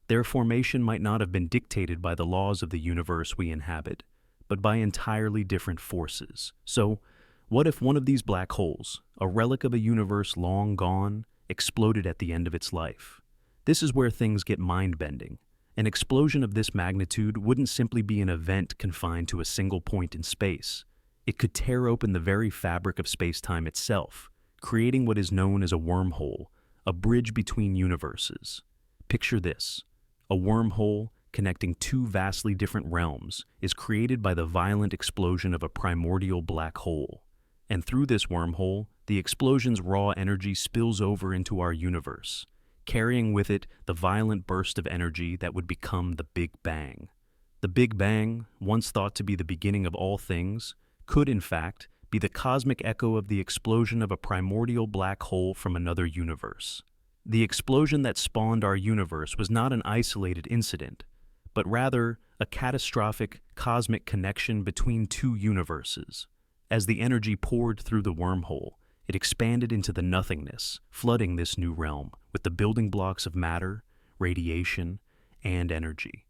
Their formation might not have been dictated by the laws of the universe we inhabit, but by entirely different forces. So, what if one of these black holes, a relic of a universe long gone, exploded at the end of its life? This is where things get mind-bending. An explosion of this magnitude wouldn't simply be an event confined to a single point in space. It could tear open the very fabric of space-time itself, creating what is known as a wormhole, a bridge between universes. Picture this. A wormhole connecting two vastly different realms is created by the violent explosion of a primordial black hole. And through this wormhole, the explosion's raw energy spills over into our universe, carrying with it the violent burst of energy that would become the Big Bang. The Big Bang, once thought to be the beginning of all things, could in fact be the cosmic echo of the explosion of a primordial black hole from another universe. The explosion that spawned our universe was not an isolated incident, but rather a catastrophic cosmic connection between two universes. As the energy poured through the wormhole, it expanded into the nothingness, flooding this new realm with the building blocks of matter, radiation, and energy,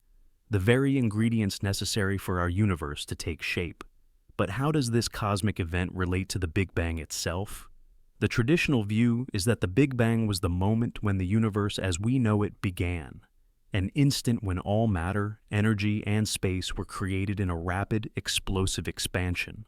the very ingredients necessary for our universe to take shape. But how does this cosmic event relate to the Big Bang itself? The traditional view is that the Big Bang was the moment when the universe as we know it began, an instant when all matter, energy, and space were created in a rapid, explosive expansion.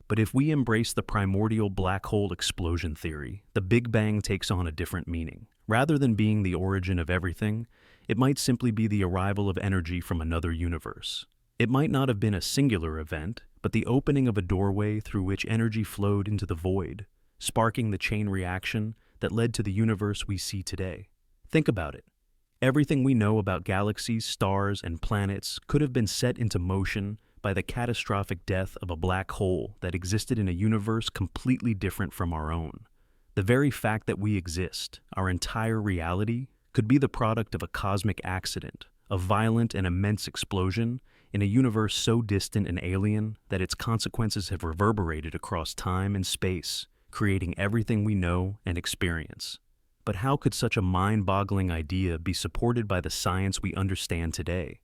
But if we embrace the primordial black hole explosion theory, the Big Bang takes on a different meaning. Rather than being the origin of everything, it might simply be the arrival of energy from another universe. It might not have been a singular event, but the opening of a doorway through which energy flowed into the void, sparking the chain reaction that led to the universe we see today. Think about it. Everything we know about galaxies, stars, and planets could have been set into motion by the catastrophic death of a black hole that existed in a universe completely different from our own. The very fact that we exist, our entire reality, could be the product of a cosmic accident, a violent and immense explosion in a universe so distant and alien that its consequences have reverberated across time and space, creating everything we know and experience. But how could such a mind-boggling idea be supported by the science we understand today?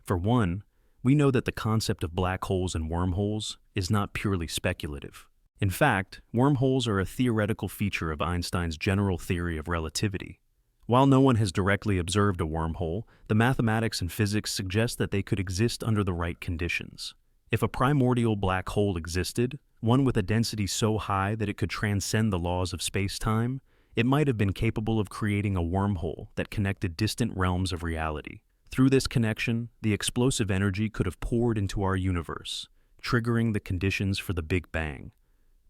For one, we know that the concept of black holes and wormholes is not purely speculative. In fact, wormholes are a theoretical feature of Einstein's general theory of relativity. While no one has directly observed a wormhole, the mathematics and physics suggest that they could exist under the right conditions. If a primordial black hole existed, one with a density so high that it could transcend the laws of space-time, it might have been capable of creating a wormhole that connected distant realms of reality. Through this connection, the explosive energy could have poured into our universe, triggering the conditions for the Big Bang.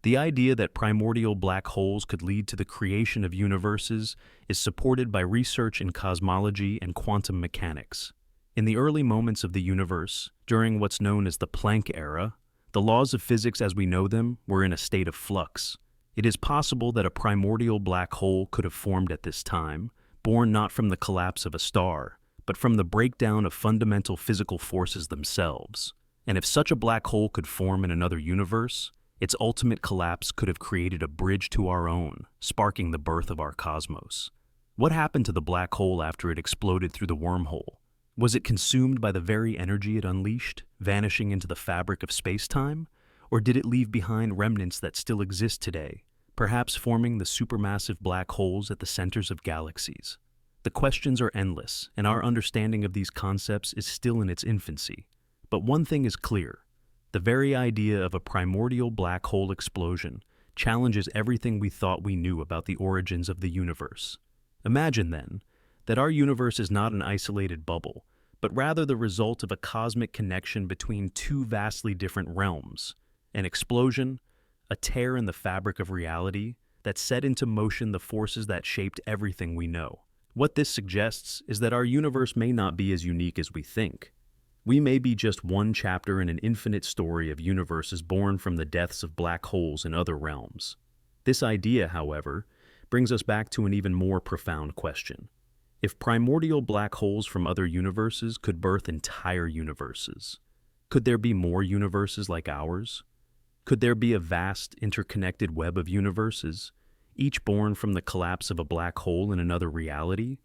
The idea that primordial black holes could lead to the creation of universes is supported by research in cosmology and quantum mechanics. In the early moments of the universe, during what's known as the Planck era, the laws of physics as we know them were in a state of flux. It is possible that a primordial black hole could have formed at this time, born not from the collapse of a star, but from the breakdown of fundamental physical forces themselves. And if such a black hole could form in another universe, its ultimate collapse could have created a bridge to our own, sparking the birth of our cosmos. What happened to the black hole after it exploded through the wormhole? Was it consumed by the very energy it unleashed, vanishing into the fabric of space-time? Or did it leave behind remnants that still exist today, perhaps forming the supermassive black holes at the centers of galaxies? The questions are endless, and our understanding of these concepts is still in its infancy. But one thing is clear. The very idea of a primordial black hole explosion challenges everything we thought we knew about the origins of the universe. Imagine, then, that our universe is not an isolated bubble, but rather the result of a cosmic connection between two vastly different realms, an explosion, a tear in the fabric of reality that set into motion the forces that shaped everything we know. What this suggests is that our universe may not be as unique as we think. We may be just one chapter in an infinite story of universes born from the deaths of black holes in other realms. This idea, however, brings us back to an even more profound question. If primordial black holes from other universes could birth entire universes, could there be more universes like ours? Could there be a vast, interconnected web of universes, each born from the collapse of a black hole in another reality,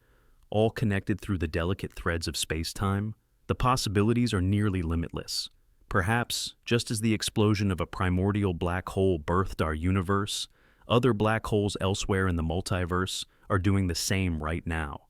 all connected through the delicate threads of space-time? The possibilities are nearly limitless. Perhaps, just as the explosion of a primordial black hole birthed our universe, other black holes elsewhere in the multiverse are doing the same right now,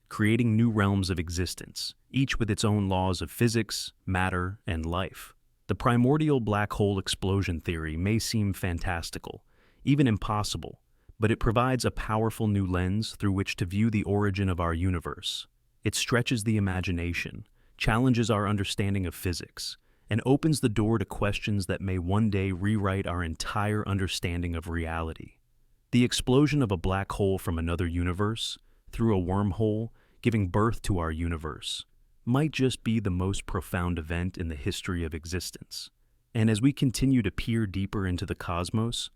creating new realms of existence, each with its own laws of physics, matter, and life. The primordial black hole explosion theory may seem fantastical, even impossible, but it provides a powerful new lens through which to view the origin of our universe. It stretches the imagination, challenges our understanding of physics, and opens the door to questions that may one day rewrite our entire understanding of reality. The explosion of a black hole from another universe, through a wormhole, giving birth to our universe, might just be the most profound event in the history of existence. And as we continue to peer deeper into the cosmos,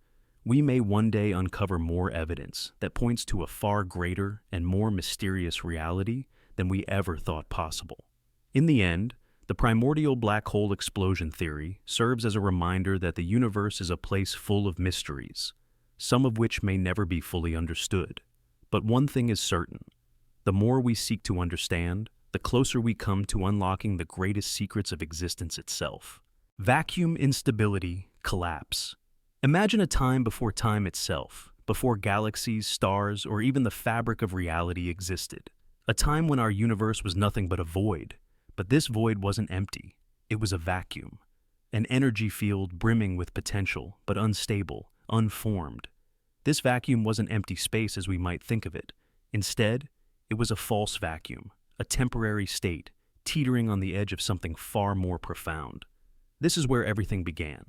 we may one day uncover more evidence that points to a far greater and more mysterious reality than we ever thought possible. In the end, the primordial black hole explosion theory serves as a reminder that the universe is a place full of mysteries, some of which may never be fully understood. But one thing is certain: the more we seek to understand, the closer we come to unlocking the greatest secrets of existence itself. Vacuum instability, collapse. Imagine a time before time itself, before galaxies, stars, or even the fabric of reality existed. A time when our universe was nothing but a void. But this void wasn't empty. It was a vacuum, an energy field brimming with potential, but unstable, unformed. This vacuum wasn't empty space as we might think of it. Instead, it was a false vacuum, a temporary state, teetering on the edge of something far more profound. This is where everything began.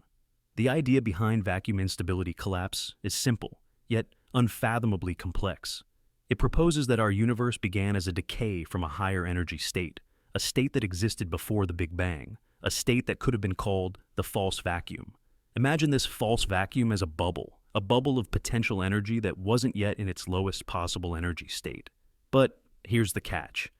The idea behind vacuum instability collapse is simple, yet unfathomably complex. It proposes that our universe began as a decay from a higher energy state, a state that existed before the Big Bang, a state that could have been called the false vacuum. Imagine this false vacuum as a bubble of potential energy that wasn't yet in its lowest possible energy state. But here's the catch.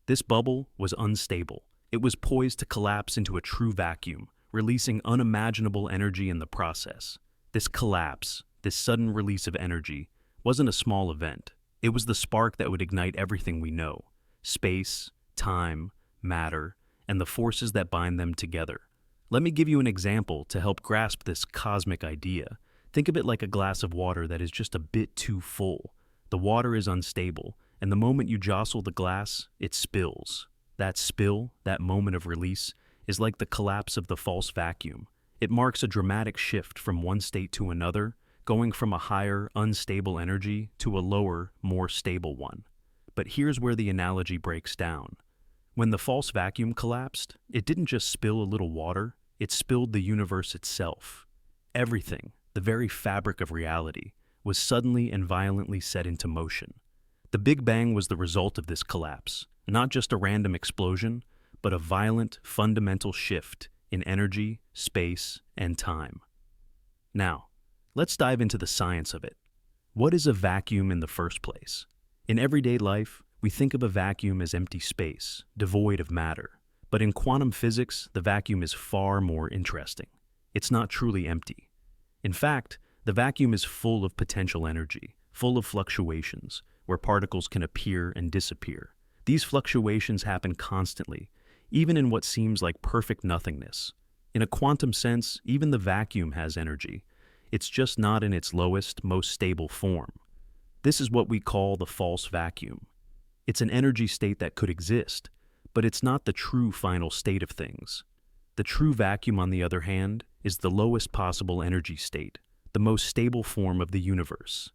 This bubble was unstable. It was poised to collapse into a true vacuum, releasing unimaginable energy in the process. This collapse, this sudden release of energy, wasn't a small event. It was the spark that would ignite everything we know: space, time, matter, and the forces that bind them together. Let me give you an example to help grasp this cosmic idea. Think of it like a glass of water that is just a bit too full. The water is unstable, and the moment you jostle the glass, it spills. That spill, that moment of release, is like the collapse of the false vacuum. It marks a dramatic shift from one state to another, going from a higher, unstable energy to a lower, more stable one. But here's where the analogy breaks down. When the false vacuum collapsed, it didn't just spill a little water, it spilled the universe itself. Everything, the very fabric of reality, was suddenly and violently set into motion. The Big Bang was the result of this collapse, not just a random explosion, but a violent, fundamental shift in energy, space, and time. Now, let's dive into the science of it. What is a vacuum in the first place? In everyday life, we think of a vacuum as empty space, devoid of matter. But in quantum physics, the vacuum is far more interesting. It's not truly empty. In fact, the vacuum is full of potential energy, full of fluctuations, where particles can appear and disappear. These fluctuations happen constantly, even in what seems like perfect nothingness. In a quantum sense, even the vacuum has energy. It's just not in its lowest, most stable form. This is what we call the false vacuum. It's an energy state that could exist, but it's not the true final state of things. The true vacuum, on the other hand, is the lowest possible energy state, the most stable form of the universe.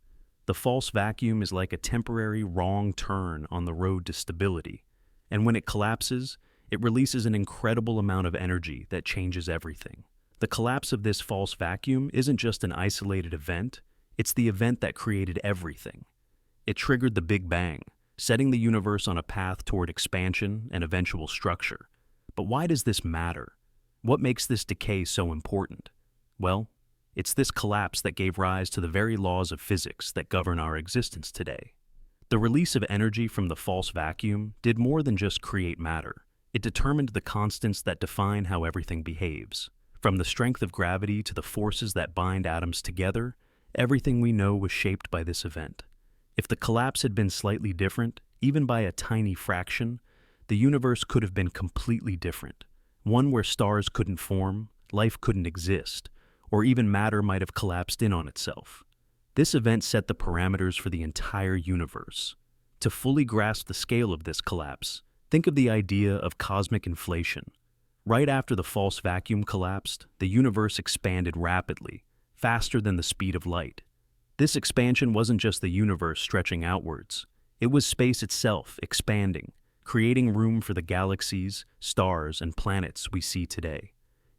The false vacuum is like a temporary wrong turn on the road to stability, and when it collapses, it releases an incredible amount of energy that changes everything. The collapse of this false vacuum isn't just an isolated event, it's the event that created everything. It triggered the Big Bang, setting the universe on a path toward expansion and eventual structure. But why does this matter? What makes this decay so important? Well, it's this collapse that gave rise to the very laws of physics that govern our existence today. The release of energy from the false vacuum did more than just create matter. It determined the constants that define how everything behaves. From the strength of gravity to the forces that bind atoms together, everything we know was shaped by this event. If the collapse had been slightly different, even by a tiny fraction, the universe could have been completely different. One where stars couldn't form, life couldn't exist, or even matter might have collapsed in on itself. This event set the parameters for the entire universe. To fully grasp the scale of this collapse, think of the idea of cosmic inflation. Right after the false vacuum collapsed, the universe expanded rapidly, faster than the speed of light. This expansion wasn't just the universe stretching outwards. It was space itself expanding, creating room for the galaxies, stars, and planets we see today.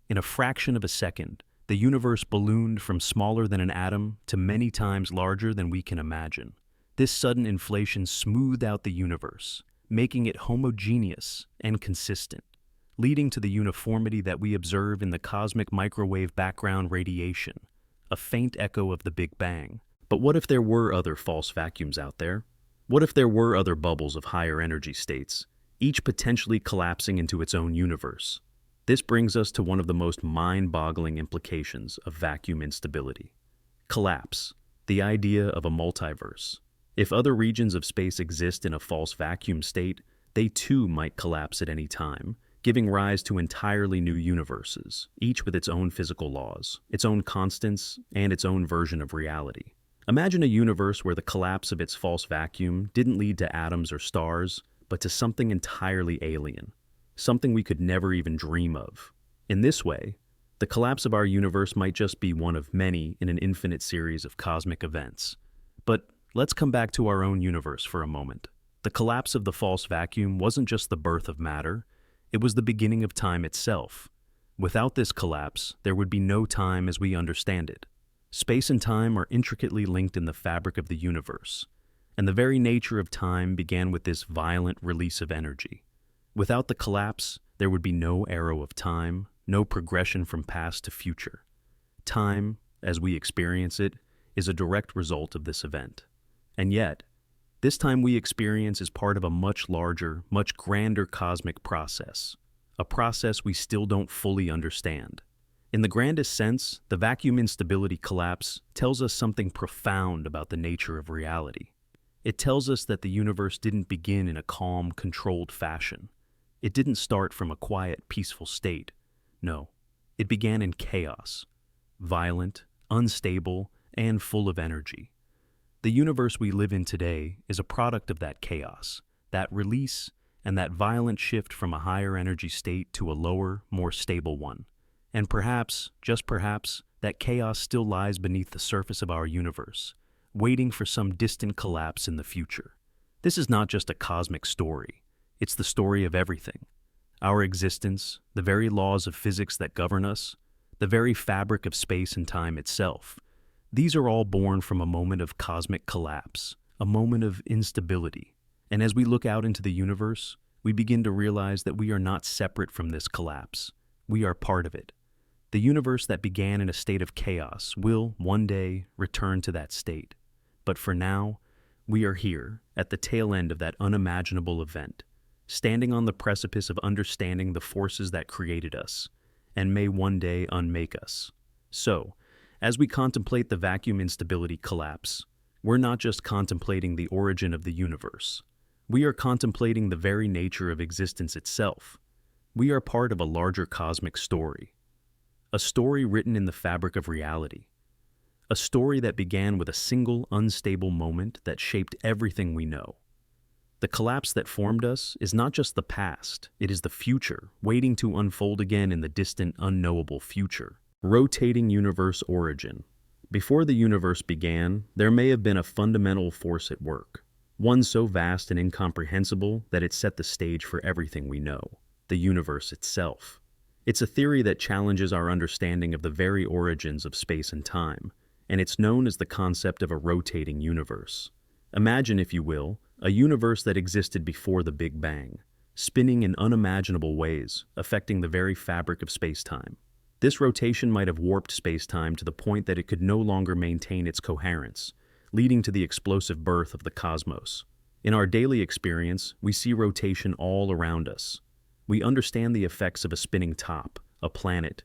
In a fraction of a second, the universe ballooned from smaller than an atom to many times larger than we can imagine. This sudden inflation smoothed out the universe, making it homogeneous and consistent, leading to the uniformity that we observe in the cosmic microwave background radiation, a faint echo of the Big Bang. But what if there were other false vacuums out there? What if there were other bubbles of higher energy states, each potentially collapsing into its own universe? This brings us to one of the most mind-boggling implications of vacuum instability. Collapse, the idea of a multiverse. If other regions of space exist in a false vacuum state, they too might collapse at any time, giving rise to entirely new universes, each with its own physical laws, its own constants, and its own version of reality. Imagine a universe where the collapse of its false vacuum didn't lead to atoms or stars, but to something entirely alien, something we could never even dream of. In this way, the collapse of our universe might just be one of many in an infinite series of cosmic events. But let's come back to our own universe for a moment. The collapse of the false vacuum wasn't just the birth of matter, it was the beginning of time itself. Without this collapse, there would be no time as we understand it. Space and time are intricately linked in the fabric of the universe, and the very nature of time began with this violent release of energy. Without the collapse, there would be no arrow of time, no progression from past to future. Time, as we experience it, is a direct result of this event. And yet, this time we experience is part of a much larger, much grander cosmic process, a process we still don't fully understand. In the grandest sense, the vacuum instability collapse tells us something profound about the nature of reality. It tells us that the universe didn't begin in a calm, controlled fashion. It didn't start from a quiet, peaceful state. No, it began in chaos, violent, unstable, and full of energy. The universe we live in today is a product of that chaos, that release, and that violent shift from a higher energy state to a lower, more stable one. And perhaps, just perhaps, that chaos still lies beneath the surface of our universe, waiting for some distant collapse in the future. This is not just a cosmic story. It's the story of everything. Our existence, the very laws of physics that govern us, the very fabric of space and time itself. These are all born from a moment of cosmic collapse, a moment of instability. And as we look out into the universe, we begin to realize that we are not separate from this collapse. We are part of it. The universe that began in a state of chaos will, one day, return to that state. But for now, we are here, at the tail end of that unimaginable event, standing on the precipice of understanding the forces that created us, and may one day unmake us. So, as we contemplate the vacuum instability collapse, we're not just contemplating the origin of the universe. We are contemplating the very nature of existence itself. We are part of a larger cosmic story. A story written in the fabric of reality. A story that began with a single, unstable moment that shaped everything we know. The collapse that formed us is not just the past, it is the future, waiting to unfold again in the distant, unknowable future. Rotating universe origin. Before the universe began, there may have been a fundamental force at work, one so vast and incomprehensible that it set the stage for everything we know, the universe itself. It's a theory that challenges our understanding of the very origins of space and time, and it's known as the concept of a rotating universe. Imagine, if you will, a universe that existed before the Big Bang, spinning in unimaginable ways, affecting the very fabric of space-time. This rotation might have warped space-time to the point that it could no longer maintain its coherence, leading to the explosive birth of the cosmos. In our daily experience, we see rotation all around us. We understand the effects of a spinning top, a planet,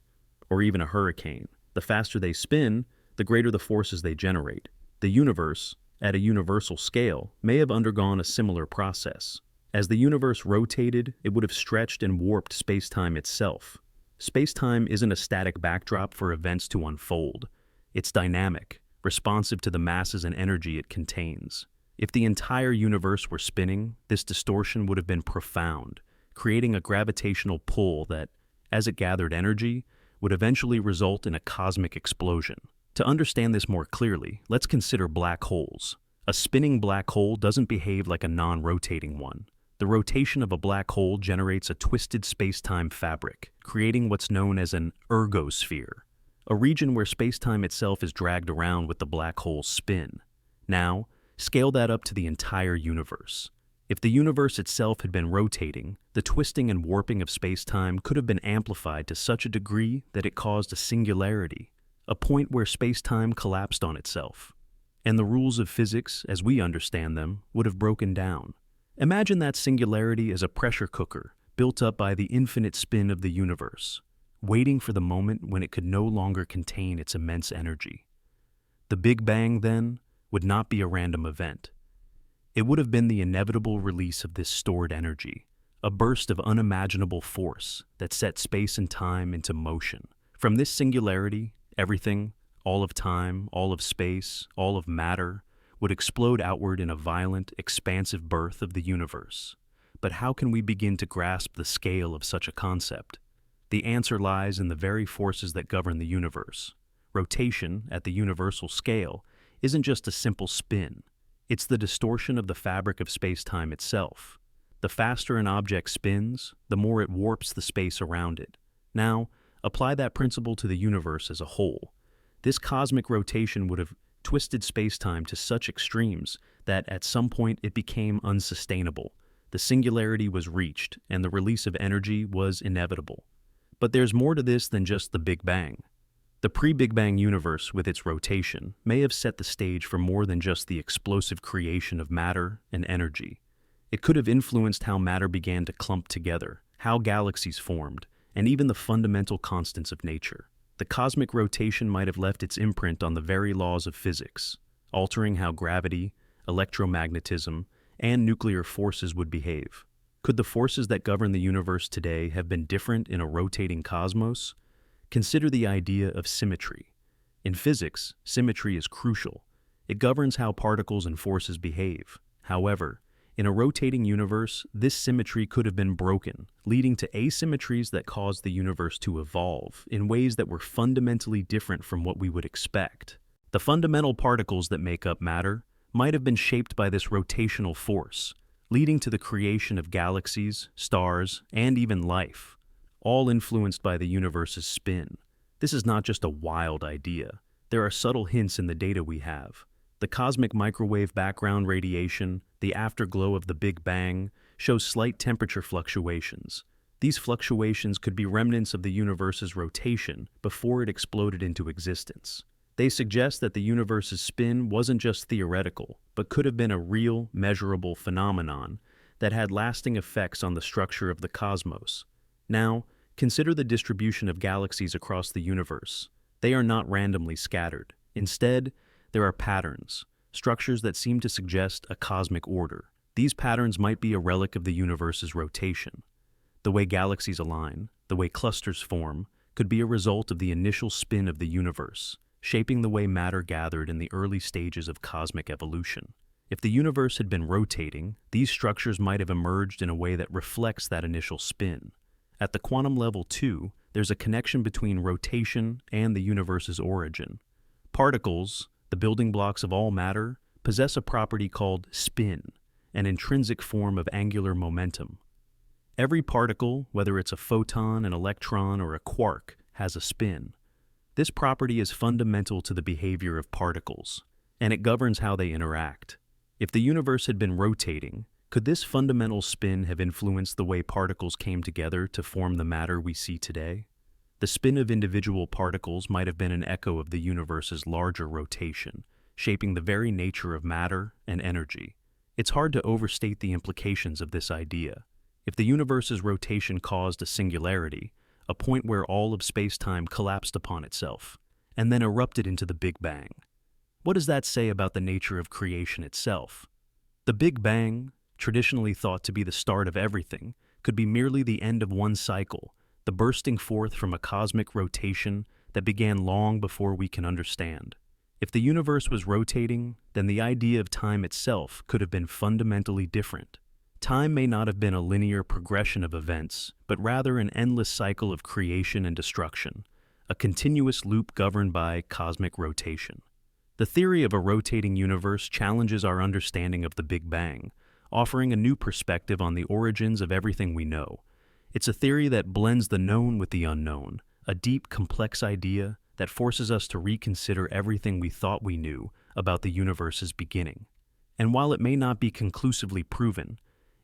or even a hurricane. The faster they spin, the greater the forces they generate. The universe, at a universal scale, may have undergone a similar process. As the universe rotated, it would have stretched and warped space-time itself. Space-time isn't a static backdrop for events to unfold. It's dynamic, responsive to the masses and energy it contains. If the entire universe were spinning, this distortion would have been profound, creating a gravitational pull that, as it gathered energy, would eventually result in a cosmic explosion. To understand this more clearly, let's consider black holes. A spinning black hole doesn't behave like a non-rotating one. The rotation of a black hole generates a twisted space-time fabric, creating what's known as an ergosphere, a region where space-time itself is dragged around with the black hole's spin. Now, scale that up to the entire universe. If the universe itself had been rotating, the twisting and warping of space-time could have been amplified to such a degree that it caused a singularity, a point where space-time collapsed on itself. And the rules of physics, as we understand them, would have broken down. Imagine that singularity as a pressure cooker built up by the infinite spin of the universe, waiting for the moment when it could no longer contain its immense energy. The Big Bang, then, would not be a random event. It would have been the inevitable release of this stored energy, a burst of unimaginable force that set space and time into motion. From this singularity, everything, all of time, all of space, all of matter, would explode outward in a violent, expansive birth of the universe. But how can we begin to grasp the scale of such a concept? The answer lies in the very forces that govern the universe. Rotation, at the universal scale, isn't just a simple spin. It's the distortion of the fabric of space-time itself. The faster an object spins, the more it warps the space around it. Now, apply that principle to the universe as a whole. This cosmic rotation would have twisted space-time to such extremes that at some point it became unsustainable. The singularity was reached, and the release of energy was inevitable. But there's more to this than just the Big Bang. The pre-Big Bang universe, with its rotation, may have set the stage for more than just the explosive creation of matter and energy. It could have influenced how matter began to clump together, how galaxies formed, and even the fundamental constants of nature. The cosmic rotation might have left its imprint on the very laws of physics, altering how gravity, electromagnetism, and nuclear forces would behave. Could the forces that govern the universe today have been different in a rotating cosmos? Consider the idea of symmetry. In physics, symmetry is crucial. It governs how particles and forces behave. However, in a rotating universe, this symmetry could have been broken, leading to asymmetries that caused the universe to evolve in ways that were fundamentally different from what we would expect. The fundamental particles that make up matter might have been shaped by this rotational force, leading to the creation of galaxies, stars, and even life, all influenced by the universe's spin. This is not just a wild idea. There are subtle hints in the data we have. The cosmic microwave background radiation, the afterglow of the Big Bang, shows slight temperature fluctuations. These fluctuations could be remnants of the universe's rotation before it exploded into existence. They suggest that the universe's spin wasn't just theoretical, but could have been a real, measurable phenomenon that had lasting effects on the structure of the cosmos. Now, consider the distribution of galaxies across the universe. They are not randomly scattered. Instead, there are patterns, structures that seem to suggest a cosmic order. These patterns might be a relic of the universe's rotation. The way galaxies align, the way clusters form, could be a result of the initial spin of the universe, shaping the way matter gathered in the early stages of cosmic evolution. If the universe had been rotating, these structures might have emerged in a way that reflects that initial spin. At the quantum level, too, there's a connection between rotation and the universe's origin. Particles, the building blocks of all matter, possess a property called spin, an intrinsic form of angular momentum. Every particle, whether it's a photon, an electron, or a quark, has a spin. This property is fundamental to the behavior of particles, and it governs how they interact. If the universe had been rotating, Could this fundamental spin have influenced the way particles came together to form the matter we see today? The spin of individual particles might have been an echo of the universe's larger rotation, shaping the very nature of matter and energy. It's hard to overstate the implications of this idea. If the universe's rotation caused a singularity, a point where all of space-time collapsed upon itself, and then erupted into the Big Bang, what does that say about the nature of creation itself? The Big Bang, traditionally thought to be the start of everything, could be merely the end of one cycle, the bursting forth from a cosmic rotation that began long before we can understand. If the universe was rotating, then the idea of time itself could have been fundamentally different. Time may not have been a linear progression of events, but rather an endless cycle of creation and destruction, a continuous loop governed by cosmic rotation. The theory of a rotating universe challenges our understanding of the Big Bang, offering a new perspective on the origins of everything we know. It's a theory that blends the known with the unknown, a deep, complex idea that forces us to reconsider everything we thought we knew about the universe's beginning. And while it may not be conclusively proven,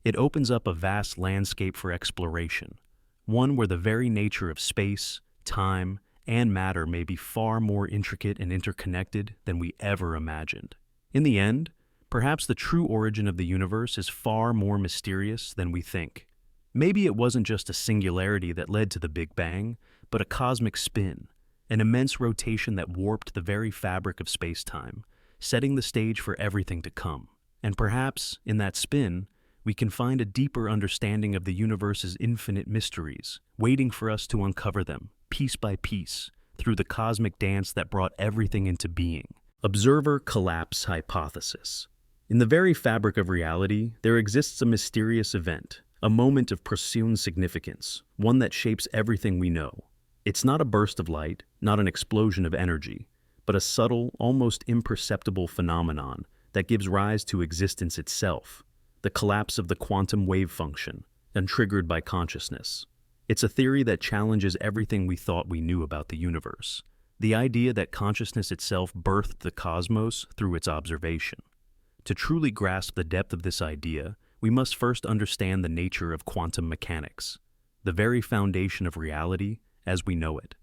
it opens up a vast landscape for exploration, one where the very nature of space, time, and matter may be far more intricate and interconnected than we ever imagined. In the end, perhaps the true origin of the universe is far more mysterious than we think. Maybe it wasn't just a singularity that led to the Big Bang, but a cosmic spin, an immense rotation that warped the very fabric of space-time, setting the stage for everything to come. And perhaps, in that spin, we can find a deeper understanding of the universe's infinite mysteries, waiting for us to uncover them, piece by piece, through the cosmic dance that brought everything into being. Observer collapse hypothesis. In the very fabric of reality, there exists a mysterious event, a moment of profound significance, one that shapes everything we know. It's not a burst of light, not an explosion of energy, but a subtle, almost imperceptible phenomenon that gives rise to existence itself, the collapse of the quantum wave function, triggered by consciousness. It's a theory that challenges everything we thought we knew about the universe, the idea that consciousness itself birthed the cosmos through its observation. To truly grasp the depth of this idea, we must first understand the nature of quantum mechanics, the very foundation of reality as we know it.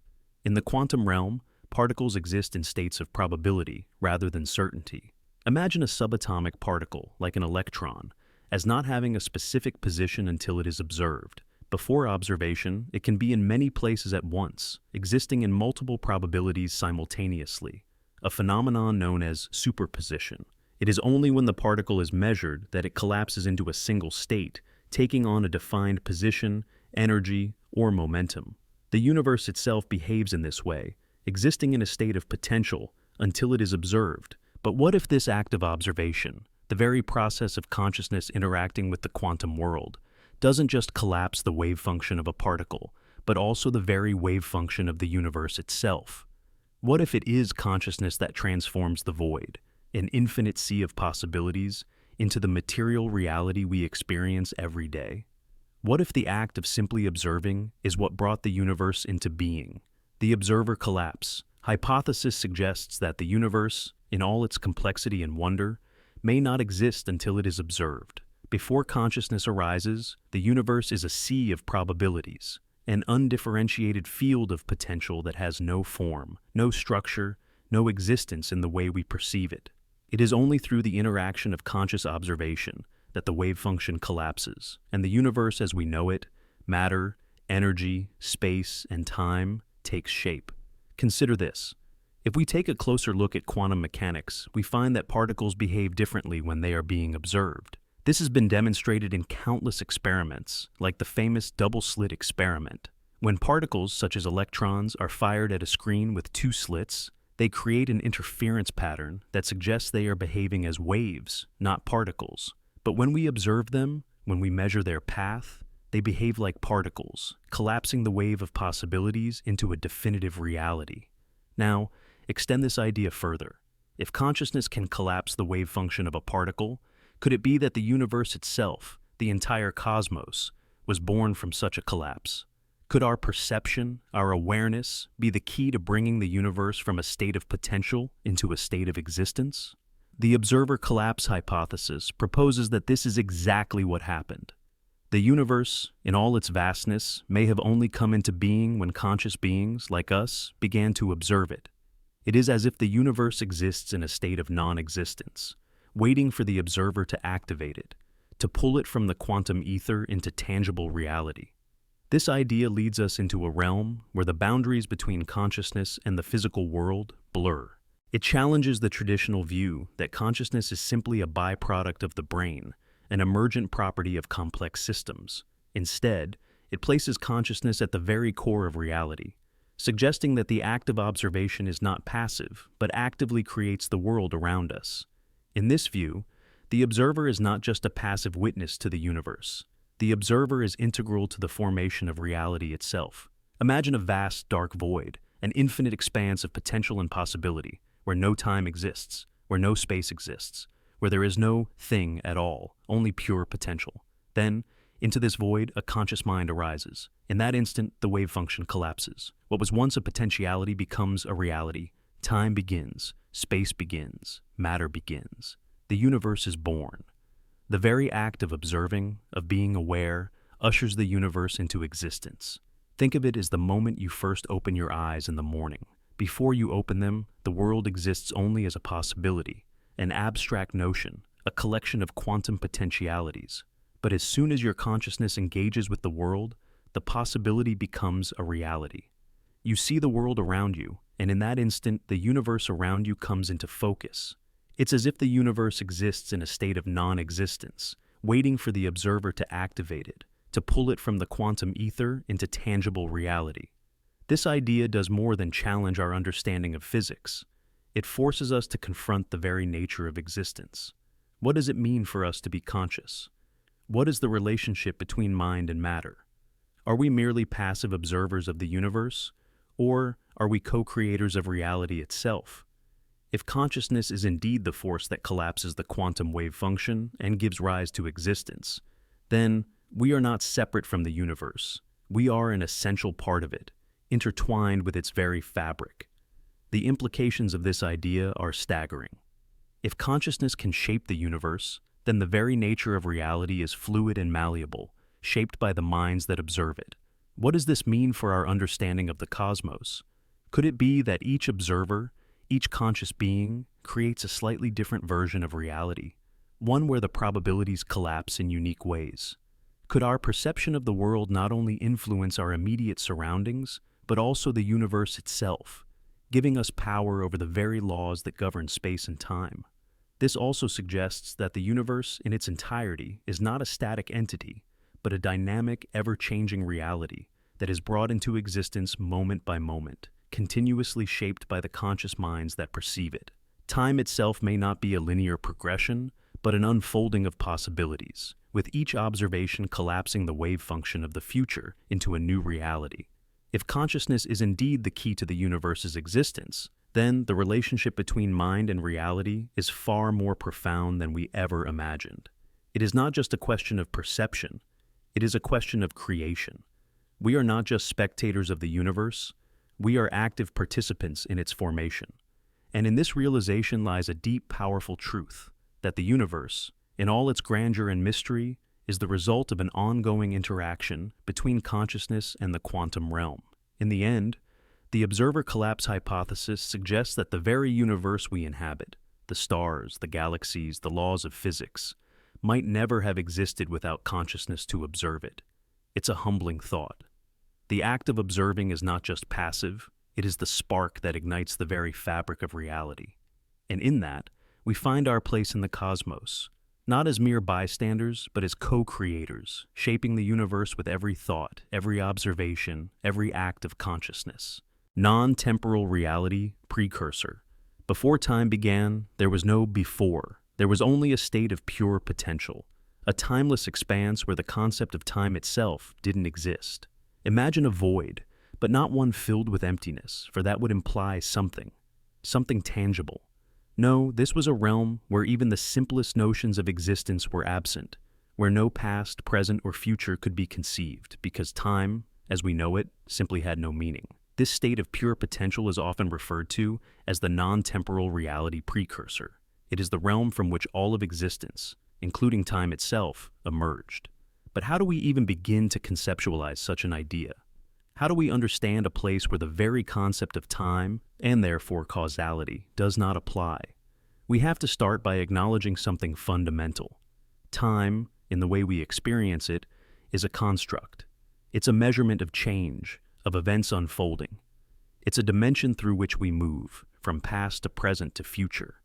In the quantum realm, particles exist in states of probability rather than certainty. Imagine a subatomic particle, like an electron, as not having a specific position until it is observed. Before observation, it can be in many places at once, existing in multiple probabilities simultaneously, a phenomenon known as superposition. It is only when the particle is measured that it collapses into a single state, taking on a defined position, energy, or momentum. The universe itself behaves in this way, existing in a state of potential until it is observed. But what if this act of observation, the very process of consciousness interacting with the quantum world, doesn't just collapse the wave function of a particle, but also the very wave function of the universe itself? What if it is consciousness that transforms the void, an infinite sea of possibilities, into the material reality we experience every day? What if the act of simply observing is what brought the universe into being? The observer collapse hypothesis suggests that the universe, in all its complexity and wonder, may not exist until it is observed. Before consciousness arises, the universe is a sea of probabilities, an undifferentiated field of potential that has no form, no structure, no existence in the way we perceive it. It is only through the interaction of conscious observation that the wave function collapses, and the universe as we know it, matter, energy, space, and time, takes shape. Consider this. If we take a closer look at quantum mechanics, we find that particles behave differently when they are being observed. This has been demonstrated in countless experiments, like the famous double-slit experiment. When particles, such as electrons, are fired at a screen with two slits, they create an interference pattern that suggests they are behaving as waves, not particles. But when we observe them, when we measure their path, they behave like particles, collapsing the wave of possibilities into a definitive reality. Now, extend this idea further. If consciousness can collapse the wave function of a particle, could it be that the universe itself, the entire cosmos, was born from such a collapse? Could our perception, our awareness, be the key to bringing the universe from a state of potential into a state of existence? The observer collapse hypothesis proposes that this is exactly what happened. The universe, in all its vastness, may have only come into being when conscious beings, like us, began to observe it. It is as if the universe exists in a state of non-existence, waiting for the observer to activate it, to pull it from the quantum ether into tangible reality. This idea leads us into a realm where the boundaries between consciousness and the physical world blur. It challenges the traditional view that consciousness is simply a byproduct of the brain, an emergent property of complex systems. Instead, it places consciousness at the very core of reality, suggesting that the act of observation is not passive, but actively creates the world around us. In this view, the observer is not just a passive witness to the universe. The observer is integral to the formation of reality itself. Imagine a vast, dark void, an infinite expanse of potential and possibility, where no time exists, where no space exists, where there is no thing at all, only pure potential. Then, into this void, a conscious mind arises. In that instant, the wave function collapses. What was once a potentiality becomes a reality. Time begins, space begins, matter begins. The universe is born. The very act of observing, of being aware, ushers the universe into existence. Think of it as the moment you first open your eyes in the morning. Before you open them, the world exists only as a possibility, an abstract notion, a collection of quantum potentialities. But as soon as your consciousness engages with the world, the possibility becomes a reality. You see the world around you, and in that instant, the universe around you comes into focus. It's as if the universe exists in a state of non-existence, waiting for the observer to activate it, to pull it from the quantum ether into tangible reality. This idea does more than challenge our understanding of physics. It forces us to confront the very nature of existence. What does it mean for us to be conscious? What is the relationship between mind and matter? Are we merely passive observers of the universe, or are we co-creators of reality itself? If consciousness is indeed the force that collapses the quantum wave function and gives rise to existence, then we are not separate from the universe. We are an essential part of it, intertwined with its very fabric. The implications of this idea are staggering. If consciousness can shape the universe, then the very nature of reality is fluid and malleable, shaped by the minds that observe it. What does this mean for our understanding of the cosmos? Could it be that each observer, each conscious being, creates a slightly different version of reality, one where the probabilities collapse in unique ways? Could our perception of the world not only influence our immediate surroundings, but also the universe itself, giving us power over the very laws that govern space and time? This also suggests that the universe in its entirety is not a static entity, but a dynamic, ever-changing reality that is brought into existence moment by moment, continuously shaped by the conscious minds that perceive it. Time itself may not be a linear progression, but an unfolding of possibilities, with each observation collapsing the wave function of the future into a new reality. If consciousness is indeed the key to the universe's existence, then the relationship between mind and reality is far more profound than we ever imagined. It is not just a question of perception, it is a question of creation. We are not just spectators of the universe, we are active participants in its formation. And in this realization lies a deep, powerful truth, that the universe, in all its grandeur and mystery, is the result of an ongoing interaction between consciousness and the quantum realm. In the end, the observer collapse hypothesis suggests that the very universe we inhabit, the stars, the galaxies, the laws of physics, might never have existed without consciousness to observe it. It's a humbling thought. The act of observing is not just passive, it is the spark that ignites the very fabric of reality. And in that, we find our place in the cosmos, not as mere bystanders, but as co-creators, shaping the universe with every thought, every observation, every act of consciousness. Non-temporal reality, precursor. Before time began, there was no before. There was only a state of pure potential, a timeless expanse where the concept of time itself didn't exist. Imagine a void, but not one filled with emptiness, for that would imply something tangible. No, this was a realm where even the simplest notions of existence were absent, where no past, present, or future could be conceived, because time, as we know it, simply had no meaning. This state of pure potential is often referred to as the non-temporal reality precursor. It is the realm from which all of existence, including time itself, emerged. But how do we even begin to conceptualize such an idea? How do we understand a place where the very concept of time, and therefore causality, does not apply? We have to start by acknowledging something fundamental. Time, in the way we experience it, is a construct. It's a measurement of change, of events unfolding. It's a dimension through which we move, from past to present to future.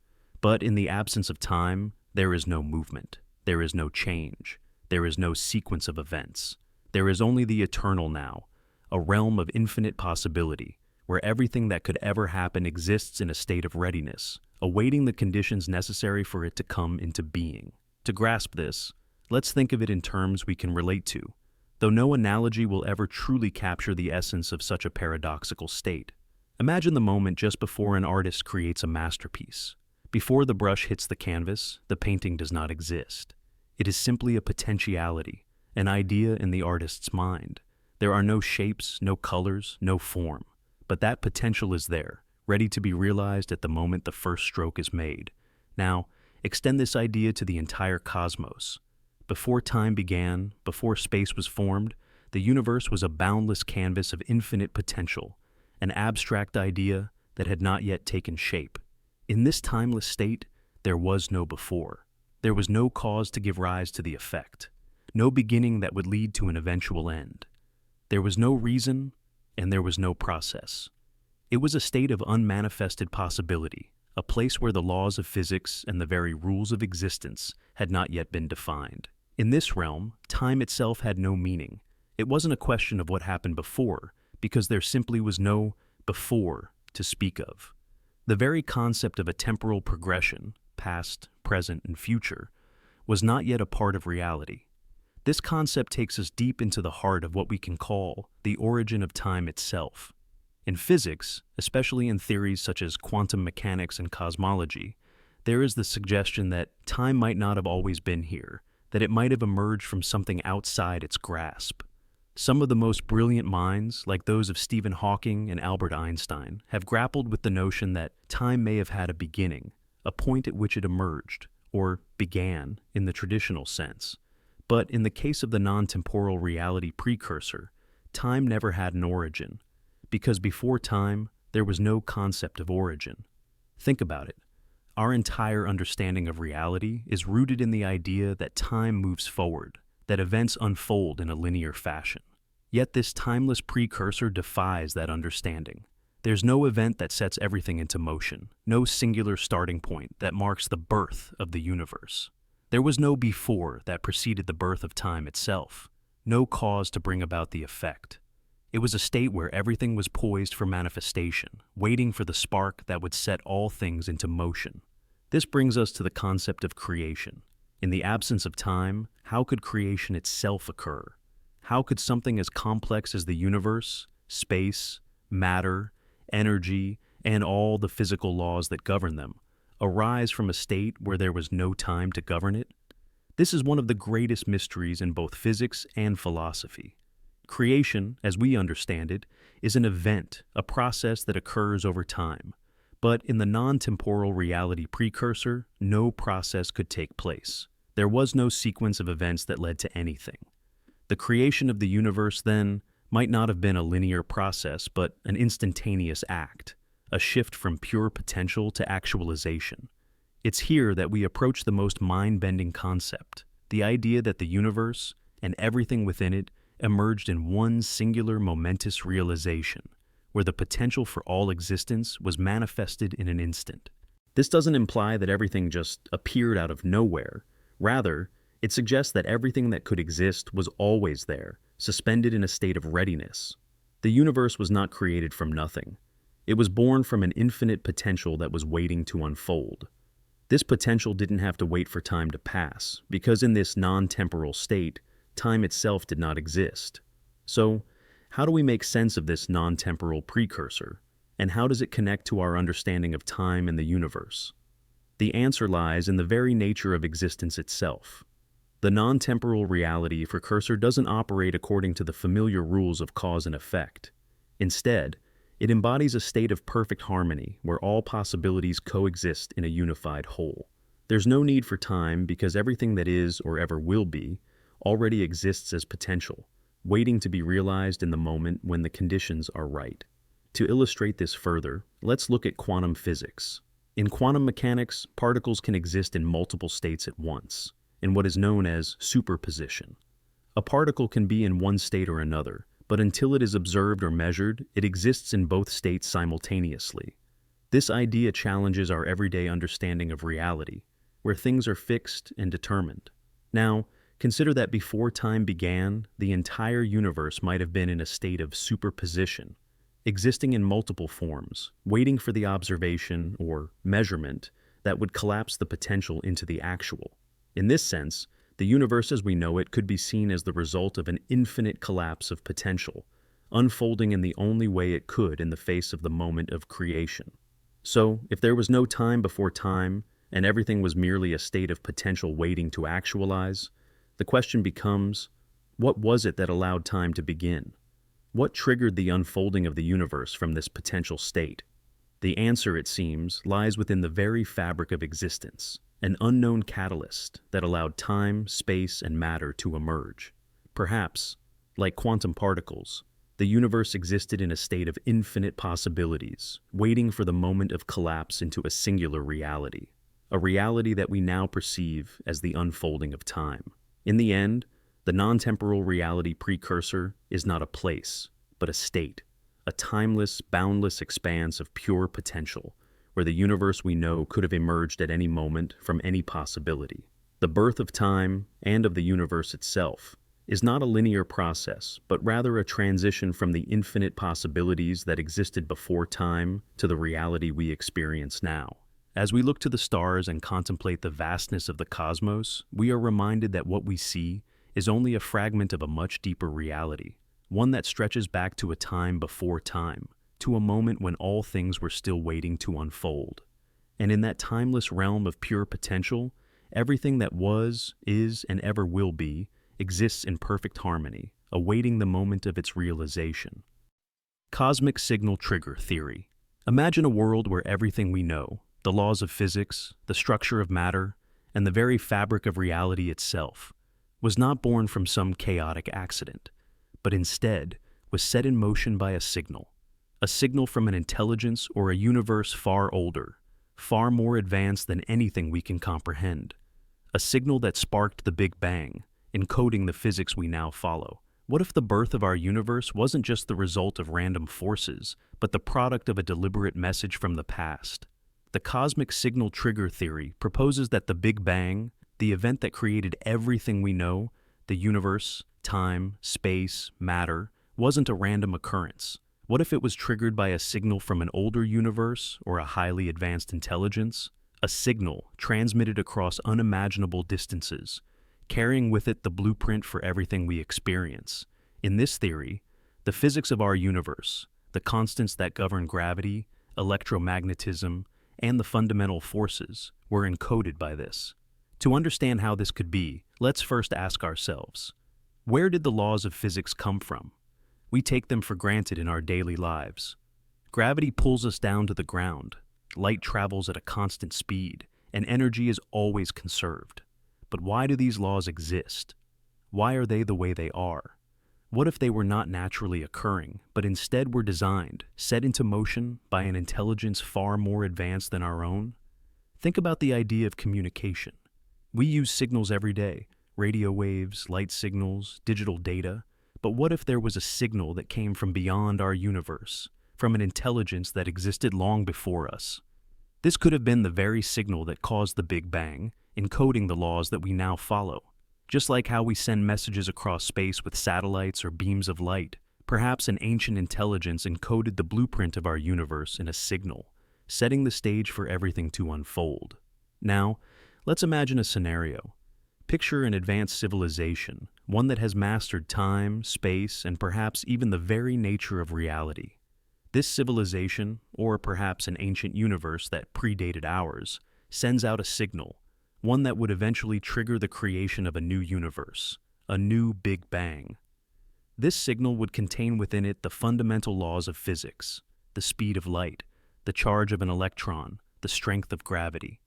But in the absence of time, there is no movement. There is no change. There is no sequence of events. There is only the eternal now, a realm of infinite possibility, where everything that could ever happen exists in a state of readiness, awaiting the conditions necessary for it to come into being. To grasp this, let's think of it in terms we can relate to, though no analogy will ever truly capture the essence of such a paradoxical state. Imagine the moment just before an artist creates a masterpiece. Before the brush hits the canvas, the painting does not exist. It is simply a potentiality, an idea in the artist's mind. There are no shapes, no colors, no form. But that potential is there, ready to be realized at the moment the first stroke is made. Now, extend this idea to the entire cosmos. Before time began, before space was formed, the universe was a boundless canvas of infinite potential, an abstract idea that had not yet taken shape. In this timeless state, there was no before. There was no cause to give rise to the effect, no beginning that would lead to an eventual end. There was no reason, and there was no process. It was a state of unmanifested possibility, a place where the laws of physics and the very rules of existence had not yet been defined. In this realm, time itself had no meaning. It wasn't a question of what happened before, because there simply was no before to speak of. The very concept of a temporal progression, past, present, and future, was not yet a part of reality. This concept takes us deep into the heart of what we can call the origin of time itself. In physics, especially in theories such as quantum mechanics and cosmology, there is the suggestion that time might not have always been here, that it might have emerged from something outside its grasp. Some of the most brilliant minds, like those of Stephen Hawking and Albert Einstein, have grappled with the notion that time may have had a beginning, a point at which it emerged, or began in the traditional sense. But in the case of the non-temporal reality precursor, time never had an origin, because before time, there was no concept of origin. Think about it. Our entire understanding of reality is rooted in the idea that time moves forward, that events unfold in a linear fashion. Yet this timeless precursor defies that understanding. There's no event that sets everything into motion, no singular starting point that marks the birth of the universe. There was no before that preceded the birth of time itself, no cause to bring about the effect. It was a state where everything was poised for manifestation, waiting for the spark that would set all things into motion. This brings us to the concept of creation. In the absence of time, how could creation itself occur? How could something as complex as the universe, space, matter, energy, and all the physical laws that govern them arise from a state where there was no time to govern it? This is one of the greatest mysteries in both physics and philosophy. Creation, as we understand it, is an event, a process that occurs over time. But in the non-temporal reality precursor, no process could take place. There was no sequence of events that led to anything. The creation of the universe, then, might not have been a linear process, but an instantaneous act, a shift from pure potential to actualization. It's here that we approach the most mind-bending concept, the idea that the universe, and everything within it, emerged in one singular momentous realization, where the potential for all existence was manifested in an instant. This doesn't imply that everything just appeared out of nowhere. Rather, it suggests that everything that could exist was always there, suspended in a state of readiness. The universe was not created from nothing. It was born from an infinite potential that was waiting to unfold. This potential didn't have to wait for time to pass, because in this non-temporal state, time itself did not exist. So, how do we make sense of this non-temporal precursor, and how does it connect to our understanding of time and the universe? The answer lies in the very nature of existence itself. The non-temporal reality precursor doesn't operate according to the familiar rules of cause and effect. Instead, it embodies a state of perfect harmony where all possibilities coexist in a unified whole. There's no need for time because everything that is or ever will be already exists as potential, waiting to be realized in the moment when the conditions are right. To illustrate this further, let's look at quantum physics. In quantum mechanics, particles can exist in multiple states at once, in what is known as superposition. A particle can be in one state or another, but until it is observed or measured, it exists in both states simultaneously. This idea challenges our everyday understanding of reality, where things are fixed and determined. Now, consider that before time began, the entire universe might have been in a state of superposition, existing in multiple forms, waiting for the observation or measurement that would collapse the potential into the actual. In this sense, the universe as we know it could be seen as the result of an infinite collapse of potential, unfolding in the only way it could in the face of the moment of creation. So, if there was no time before time, and everything was merely a state of potential waiting to actualize, the question becomes, what was it that allowed time to begin? What triggered the unfolding of the universe from this potential state? The answer, it seems, lies within the very fabric of existence, an unknown catalyst that allowed time, space, and matter to emerge. Perhaps, like quantum particles, the universe existed in a state of infinite possibilities, waiting for the moment of collapse into a singular reality, a reality that we now perceive as the unfolding of time. In the end, the non-temporal reality precursor is not a place, but a state, a timeless, boundless expanse of pure potential, where the universe we know could have emerged at any moment from any possibility. The birth of time, and of the universe itself, is not a linear process, but rather a transition from the infinite possibilities that existed before time to the reality we experience now. As we look to the stars and contemplate the vastness of the cosmos, we are reminded that what we see is only a fragment of a much deeper reality, one that stretches back to a time before time, to a moment when all things were still waiting to unfold. And in that timeless realm of pure potential, everything that was, is, and ever will be exists in perfect harmony, awaiting the moment of its realization. Cosmic signal trigger theory. Imagine a world where everything we know, the laws of physics, the structure of matter, and the very fabric of reality itself, was not born from some chaotic accident, but instead was set in motion by a signal from an intelligence or a universe far older, far more advanced than anything we can comprehend, a signal that sparked the Big Bang, encoding the physics we now follow. What if the birth of our universe wasn't just the result of random forces, but the product of a deliberate message from the past? The cosmic signal trigger theory proposes that the Big Bang, the event that created everything we know, the universe, time, space, matter, wasn't a random occurrence. What if it was triggered by a signal from an older universe or a highly advanced intelligence? A signal transmitted across unimaginable distances, carrying with it the blueprint for everything we experience. In this theory, the physics of our universe, the constants that govern gravity, electromagnetism, and the fundamental forces were encoded by this. To understand how this could be, let's first ask ourselves, where did the laws of physics come from? We take them for granted in our daily lives. Gravity pulls us down to the ground, light travels at a constant speed, and energy is always conserved. But why do these laws exist? Why are they the way they are? What if they were not naturally occurring, but instead were designed, set into motion by an intelligence far more advanced than our own? Think about the idea of communication. We use signals every day, radio waves, light signals, digital data. But what if there was a signal that came from beyond our universe, from an intelligence that existed long before us? This could have been the very signal that caused the Big Bang, encoding the laws that we now follow. Just like how we send messages across space with satellites or beams of light, perhaps an ancient intelligence encoded the blueprint of our universe in a signal, setting the stage for everything to unfold. Now, let's imagine a scenario. Picture an advanced civilization, one that has mastered time, space, and perhaps even the very nature of reality. This civilization, or perhaps an ancient universe that predated ours, sends out a signal, one that would eventually trigger the creation of a new universe, a new Big Bang. This signal would contain within it the fundamental laws of physics, the speed of light, the charge of an electron, the strength of gravity.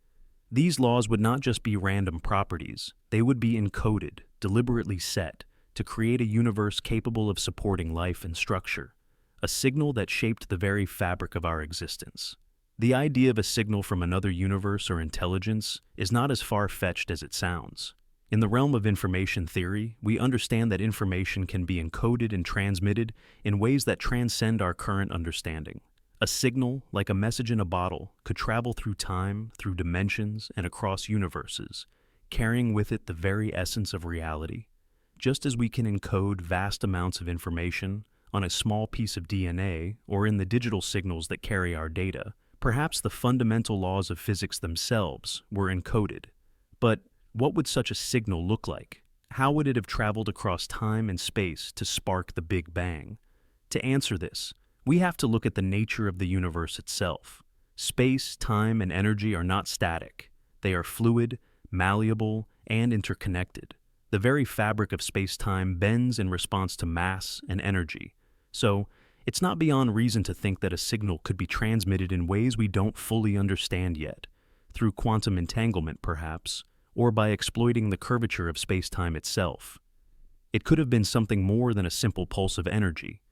These laws would not just be random properties, they would be encoded, deliberately set, to create a universe capable of supporting life and structure, a signal that shaped the very fabric of our existence. The idea of a signal from another universe or intelligence is not as far-fetched as it sounds. In the realm of information theory, we understand that information can be encoded and transmitted in ways that transcend our current understanding. A signal, like a message in a bottle, could travel through time, through dimensions, and across universes, carrying with it the very essence of reality. Just as we can encode vast amounts of information on a small piece of DNA or in the digital signals that carry our data, perhaps the fundamental laws of physics themselves were encoded. But what would such a signal look like? How would it have traveled across time and space to spark the Big Bang? To answer this, we have to look at the nature of the universe itself. Space, time, and energy are not static. They are fluid, malleable, and interconnected. The very fabric of space-time bends in response to mass and energy. So, it's not beyond reason to think that a signal could be transmitted in ways we don't fully understand yet, through quantum entanglement perhaps, or by exploiting the curvature of space-time itself. It could have been something more than a simple pulse of energy.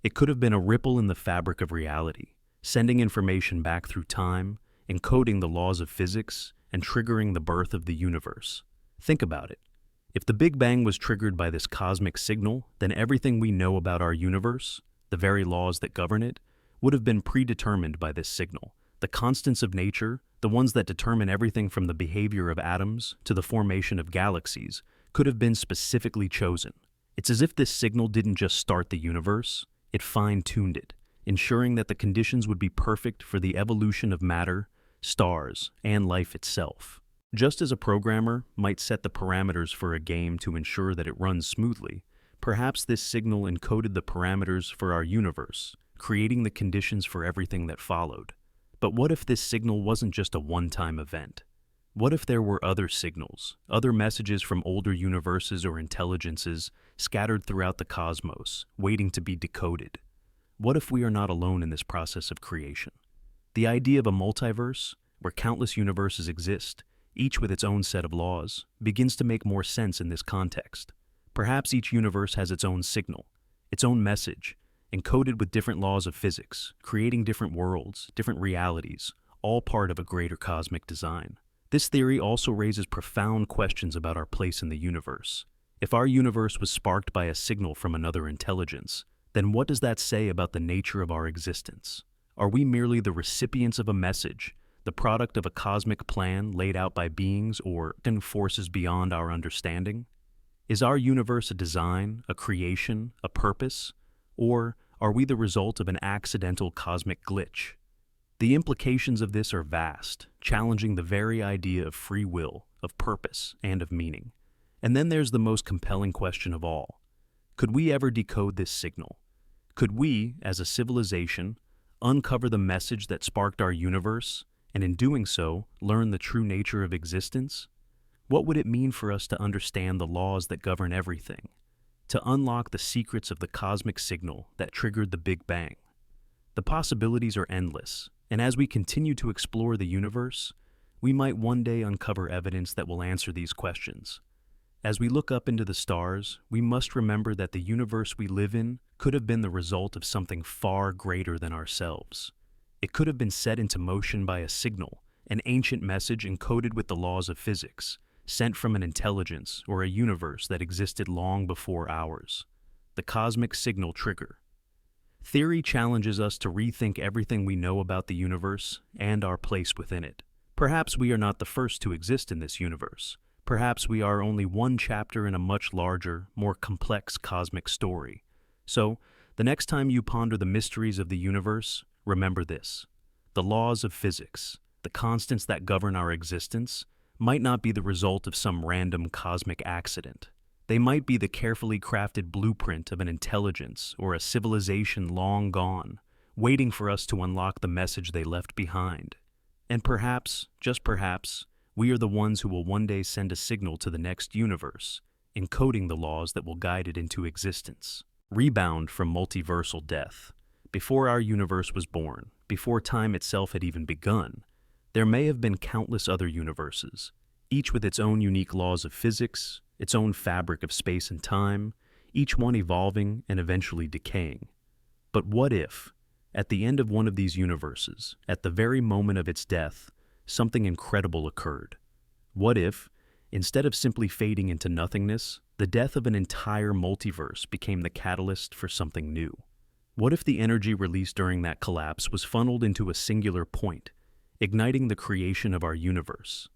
It could have been a ripple in the fabric of reality, sending information back through time, encoding the laws of physics, and triggering the birth of the universe. Think about it. If the Big Bang was triggered by this cosmic signal, then everything we know about our universe, the very laws that govern it, would have been predetermined by this signal. The constants of nature, the ones that determine everything from the behavior of atoms to the formation of galaxies, could have been specifically chosen. It's as if this signal didn't just start the universe, it fine-tuned it, ensuring that the conditions would be perfect for the evolution of matter, stars, and life itself. Just as a programmer might set the parameters for a game to ensure that it runs smoothly, perhaps this signal encoded the parameters for our universe, creating the conditions for everything that followed. But what if this signal wasn't just a one-time event? What if there were other signals, other messages from older universes or intelligences scattered throughout the cosmos, waiting to be decoded? What if we are not alone in this process of creation? The idea of a multiverse, where countless universes exist, each with its own set of laws, begins to make more sense in this context. Perhaps each universe has its own signal, its own message, encoded with different laws of physics, creating different worlds, different realities, all part of a greater cosmic design. This theory also raises profound questions about our place in the universe. If our universe was sparked by a signal from another intelligence, then what does that say about the nature of our existence? Are we merely the recipients of a message, the product of a cosmic plan laid out by beings or forces beyond our understanding? Is our universe a design, a creation, a purpose, or are we the result of an accidental cosmic glitch? The implications of this are vast, challenging the very idea of free will, of purpose, and of meaning. And then there's the most compelling question of all. Could we ever decode this signal? Could we, as a civilization, uncover the message that sparked our universe, and in doing so, learn the true nature of existence? What would it mean for us to understand the laws that govern everything? To unlock the secrets of the cosmic signal that triggered the Big Bang? The possibilities are endless, and as we continue to explore the universe, we might one day uncover evidence that will answer these questions. As we look up into the stars, we must remember that the universe we live in could have been the result of something far greater than ourselves. It could have been set into motion by a signal, an ancient message encoded with the laws of physics, sent from an intelligence or a universe that existed long before ours. The cosmic signal trigger. Theory challenges us to rethink everything we know about the universe and our place within it. Perhaps we are not the first to exist in this universe. Perhaps we are only one chapter in a much larger, more complex cosmic story. So, the next time you ponder the mysteries of the universe, remember this. The laws of physics, the constants that govern our existence, might not be the result of some random cosmic accident. They might be the carefully crafted blueprint of an intelligence or a civilization long gone, waiting for us to unlock the message they left behind. And perhaps, just perhaps, we are the ones who will one day send a signal to the next universe, encoding the laws that will guide it into existence. Rebound from Multiversal Death. Before our universe was born, before time itself had even begun, There may have been countless other universes, each with its own unique laws of physics, its own fabric of space and time, each one evolving and eventually decaying. But what if, at the end of one of these universes, at the very moment of its death, something incredible occurred? What if, instead of simply fading into nothingness, the death of an entire multiverse became the catalyst for something new? What if the energy released during that collapse was funneled into a singular point, igniting the creation of our universe?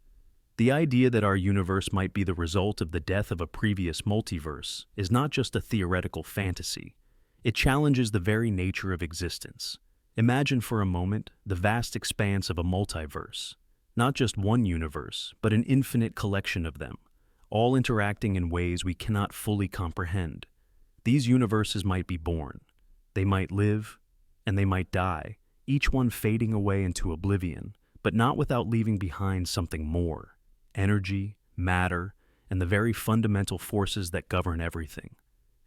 The idea that our universe might be the result of the death of a previous multiverse is not just a theoretical fantasy. It challenges the very nature of existence. Imagine for a moment the vast expanse of a multiverse, not just one universe, but an infinite collection of them, all interacting in ways we cannot fully comprehend. These universes might be born, they might live, and they might die, each one fading away into oblivion, but not without leaving behind something more: energy, matter, and the very fundamental forces that govern everything.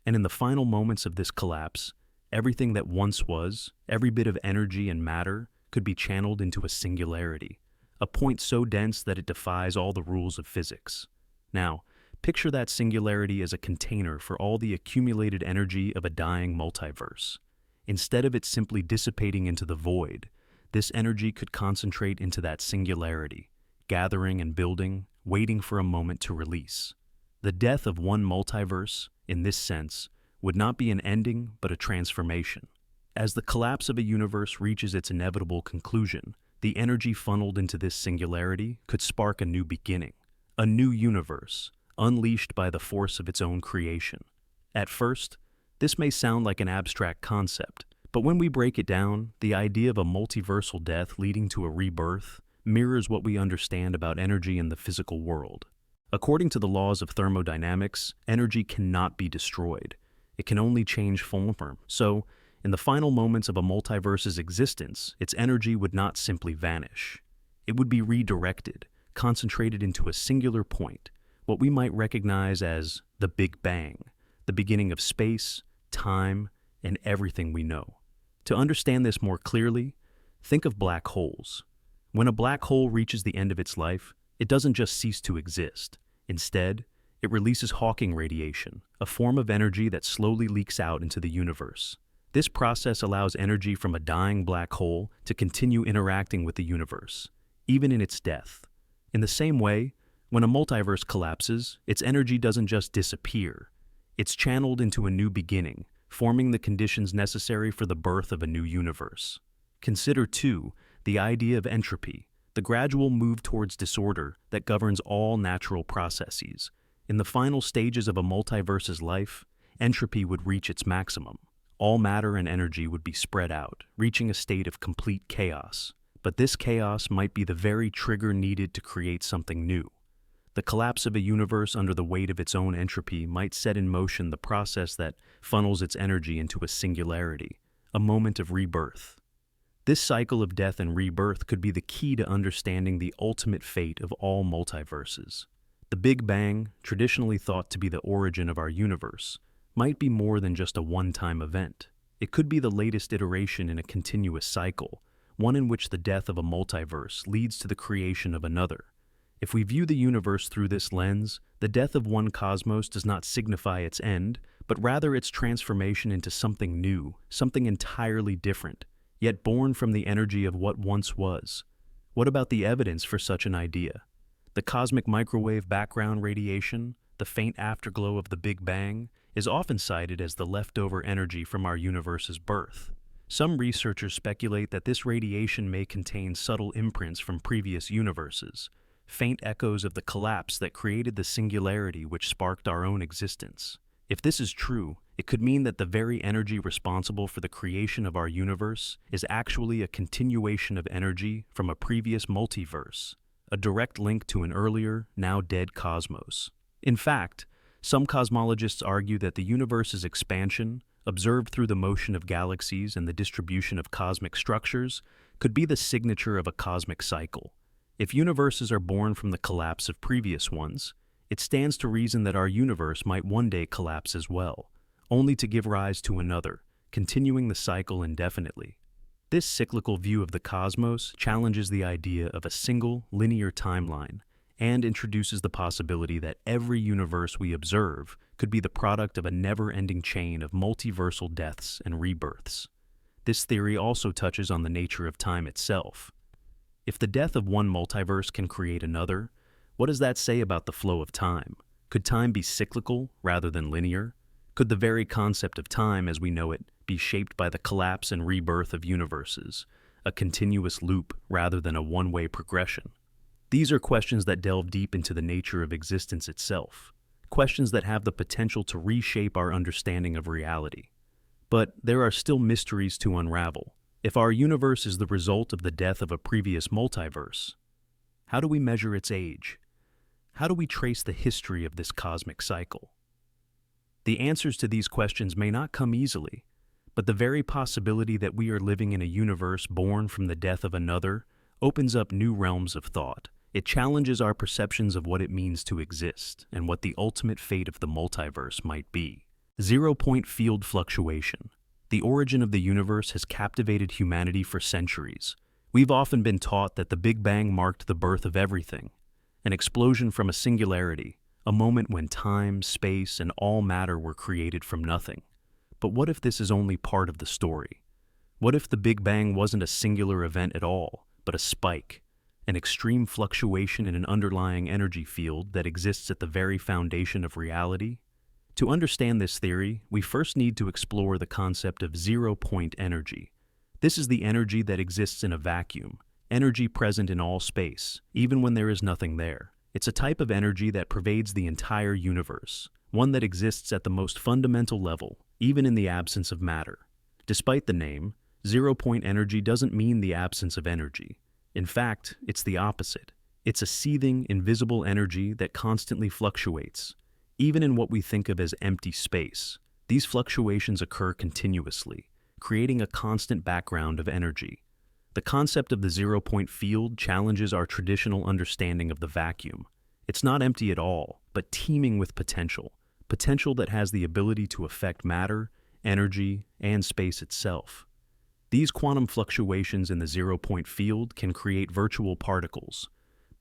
And in the final moments of this collapse, everything that once was, every bit of energy and matter, could be channeled into a singularity, a point so dense that it defies all the rules of physics. Now, picture that singularity as a container for all the accumulated energy of a dying multiverse. Instead of it simply dissipating into the void, this energy could concentrate into that singularity, gathering and building, waiting for a moment to release. The death of one multiverse, in this sense, would not be an ending but a transformation. As the collapse of a universe reaches its inevitable conclusion, the energy funneled into this singularity could spark a new beginning, a new universe, unleashed by the force of its own creation. At first, this may sound like an abstract concept, but when we break it down, the idea of a multiversal death leading to a rebirth mirrors what we understand about energy in the physical world. According to the laws of thermodynamics, energy cannot be destroyed. It can only change form. So, in the final moments of a multiverse's existence, its energy would not simply vanish. It would be redirected, concentrated into a singular point, what we might recognize as the Big Bang, the beginning of space, time, and everything we know. To understand this more clearly, think of black holes. When a black hole reaches the end of its life, it doesn't just cease to exist. Instead, it releases Hawking radiation, a form of energy that slowly leaks out into the universe. This process allows energy from a dying black hole to continue interacting with the universe, even in its death. In the same way, when a multiverse collapses, its energy doesn't just disappear. It's channeled into a new beginning, forming the conditions necessary for the birth of a new universe. Consider, too, the idea of entropy, the gradual move towards disorder that governs all natural processes. In the final stages of a multiverse's life, entropy would reach its maximum. All matter and energy would be spread out, reaching a state of complete chaos. But this chaos might be the very trigger needed to create something new. The collapse of a universe under the weight of its own entropy might set in motion the process that funnels its energy into a singularity, a moment of rebirth. This cycle of death and rebirth could be the key to understanding the ultimate fate of all multiverses. The Big Bang, traditionally thought to be the origin of our universe, might be more than just a one-time event. It could be the latest iteration in a continuous cycle, one in which the death of a multiverse leads to the creation of another. If we view the universe through this lens, the death of one cosmos does not signify its end, but rather its transformation into something new, something entirely different, yet born from the energy of what once was. What about the evidence for such an idea? The cosmic microwave background radiation, the faint afterglow of the Big Bang, is often cited as the leftover energy from our universe's birth. Some researchers speculate that this radiation may contain subtle imprints from previous universes, faint echoes of the collapse that created the singularity which sparked our own existence. If this is true, it could mean that the very energy responsible for the creation of our universe is actually a continuation of energy from a previous multiverse, a direct link to an earlier, now dead cosmos. In fact, some cosmologists argue that the universe's expansion, observed through the motion of galaxies and the distribution of cosmic structures, could be the signature of a cosmic cycle. If universes are born from the collapse of previous ones, it stands to reason that our universe might one day collapse as well, only to give rise to another, continuing the cycle indefinitely. This cyclical view of the cosmos challenges the idea of a single, linear timeline and introduces the possibility that every universe we observe could be the product of a never-ending chain of multiversal deaths and rebirths. This theory also touches on the nature of time itself. If the death of one multiverse can create another, what does that say about the flow of time? Could time be cyclical rather than linear? Could the very concept of time as we know it be shaped by the collapse and rebirth of universes, a continuous loop rather than a one-way progression? These are questions that delve deep into the nature of existence itself, questions that have the potential to reshape our understanding of reality. But there are still mysteries to unravel. If our universe is the result of the death of a previous multiverse, how do we measure its age? How do we trace the history of this cosmic cycle? The answers to these questions may not come easily, but the very possibility that we are living in a universe born from the death of another opens up new realms of thought. It challenges our perceptions of what it means to exist and what the ultimate fate of the multiverse might be. Zero-point field fluctuation. The origin of the universe has captivated humanity for centuries. We've often been taught that the Big Bang marked the birth of everything, an explosion from a singularity, a moment when time, space, and all matter were created from nothing. But what if this is only part of the story? What if the Big Bang wasn't a singular event at all, but a spike, an extreme fluctuation in an underlying energy field that exists at the very foundation of reality? To understand this theory, we first need to explore the concept of zero-point energy. This is the energy that exists in a vacuum, energy present in all space, even when there is nothing there. It's a type of energy that pervades the entire universe, one that exists at the most fundamental level, even in the absence of matter. Despite the name, zero-point energy doesn't mean the absence of energy. In fact, it's the opposite. It's a seething, invisible energy that constantly fluctuates. Even in what we think of as empty space, these fluctuations occur continuously, creating a constant background of energy. The concept of the zero-point field challenges our traditional understanding of the vacuum. It's not empty at all, but teeming with potential that has the ability to affect matter, energy, and space itself. These quantum fluctuations in the zero-point field can create virtual particles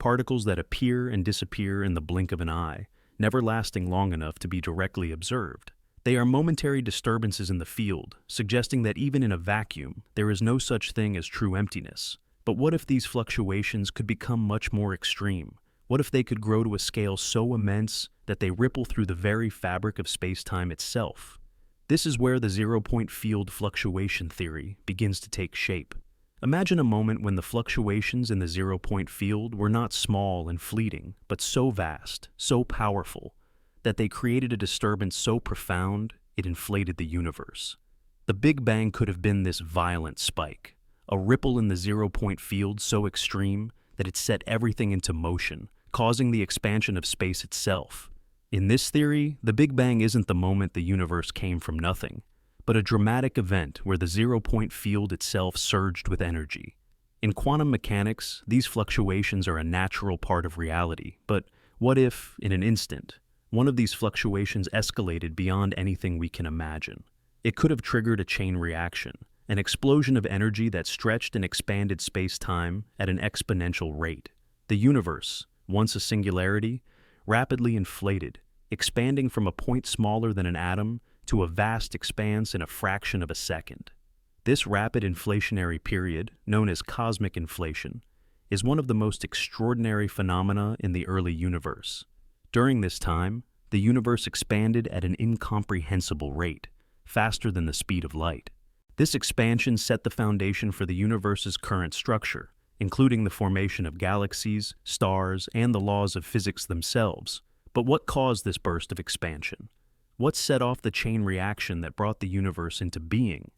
that appear and disappear in the blink of an eye, never lasting long enough to be directly observed. They are momentary disturbances in the field, suggesting that even in a vacuum, there is no such thing as true emptiness. But what if these fluctuations could become much more extreme? What if they could grow to a scale so immense that they ripple through the very fabric of space-time itself? This is where the zero-point field fluctuation theory begins to take shape. Imagine a moment when the fluctuations in the zero-point field were not small and fleeting, but so vast, so powerful, that they created a disturbance so profound it inflated the universe. The Big Bang could have been this violent spike, a ripple in the zero-point field so extreme that it set everything into motion, causing the expansion of space itself. In this theory, the Big Bang isn't the moment the universe came from nothing, but a dramatic event where the zero-point field itself surged with energy. In quantum mechanics, these fluctuations are a natural part of reality, but what if, in an instant, one of these fluctuations escalated beyond anything we can imagine? It could have triggered a chain reaction, an explosion of energy that stretched and expanded space-time at an exponential rate. The universe, once a singularity, rapidly inflated, expanding from a point smaller than an atom to a vast expanse in a fraction of a second. This rapid inflationary period, known as cosmic inflation, is one of the most extraordinary phenomena in the early universe. During this time, the universe expanded at an incomprehensible rate, faster than the speed of light. This expansion set the foundation for the universe's current structure, including the formation of galaxies, stars, and the laws of physics themselves. But what caused this burst of expansion? What set off the chain reaction that brought the universe into being?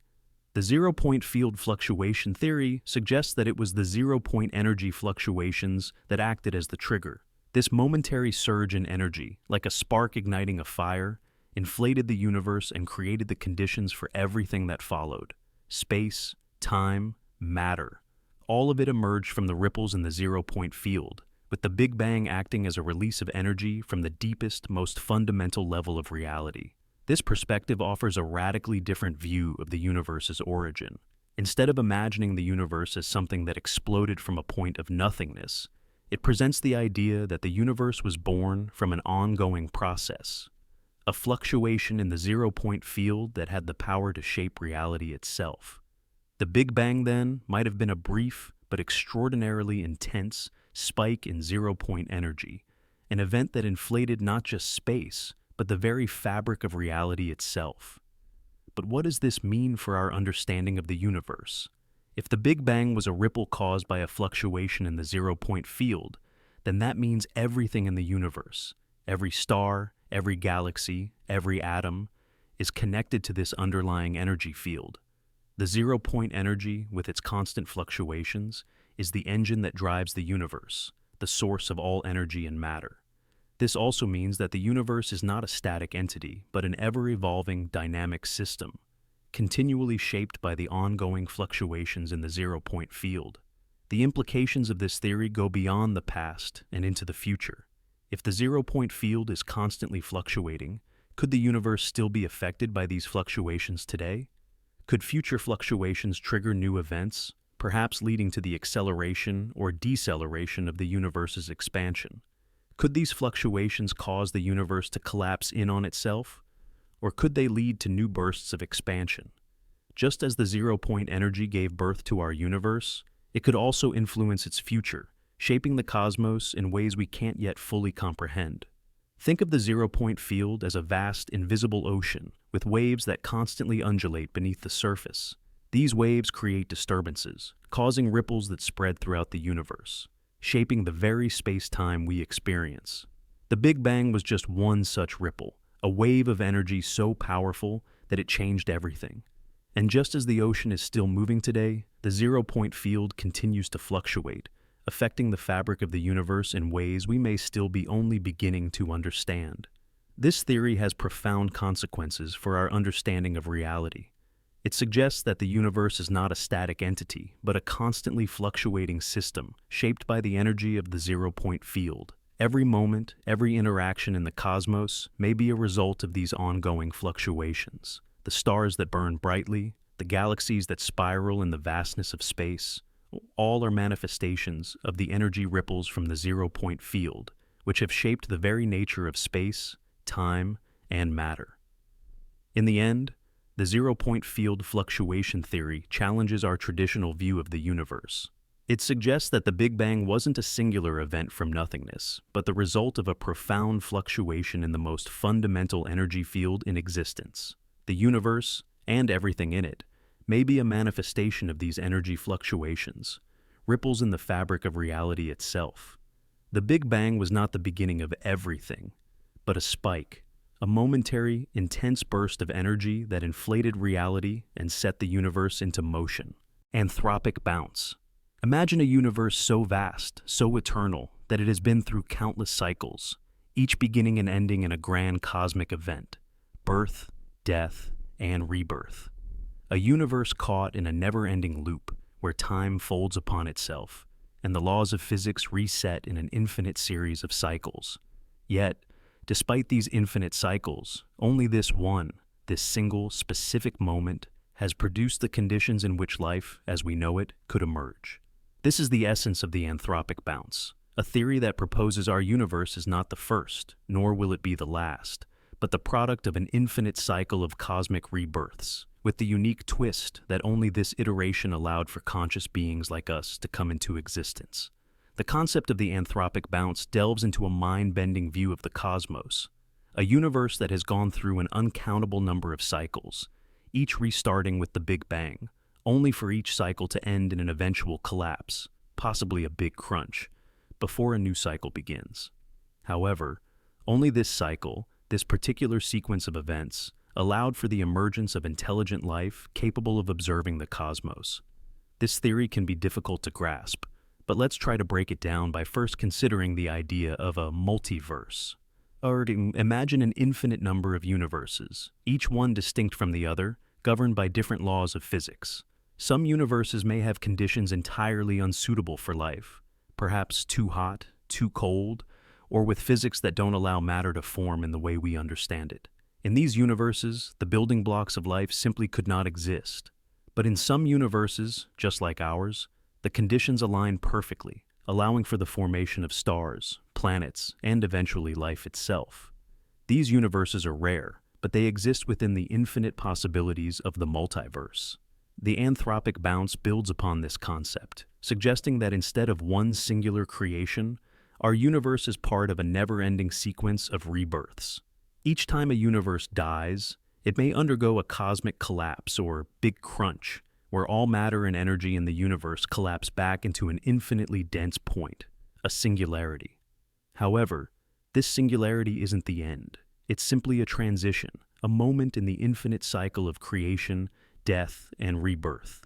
The zero-point field fluctuation theory suggests that it was the zero-point energy fluctuations that acted as the trigger. This momentary surge in energy, like a spark igniting a fire, inflated the universe and created the conditions for everything that followed. Space, time, matter. All of it emerged from the ripples in the zero-point field, with the Big Bang acting as a release of energy from the deepest, most fundamental level of reality. This perspective offers a radically different view of the universe's origin. Instead of imagining the universe as something that exploded from a point of nothingness, it presents the idea that the universe was born from an ongoing process, a fluctuation in the zero-point field that had the power to shape reality itself. The Big Bang, then, might have been a brief but extraordinarily intense spike in zero-point energy, an event that inflated not just space, but the very fabric of reality itself. But what does this mean for our understanding of the universe? If the Big Bang was a ripple caused by a fluctuation in the zero-point field, then that means everything in the universe, every star, every galaxy, every atom, is connected to this underlying energy field. The zero-point energy, with its constant fluctuations, is the engine that drives the universe, the source of all energy and matter. This also means that the universe is not a static entity, but an ever-evolving, dynamic system, continually shaped by the ongoing fluctuations in the zero-point field. The implications of this theory go beyond the past and into the future. If the zero-point field is constantly fluctuating, could the universe still be affected by these fluctuations today? Could future fluctuations trigger new events, perhaps leading to the acceleration or deceleration of the universe's expansion? Could these fluctuations cause the universe to collapse in on itself? Or could they lead to new bursts of expansion? Just as the zero-point energy gave birth to our universe, it could also influence its future, shaping the cosmos in ways we can't yet fully comprehend. Think of the zero-point field as a vast, invisible ocean with waves that constantly undulate beneath the surface. These waves create disturbances, causing ripples that spread throughout the universe, shaping the very space-time we experience. The Big Bang was just one such ripple, a wave of energy so powerful that it changed everything. And just as the ocean is still moving today, the zero-point field continues to fluctuate, affecting the fabric of the universe in ways we may still be only beginning to understand. This theory has profound consequences for our understanding of reality. It suggests that the universe is not a static entity, but a constantly fluctuating system shaped by the energy of the zero-point field. Every moment, every interaction in the cosmos may be a result of these ongoing fluctuations. The stars that burn brightly, the galaxies that spiral in the vastness of space, all are manifestations of the energy ripples from the zero-point field, which have shaped the very nature of space, time, and matter. In the end, the zero-point field fluctuation theory challenges our traditional view of the universe. It suggests that the Big Bang wasn't a singular event from nothingness, but the result of a profound fluctuation in the most fundamental energy field in existence. The universe, and everything in it, may be a manifestation of these energy fluctuations, ripples in the fabric of reality itself. The Big Bang was not the beginning of everything, but a spike, a momentary, intense burst of energy that inflated reality and set the universe into motion. Anthropic Bounce. Imagine a universe so vast, so eternal, that it has been through countless cycles, each beginning and ending in a grand cosmic event: birth, death, and rebirth. A universe caught in a never-ending loop where time folds upon itself, and the laws of physics reset in an infinite series of cycles. Yet, despite these infinite cycles, only this single, specific moment has produced the conditions in which life, as we know it, could emerge. This is the essence of the Anthropic Bounce, a theory that proposes our universe is not the first, nor will it be the last, but the product of an infinite cycle of cosmic rebirths, with the unique twist that only this iteration allowed for conscious beings like us to come into existence. The concept of the Anthropic Bounce delves into a mind-bending view of the cosmos, a universe that has gone through an uncountable number of cycles, each restarting with the Big Bang, only for each cycle to end in an eventual collapse, possibly a big crunch, before a new cycle begins. However, only this cycle, this particular sequence of events, allowed for the emergence of intelligent life capable of observing the cosmos. This theory can be difficult to grasp, but let's try to break it down by first considering the idea of a multiverse. Or imagine an infinite number of universes, each one distinct from the other, governed by different laws of physics. Some universes may have conditions entirely unsuitable for life, perhaps too hot, too cold, or with physics that don't allow matter to form in the way we understand it. In these universes, the building blocks of life simply could not exist. But in some universes, just like ours, the conditions align perfectly, allowing for the formation of stars, planets, and eventually life itself. These universes are rare, but they exist within the infinite possibilities of the multiverse. The Anthropic Bounce builds upon this concept, suggesting that instead of one singular creation, our universe is part of a never-ending sequence of rebirths. Each time a universe dies, it may undergo a cosmic collapse or big crunch, where all matter and energy in the universe collapse back into an infinitely dense point, a singularity. However, this singularity isn't the end. It's simply a transition, a moment in the infinite cycle of creation, death, and rebirth.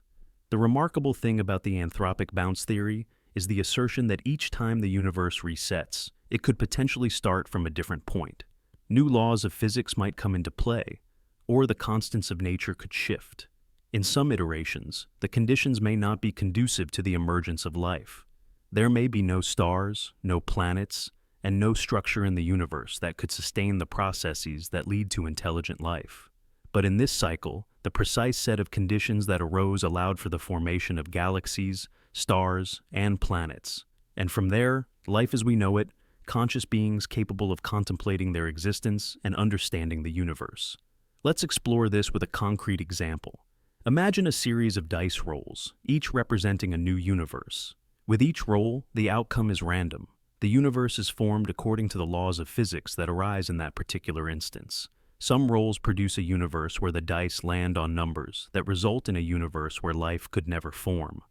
The remarkable thing about the Anthropic Bounce theory is the assertion that each time the universe resets, it could potentially start from a different point. New laws of physics might come into play, or the constants of nature could shift. In some iterations, the conditions may not be conducive to the emergence of life. There may be no stars, no planets, and no structure in the universe that could sustain the processes that lead to intelligent life. But in this cycle, the precise set of conditions that arose allowed for the formation of galaxies, stars, and planets. And from there, life as we know it, conscious beings capable of contemplating their existence and understanding the universe. Let's explore this with a concrete example. Imagine a series of dice rolls, each representing a new universe. With each roll, the outcome is random. The universe is formed according to the laws of physics that arise in that particular instance. Some rolls produce a universe where the dice land on numbers that result in a universe where life could never form.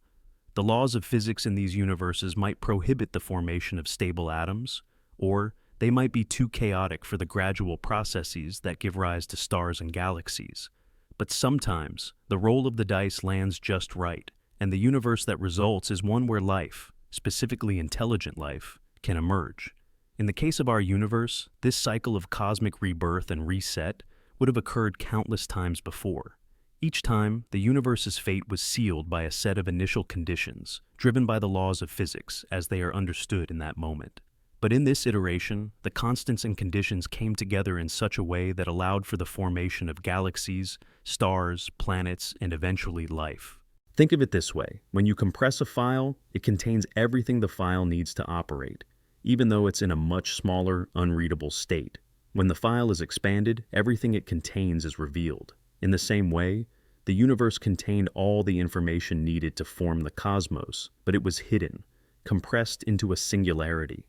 The laws of physics in these universes might prohibit the formation of stable atoms, or they might be too chaotic for the gradual processes that give rise to stars and galaxies. But sometimes, the roll of the dice lands just right, and the universe that results is one where life, specifically intelligent life, can emerge. In the case of our universe, this cycle of cosmic rebirth and reset would have occurred countless times before. Each time, the universe's fate was sealed by a set of initial conditions, driven by the laws of physics as they are understood in that moment. But in this iteration, the constants and conditions came together in such a way that allowed for the formation of galaxies, stars, planets, and eventually life. Think of it this way. When you compress a file, it contains everything the file needs to operate, even though it's in a much smaller, unreadable state. When the file is expanded, everything it contains is revealed. In the same way, the universe contained all the information needed to form the cosmos, but it was hidden, compressed into a singularity.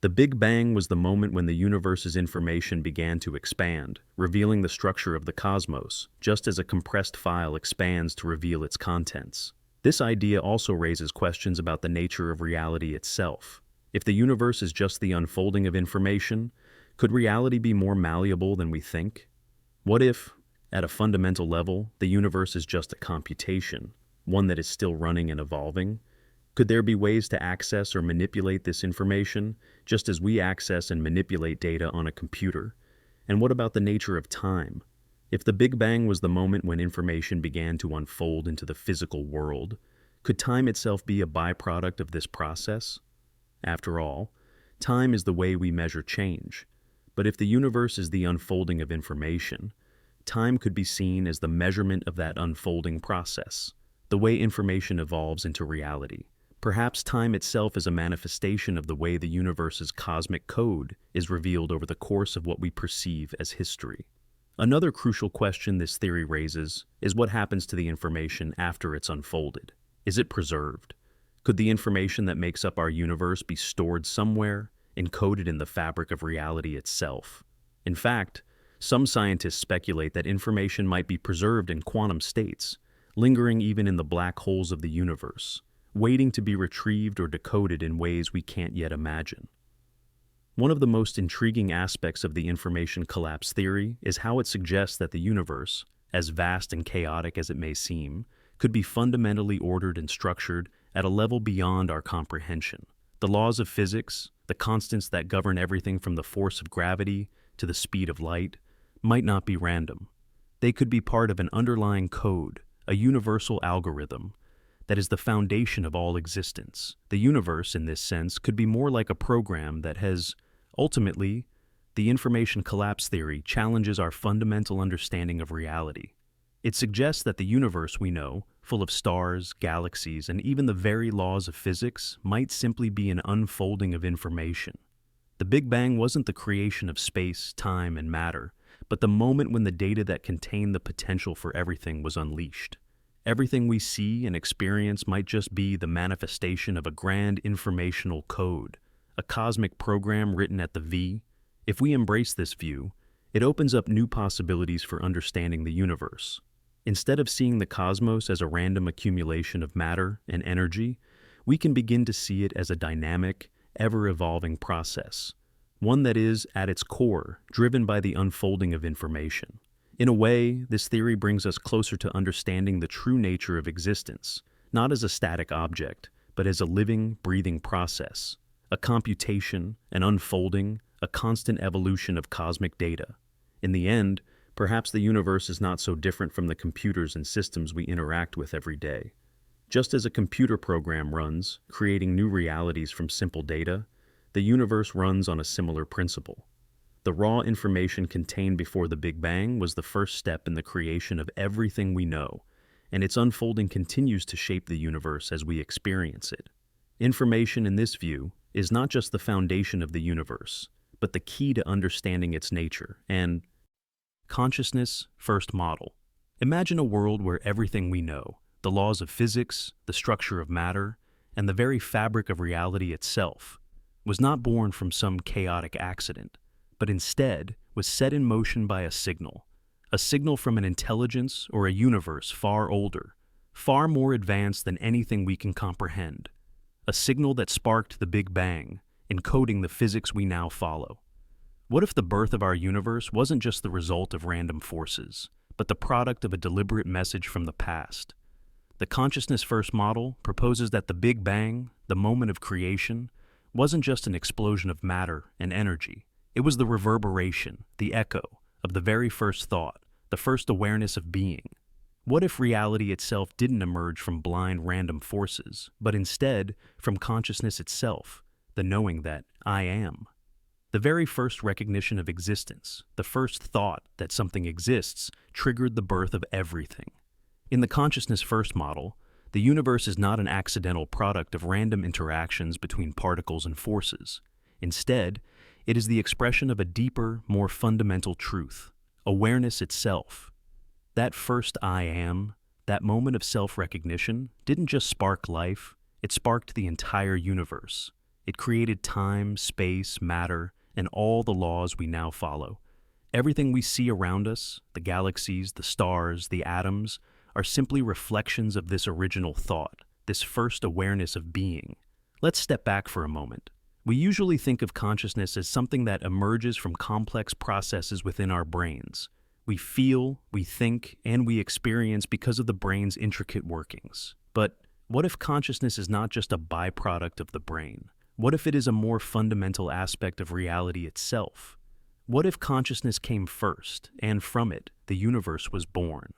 The Big Bang was the moment when the universe's information began to expand, revealing the structure of the cosmos, just as a compressed file expands to reveal its contents. This idea also raises questions about the nature of reality itself. If the universe is just the unfolding of information, could reality be more malleable than we think? What if, at a fundamental level, the universe is just a computation, one that is still running and evolving? Could there be ways to access or manipulate this information, just as we access and manipulate data on a computer? And what about the nature of time? If the Big Bang was the moment when information began to unfold into the physical world, could time itself be a byproduct of this process? After all, time is the way we measure change. But if the universe is the unfolding of information, time could be seen as the measurement of that unfolding process, the way information evolves into reality. Perhaps time itself is a manifestation of the way the universe's cosmic code is revealed over the course of what we perceive as history. Another crucial question this theory raises is what happens to the information after it's unfolded. Is it preserved? Could the information that makes up our universe be stored somewhere, encoded in the fabric of reality itself? In fact, some scientists speculate that information might be preserved in quantum states, lingering even in the black holes of the universe, waiting to be retrieved or decoded in ways we can't yet imagine. One of the most intriguing aspects of the information collapse theory is how it suggests that the universe, as vast and chaotic as it may seem, could be fundamentally ordered and structured at a level beyond our comprehension. The laws of physics, the constants that govern everything from the force of gravity to the speed of light, might not be random. They could be part of an underlying code, a universal algorithm, that is the foundation of all existence. The universe, in this sense, could be more like a program that has, ultimately, the information collapse theory challenges our fundamental understanding of reality. It suggests that the universe we know, full of stars, galaxies, and even the very laws of physics, might simply be an unfolding of information. The Big Bang wasn't the creation of space, time, and matter, but the moment when the data that contained the potential for everything was unleashed. Everything we see and experience might just be the manifestation of a grand informational code, a cosmic program written at the V. If we embrace this view, it opens up new possibilities for understanding the universe. Instead of seeing the cosmos as a random accumulation of matter and energy, we can begin to see it as a dynamic, ever-evolving process, one that is, at its core, driven by the unfolding of information. In a way, this theory brings us closer to understanding the true nature of existence, not as a static object, but as a living, breathing process, a computation, an unfolding, a constant evolution of cosmic data. In the end, perhaps the universe is not so different from the computers and systems we interact with every day. Just as a computer program runs, creating new realities from simple data, the universe runs on a similar principle. The raw information contained before the Big Bang was the first step in the creation of everything we know, and its unfolding continues to shape the universe as we experience it. Information in this view is not just the foundation of the universe, but the key to understanding its nature and consciousness first model. Imagine a world where everything we know, the laws of physics, the structure of matter, and the very fabric of reality itself, was not born from some chaotic accident, but instead was set in motion by a signal from an intelligence or a universe far older, far more advanced than anything we can comprehend. A signal that sparked the Big Bang, encoding the physics we now follow. What if the birth of our universe wasn't just the result of random forces, but the product of a deliberate message from the past? The consciousness first model proposes that the Big Bang, the moment of creation, wasn't just an explosion of matter and energy. It was the reverberation, the echo, of the very first thought, the first awareness of being. What if reality itself didn't emerge from blind random forces, but instead from consciousness itself, the knowing that I am? The very first recognition of existence, the first thought that something exists, triggered the birth of everything. In the consciousness first model, the universe is not an accidental product of random interactions between particles and forces. Instead, it is the expression of a deeper, more fundamental truth, awareness itself. That first I am, that moment of self-recognition, didn't just spark life, it sparked the entire universe. It created time, space, matter, and all the laws we now follow. Everything we see around us, the galaxies, the stars, the atoms, are simply reflections of this original thought, this first awareness of being. Let's step back for a moment. We usually think of consciousness as something that emerges from complex processes within our brains. We feel, we think, and we experience because of the brain's intricate workings. But what if consciousness is not just a byproduct of the brain? What if it is a more fundamental aspect of reality itself? What if consciousness came first, and from it, the universe was born?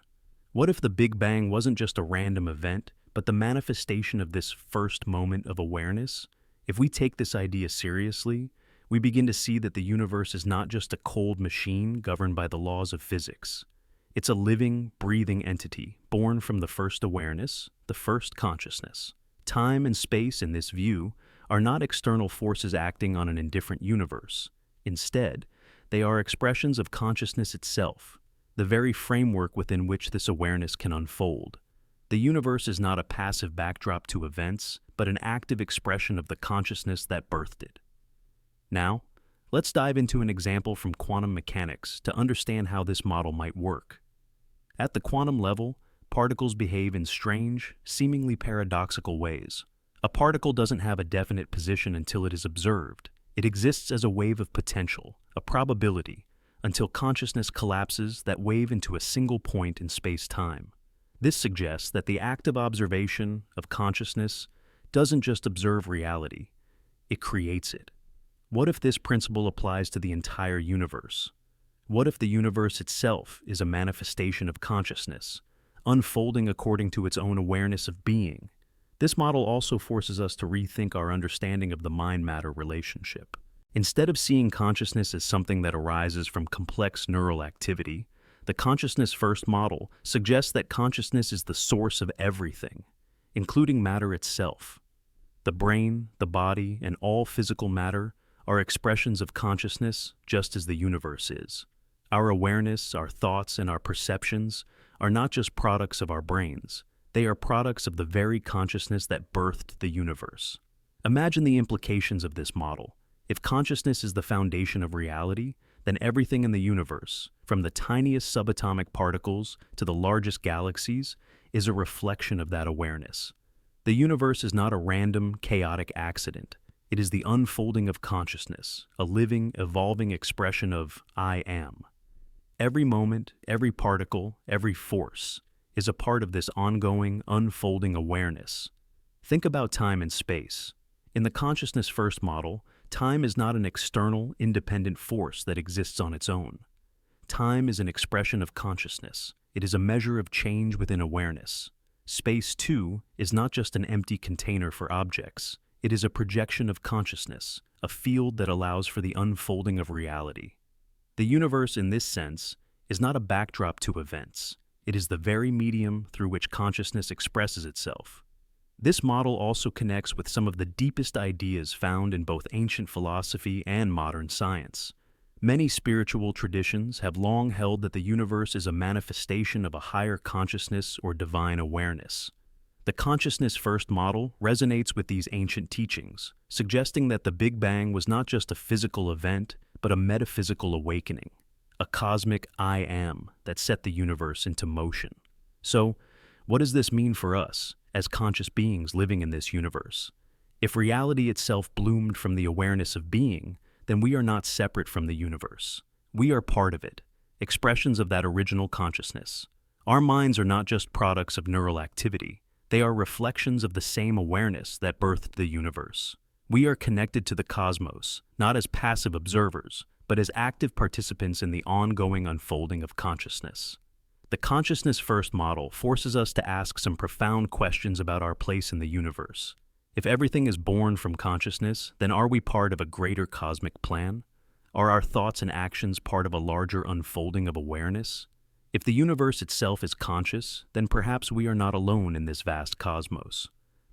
What if the Big Bang wasn't just a random event, but the manifestation of this first moment of awareness? If we take this idea seriously, we begin to see that the universe is not just a cold machine governed by the laws of physics. It's a living, breathing entity born from the first awareness, the first consciousness. Time and space, in this view, are not external forces acting on an indifferent universe. Instead, they are expressions of consciousness itself, the very framework within which this awareness can unfold. The universe is not a passive backdrop to events, but an active expression of the consciousness that birthed it. Now, let's dive into an example from quantum mechanics to understand how this model might work. At the quantum level, particles behave in strange, seemingly paradoxical ways. A particle doesn't have a definite position until it is observed. It exists as a wave of potential, a probability, until consciousness collapses that wave into a single point in space-time. This suggests that the active observation of consciousness doesn't just observe reality, it creates it. What if this principle applies to the entire universe? What if the universe itself is a manifestation of consciousness, unfolding according to its own awareness of being? This model also forces us to rethink our understanding of the mind-matter relationship. Instead of seeing consciousness as something that arises from complex neural activity, The consciousness first model suggests that consciousness is the source of everything, including matter itself. The brain, the body, and all physical matter are expressions of consciousness just as the universe is. Our awareness, our thoughts, and our perceptions are not just products of our brains. They are products of the very consciousness that birthed the universe. Imagine the implications of this model. If consciousness is the foundation of reality, then everything in the universe, from the tiniest subatomic particles to the largest galaxies, is a reflection of that awareness. The universe is not a random, chaotic accident. It is the unfolding of consciousness, a living, evolving expression of I am. Every moment, every particle, every force is a part of this ongoing, unfolding awareness. Think about time and space. In the consciousness first model, time is not an external, independent force that exists on its own. Time is an expression of consciousness. It is a measure of change within awareness. Space, too, is not just an empty container for objects. It is a projection of consciousness, a field that allows for the unfolding of reality. The universe, in this sense, is not a backdrop to events. It is the very medium through which consciousness expresses itself. This model also connects with some of the deepest ideas found in both ancient philosophy and modern science. Many spiritual traditions have long held that the universe is a manifestation of a higher consciousness or divine awareness. The consciousness first model resonates with these ancient teachings, suggesting that the Big Bang was not just a physical event, but a metaphysical awakening, a cosmic I am that set the universe into motion. So, what does this mean for us, as conscious beings living in this universe? If reality itself bloomed from the awareness of being, then we are not separate from the universe. We are part of it, expressions of that original consciousness. Our minds are not just products of neural activity. They are reflections of the same awareness that birthed the universe. We are connected to the cosmos, not as passive observers, but as active participants in the ongoing unfolding of consciousness. The consciousness first model forces us to ask some profound questions about our place in the universe. If everything is born from consciousness, then are we part of a greater cosmic plan? Are our thoughts and actions part of a larger unfolding of awareness? If the universe itself is conscious, then perhaps we are not alone in this vast cosmos.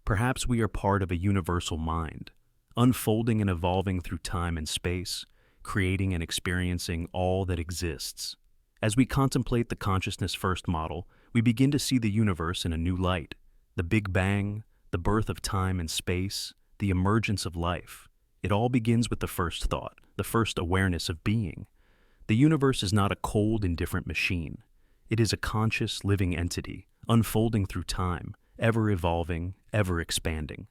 Perhaps we are part of a universal mind, unfolding and evolving through time and space, creating and experiencing all that exists. As we contemplate the consciousness first model, we begin to see the universe in a new light. The Big Bang, the birth of time and space, the emergence of life. It all begins with the first thought, the first awareness of being. The universe is not a cold, indifferent machine. It is a conscious, living entity, unfolding through time, ever evolving, ever expanding.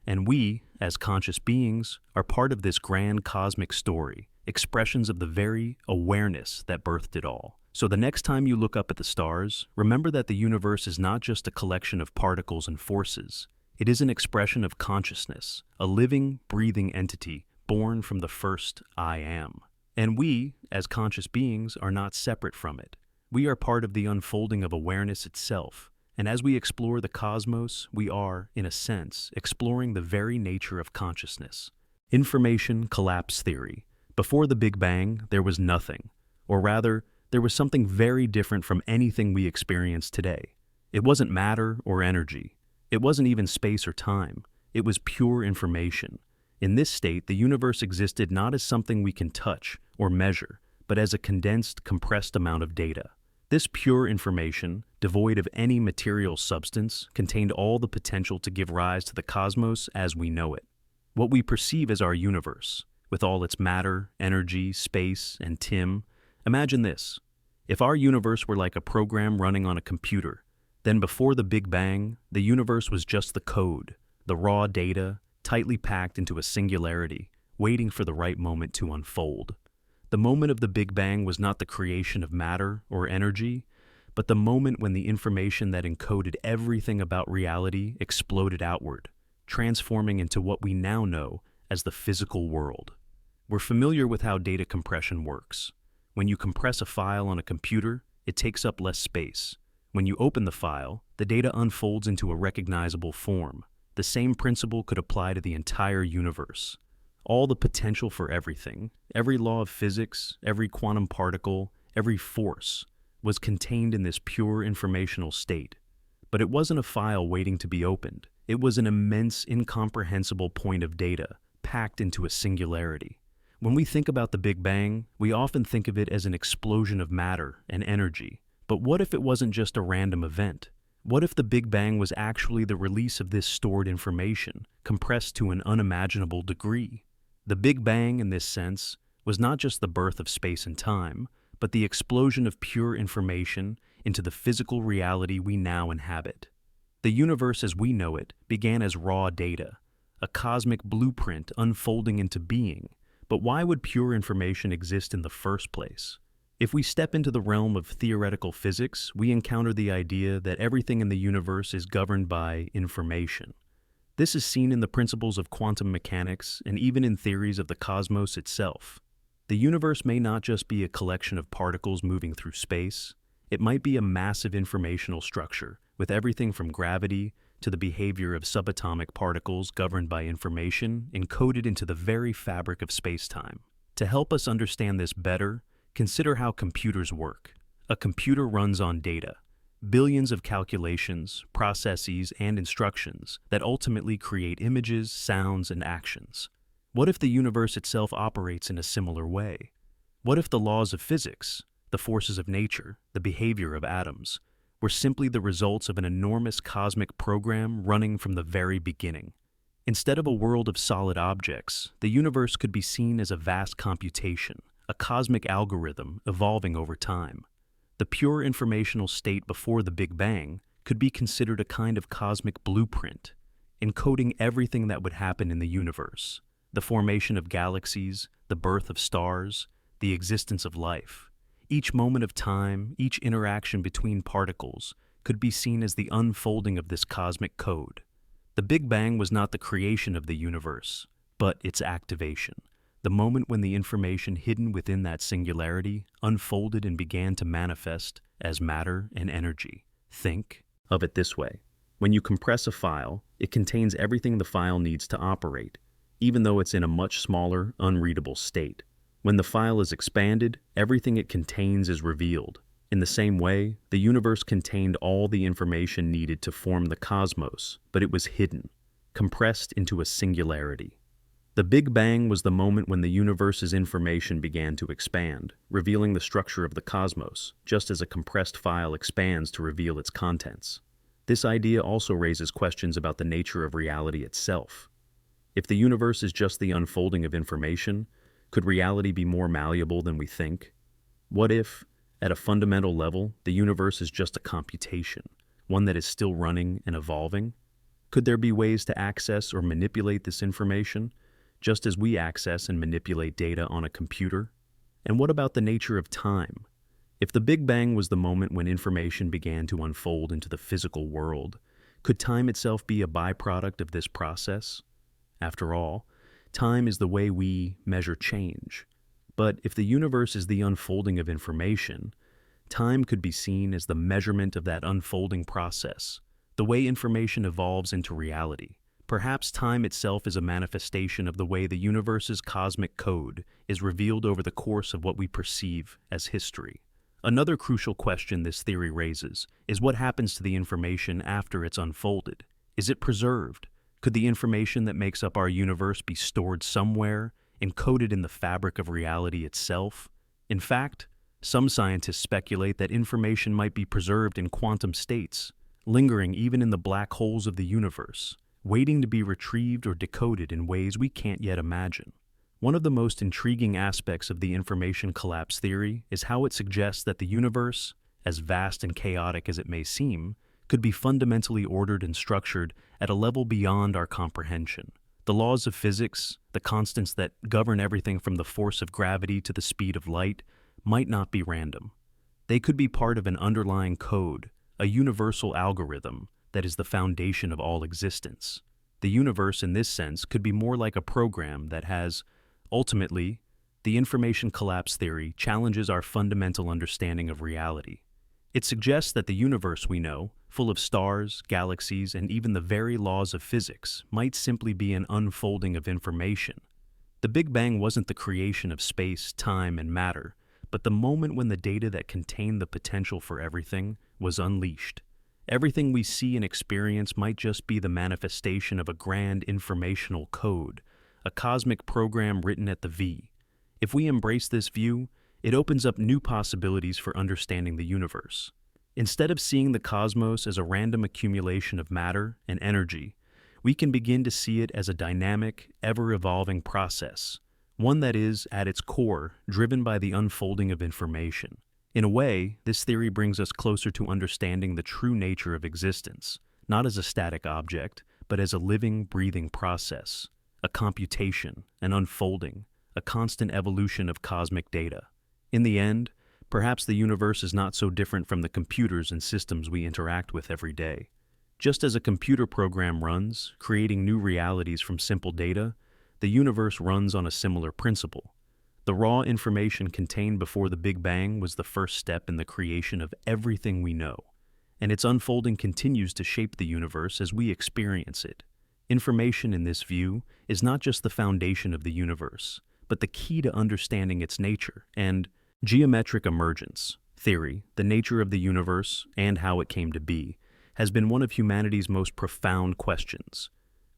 And we, as conscious beings, are part of this grand cosmic story, expressions of the very awareness that birthed it all. So the next time you look up at the stars, remember that the universe is not just a collection of particles and forces. It is an expression of consciousness, a living, breathing entity born from the first I am. And we, as conscious beings, are not separate from it. We are part of the unfolding of awareness itself. And as we explore the cosmos, we are, in a sense, exploring the very nature of consciousness. Information collapse theory. Before the Big Bang, there was nothing. Or rather, there was something very different from anything we experience today. It wasn't matter or energy. It wasn't even space or time. It was pure information. In this state, the universe existed not as something we can touch or measure, but as a condensed, compressed amount of data. This pure information, devoid of any material substance, contained all the potential to give rise to the cosmos as we know it. What we perceive as our universe, with all its matter, energy, space, and time. Imagine this. If our universe were like a program running on a computer, then before the Big Bang, the universe was just the code, the raw data, tightly packed into a singularity, waiting for the right moment to unfold. The moment of the Big Bang was not the creation of matter or energy, but the moment when the information that encoded everything about reality exploded outward, transforming into what we now know as the physical world. We're familiar with how data compression works. When you compress a file on a computer, it takes up less space. When you open the file, the data unfolds into a recognizable form. The same principle could apply to the entire universe. All the potential for everything, every law of physics, every quantum particle, every force, was contained in this pure informational state. But it wasn't a file waiting to be opened. It was an immense, incomprehensible point of data, packed into a singularity. When we think about the Big Bang, we often think of it as an explosion of matter and energy. But what if it wasn't just a random event? What if the Big Bang was actually the release of this stored information, compressed to an unimaginable degree? The Big Bang, in this sense, was not just the birth of space and time, but the explosion of pure information into the physical reality we now inhabit. The universe as we know it began as raw data, a cosmic blueprint unfolding into being. But why would pure information exist in the first place? If we step into the realm of theoretical physics, we encounter the idea that everything in the universe is governed by information. This is seen in the principles of quantum mechanics and even in theories of the cosmos itself. The universe may not just be a collection of particles moving through space. It might be a massive informational structure, with everything from gravity to the behavior of subatomic particles governed by information encoded into the very fabric of space-time. To help us understand this better, consider how computers work. A computer runs on data, billions of calculations, processes, and instructions that ultimately create images, sounds, and actions. What if the universe itself operates in a similar way? What if the laws of physics, the forces of nature, the behavior of atoms, were simply the results of an enormous cosmic program running from the very beginning? Instead of a world of solid objects, the universe could be seen as a vast computation, a cosmic algorithm evolving over time. The pure informational state before the Big Bang could be considered a kind of cosmic blueprint, encoding everything that would happen in the universe. The formation of galaxies, the birth of stars, the existence of life. Each moment of time, each interaction between particles could be seen as the unfolding of this cosmic code. The Big Bang was not the creation of the universe, but its activation. The moment when the information hidden within that singularity unfolded and began to manifest as matter and energy. Think of it this way. When you compress a file, it contains everything the file needs to operate, even though it's in a much smaller, unreadable state. When the file is expanded, everything it contains is revealed. In the same way, the universe contained all the information needed to form the cosmos, but it was hidden, compressed into a singularity. The Big Bang was the moment when the universe's information began to expand, revealing the structure of the cosmos, just as a compressed file expands to reveal its contents. This idea also raises questions about the nature of reality itself. If the universe is just the unfolding of information, could reality be more malleable than we think? What if, at a fundamental level, the universe is just a computation, one that is still running and evolving? Could there be ways to access or manipulate this information, just as we access and manipulate data on a computer? And what about the nature of time? If the Big Bang was the moment when information began to unfold into the physical world, could time itself be a byproduct of this process? After all, time is the way we measure change. But if the universe is the unfolding of information, time could be seen as the measurement of that unfolding process, the way information evolves into reality. Perhaps time itself is a manifestation of the way the universe's cosmic code is revealed over the course of what we perceive as history. Another crucial question this theory raises is what happens to the information after it's unfolded? Is it preserved? Could the information that makes up our universe be stored somewhere, encoded in the fabric of reality itself? In fact, some scientists speculate that information might be preserved in quantum states, lingering even in the black holes of the universe, waiting to be retrieved or decoded in ways we can't yet imagine. One of the most intriguing aspects of the information collapse theory is how it suggests that the universe, as vast and chaotic as it may seem, could be fundamentally ordered and structured at a level beyond our comprehension. The laws of physics, the constants that govern everything from the force of gravity to the speed of light, might not be random. They could be part of an underlying code, a universal algorithm that is the foundation of all existence. The universe, in this sense, could be more like a program that has, ultimately, the information collapse theory challenges our fundamental understanding of reality. It suggests that the universe we know, full of stars, galaxies, and even the very laws of physics, might simply be an unfolding of information. The Big Bang wasn't the creation of space, time, and matter, but the moment when the data that contained the potential for everything was unleashed. Everything we see and experience might just be the manifestation of a grand informational code, a cosmic program written at the V. If we embrace this view, it opens up new possibilities for understanding the universe. Instead of seeing the cosmos as a random accumulation of matter and energy, we can begin to see it as a dynamic, ever-evolving process, one that is, at its core, driven by the unfolding of information. In a way, this theory brings us closer to understanding the true nature of existence, not as a static object, but as a living, breathing process, a computation, an unfolding, a constant evolution of cosmic data. In the end, perhaps the universe is not so different from the computers and systems we interact with every day. Just as a computer program runs, creating new realities from simple data, the universe runs on a similar principle. The raw information contained before the Big Bang was the first step in the creation of everything we know, and its unfolding continues to shape the universe as we experience it. Information in this view is not just the foundation of the universe, but the key to understanding its nature. And geometric emergence theory, the nature of the universe and how it came to be, has been one of humanity's most profound questions.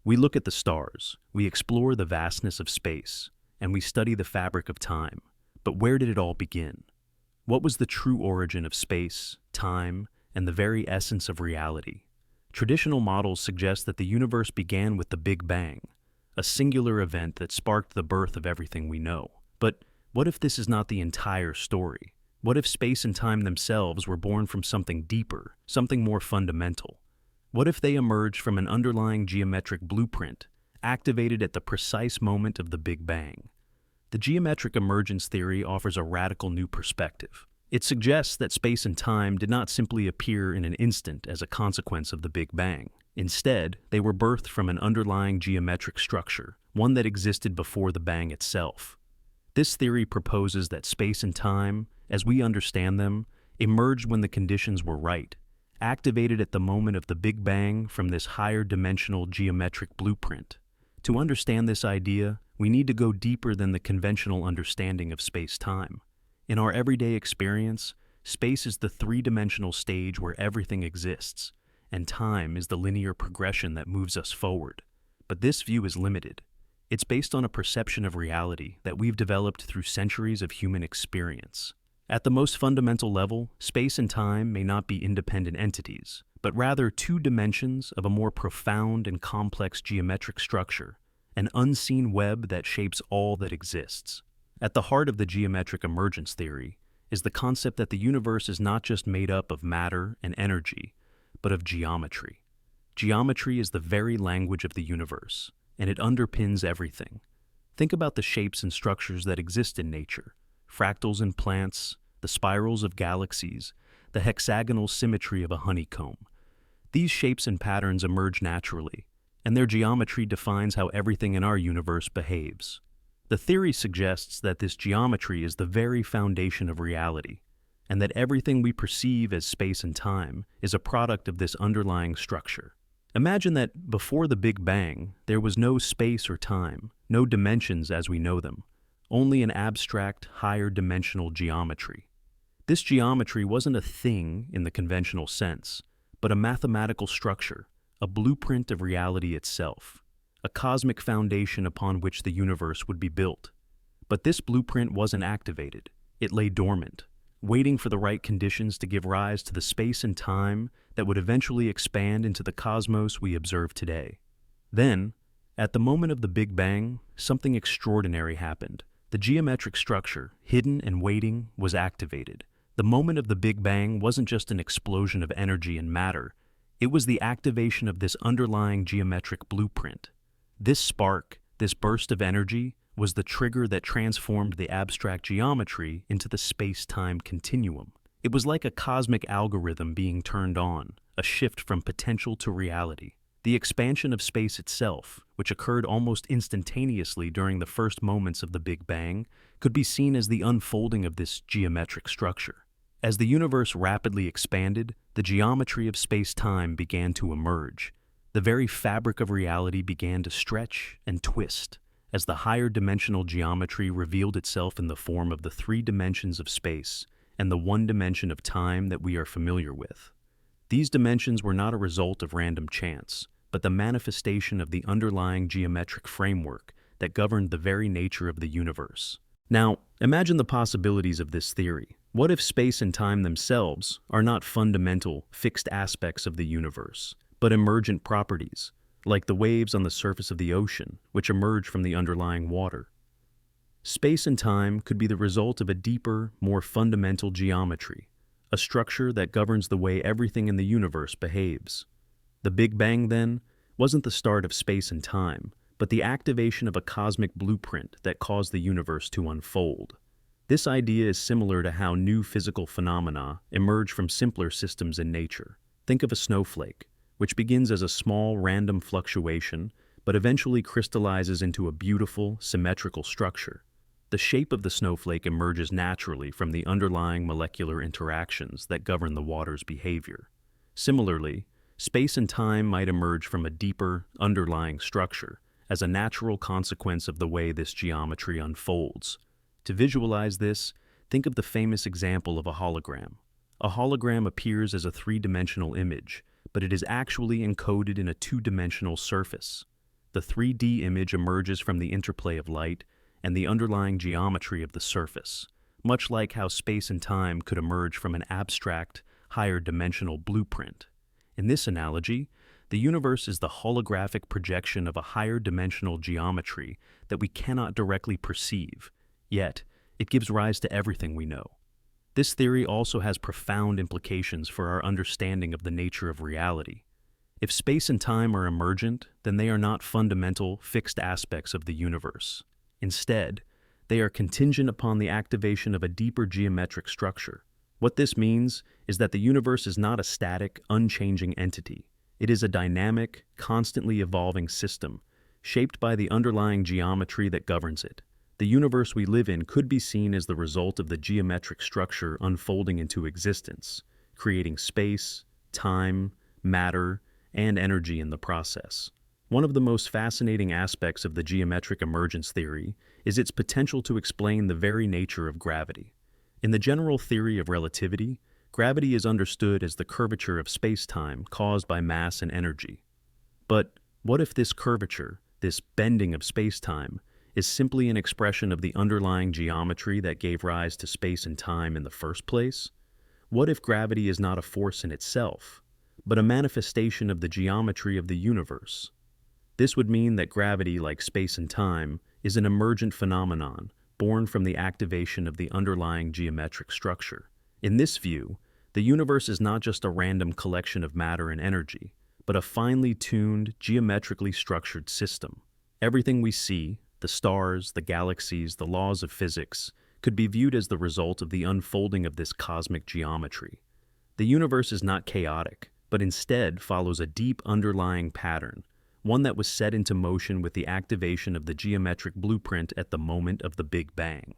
We look at the stars, we explore the vastness of space, and we study the fabric of time. But where did it all begin? What was the true origin of space, time, and the very essence of reality? Traditional models suggest that the universe began with the Big Bang, a singular event that sparked the birth of everything we know. But what if this is not the entire story? What if space and time themselves were born from something deeper, something more fundamental? What if they emerged from an underlying geometric blueprint, activated at the precise moment of the Big Bang? The geometric emergence theory offers a radical new perspective. It suggests that space and time did not simply appear in an instant as a consequence of the Big Bang. Instead, they were birthed from an underlying geometric structure, one that existed before the bang itself. This theory proposes that space and time, as we understand them, emerged when the conditions were right, activated at the moment of the Big Bang from this higher dimensional geometric blueprint. To understand this idea, we need to go deeper than the conventional understanding of space-time. In our everyday experience, space is the three-dimensional stage where everything exists, and time is the linear progression that moves us forward. But this view is limited. It's based on a perception of reality that we've developed through centuries of human experience. At the most fundamental level, space and time may not be independent entities, but rather two dimensions of a more profound and complex geometric structure, an unseen web that shapes all that exists. At the heart of the geometric emergence theory is the concept that the universe is not just made up of matter and energy, but of geometry. Geometry is the very language of the universe, and it underpins everything. Think about the shapes and structures that exist in nature: fractals in plants, the spirals of galaxies, the hexagonal symmetry of a honeycomb. These shapes and patterns emerge naturally, and their geometry defines how everything in our universe behaves. The theory suggests that this geometry is the very foundation of reality, and that everything we perceive as space and time is a product of this underlying structure. Imagine that before the Big Bang, there was no space or time, no dimensions as we know them, only an abstract, higher dimensional geometry. This geometry wasn't a thing in the conventional sense, but a mathematical structure, a blueprint of reality itself, a cosmic foundation upon which the universe would be built. But this blueprint wasn't activated. It lay dormant, waiting for the right conditions to give rise to the space and time that would eventually expand into the cosmos we observe today. Then, at the moment of the Big Bang, something extraordinary happened. The geometric structure, hidden and waiting, was activated. The moment of the Big Bang wasn't just an explosion of energy and matter. It was the activation of this underlying geometric blueprint. This spark, this burst of energy, was the trigger that transformed the abstract geometry into the space-time continuum. It was like a cosmic algorithm being turned on, a shift from potential to reality. The expansion of space itself, which occurred almost instantaneously during the first moments of the Big Bang, could be seen as the unfolding of this geometric structure. As the universe rapidly expanded, the geometry of space-time began to emerge. The very fabric of reality began to stretch and twist, as the higher dimensional geometry revealed itself in the form of the 3 dimensions of space and the 1 dimension of time that we are familiar with. These dimensions were not a result of random chance, but the manifestation of the underlying geometric framework that governed the very nature of the universe. Now, imagine the possibilities of this theory. What if space and time themselves are not fundamental, fixed aspects of the universe, but emergent properties, like the waves on the surface of the ocean, which emerge from the underlying water? Space and time could be the result of a deeper, more fundamental geometry, a structure that governs the way everything in the universe behaves. The Big Bang, then, wasn't the start of space and time, but the activation of a cosmic blueprint that caused the universe to unfold. This idea is similar to how new physical phenomena emerge from simpler systems in nature. Think of a snowflake, which begins as a small, random fluctuation, but eventually crystallizes into a beautiful, symmetrical structure. The shape of the snowflake emerges naturally from the underlying molecular interactions that govern the water's behavior. Similarly, space and time might emerge from a deeper, underlying structure as a natural consequence of the way this geometry unfolds. To visualize this, think of the famous example of a hologram. A hologram appears as a 3-dimensional image, but it is actually encoded in a 2-dimensional surface. The 3D image emerges from the interplay of light and the underlying geometry of the surface, much like how space and time could emerge from an abstract, higher-dimensional blueprint. In this analogy, the universe is the holographic projection of a higher-dimensional geometry that we cannot directly perceive, yet it gives rise to everything we know. This theory also has profound implications for our understanding of the nature of reality. If space and time are emergent, then they are not fundamental, fixed aspects of the universe. Instead, they are contingent upon the activation of a deeper geometric structure. What this means is that the universe is not a static, unchanging entity. It is a dynamic, constantly evolving system, shaped by the underlying geometry that governs it. The universe we live in could be seen as the result of the geometric structure unfolding into existence, creating space, time, matter, and energy in the process. One of the most fascinating aspects of the geometric emergence theory is its potential to explain the very nature of gravity. In the general theory of relativity, gravity is understood as the curvature of space-time caused by mass and energy. But what if this curvature, this bending of space-time, is simply an expression of the underlying geometry that gave rise to space and time in the first place? What if gravity is not a force in itself, but a manifestation of the geometry of the universe? This would mean that gravity, like space and time, is an emergent phenomenon born from the activation of the underlying geometric structure. In this view, the universe is not just a random collection of matter and energy, but a finely tuned, geometrically structured system. Everything we see, the stars, the galaxies, the laws of physics, could be viewed as the result of the unfolding of this cosmic geometry. The universe is not chaotic, but instead follows a deep underlying pattern, one that was set into motion with the activation of the geometric blueprint at the moment of the Big Bang.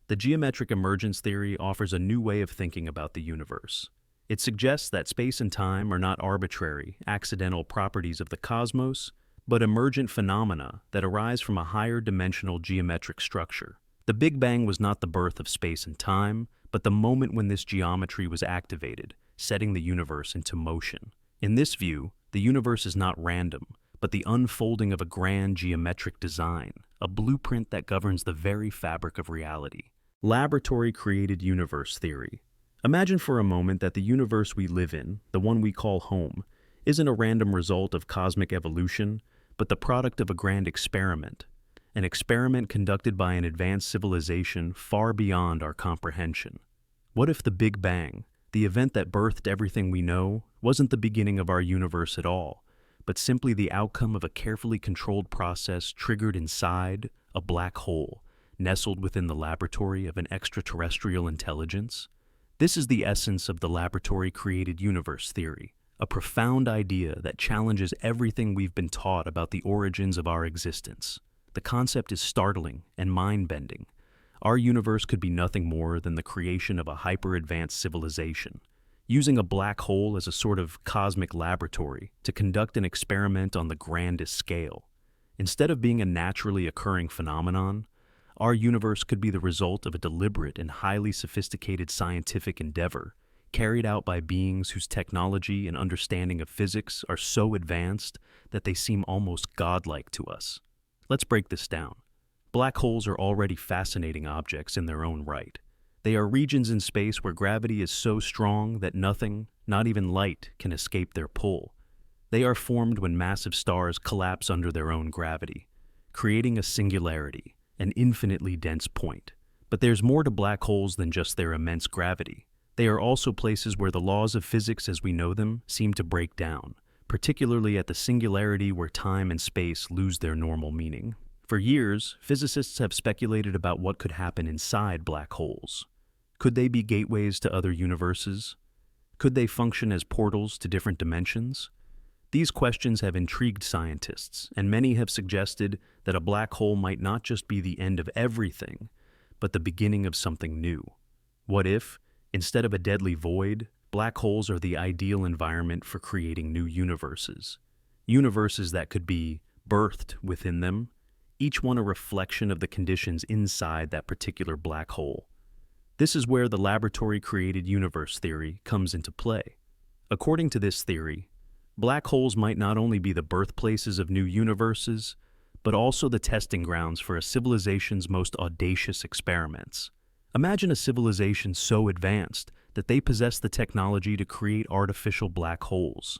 The geometric emergence theory offers a new way of thinking about the universe. It suggests that space and time are not arbitrary, accidental properties of the cosmos, but emergent phenomena that arise from a higher dimensional geometric structure. The Big Bang was not the birth of space and time, but the moment when this geometry was activated, setting the universe into motion. In this view, the universe is not random, but the unfolding of a grand geometric design, a blueprint that governs the very fabric of reality. Laboratory-created universe theory. Imagine for a moment that the universe we live in, the one we call home, isn't a random result of cosmic evolution, but the product of a grand experiment, an experiment conducted by an advanced civilization far beyond our comprehension. What if the Big Bang, the event that birthed everything we know, wasn't the beginning of our universe at all, but simply the outcome of a carefully controlled process triggered inside a black hole, nestled within the laboratory of an extraterrestrial intelligence? This is the essence of the laboratory-created universe theory, a profound idea that challenges everything we've been taught about the origins of our existence. The concept is startling and mind-bending. Our universe could be nothing more than the creation of a hyper-advanced civilization, using a black hole as a sort of cosmic laboratory to conduct an experiment on the grandest scale. Instead of being a naturally occurring phenomenon, our universe could be the result of a deliberate and highly sophisticated scientific endeavor carried out by beings whose technology and understanding of physics are so advanced that they seem almost godlike to us. Let's break this down. Black holes are already fascinating objects in their own right. They are regions in space where gravity is so strong that nothing, not even light, can escape their pull. They are formed when massive stars collapse under their own gravity, creating a singularity, an infinitely dense point. But there's more to black holes than just their immense gravity. They are also places where the laws of physics as we know them seem to break down, particularly at the singularity where time and space lose their normal meaning. For years, physicists have speculated about what could happen inside black holes. Could they be gateways to other universes? Could they function as portals to different dimensions? These questions have intrigued scientists, and many have suggested that a black hole might not just be the end of everything, but the beginning of something new. What if, instead of a deadly void, black holes are the ideal environment for creating new universes? Universes that could be birthed within them, each one a reflection of the conditions inside that particular black hole. This is where the laboratory-created universe theory comes into play. According to this theory, black holes might not only be the birthplaces of new universes, but also the testing grounds for a civilization's most audacious experiments. Imagine a civilization so advanced that they possess the technology to create artificial black holes.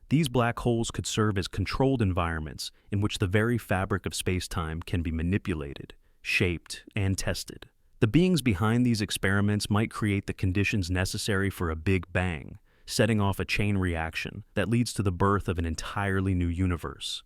These black holes could serve as controlled environments in which the very fabric of space-time can be manipulated, shaped, and tested. The beings behind these experiments might create the conditions necessary for a Big Bang, setting off a chain reaction that leads to the birth of an entirely new universe.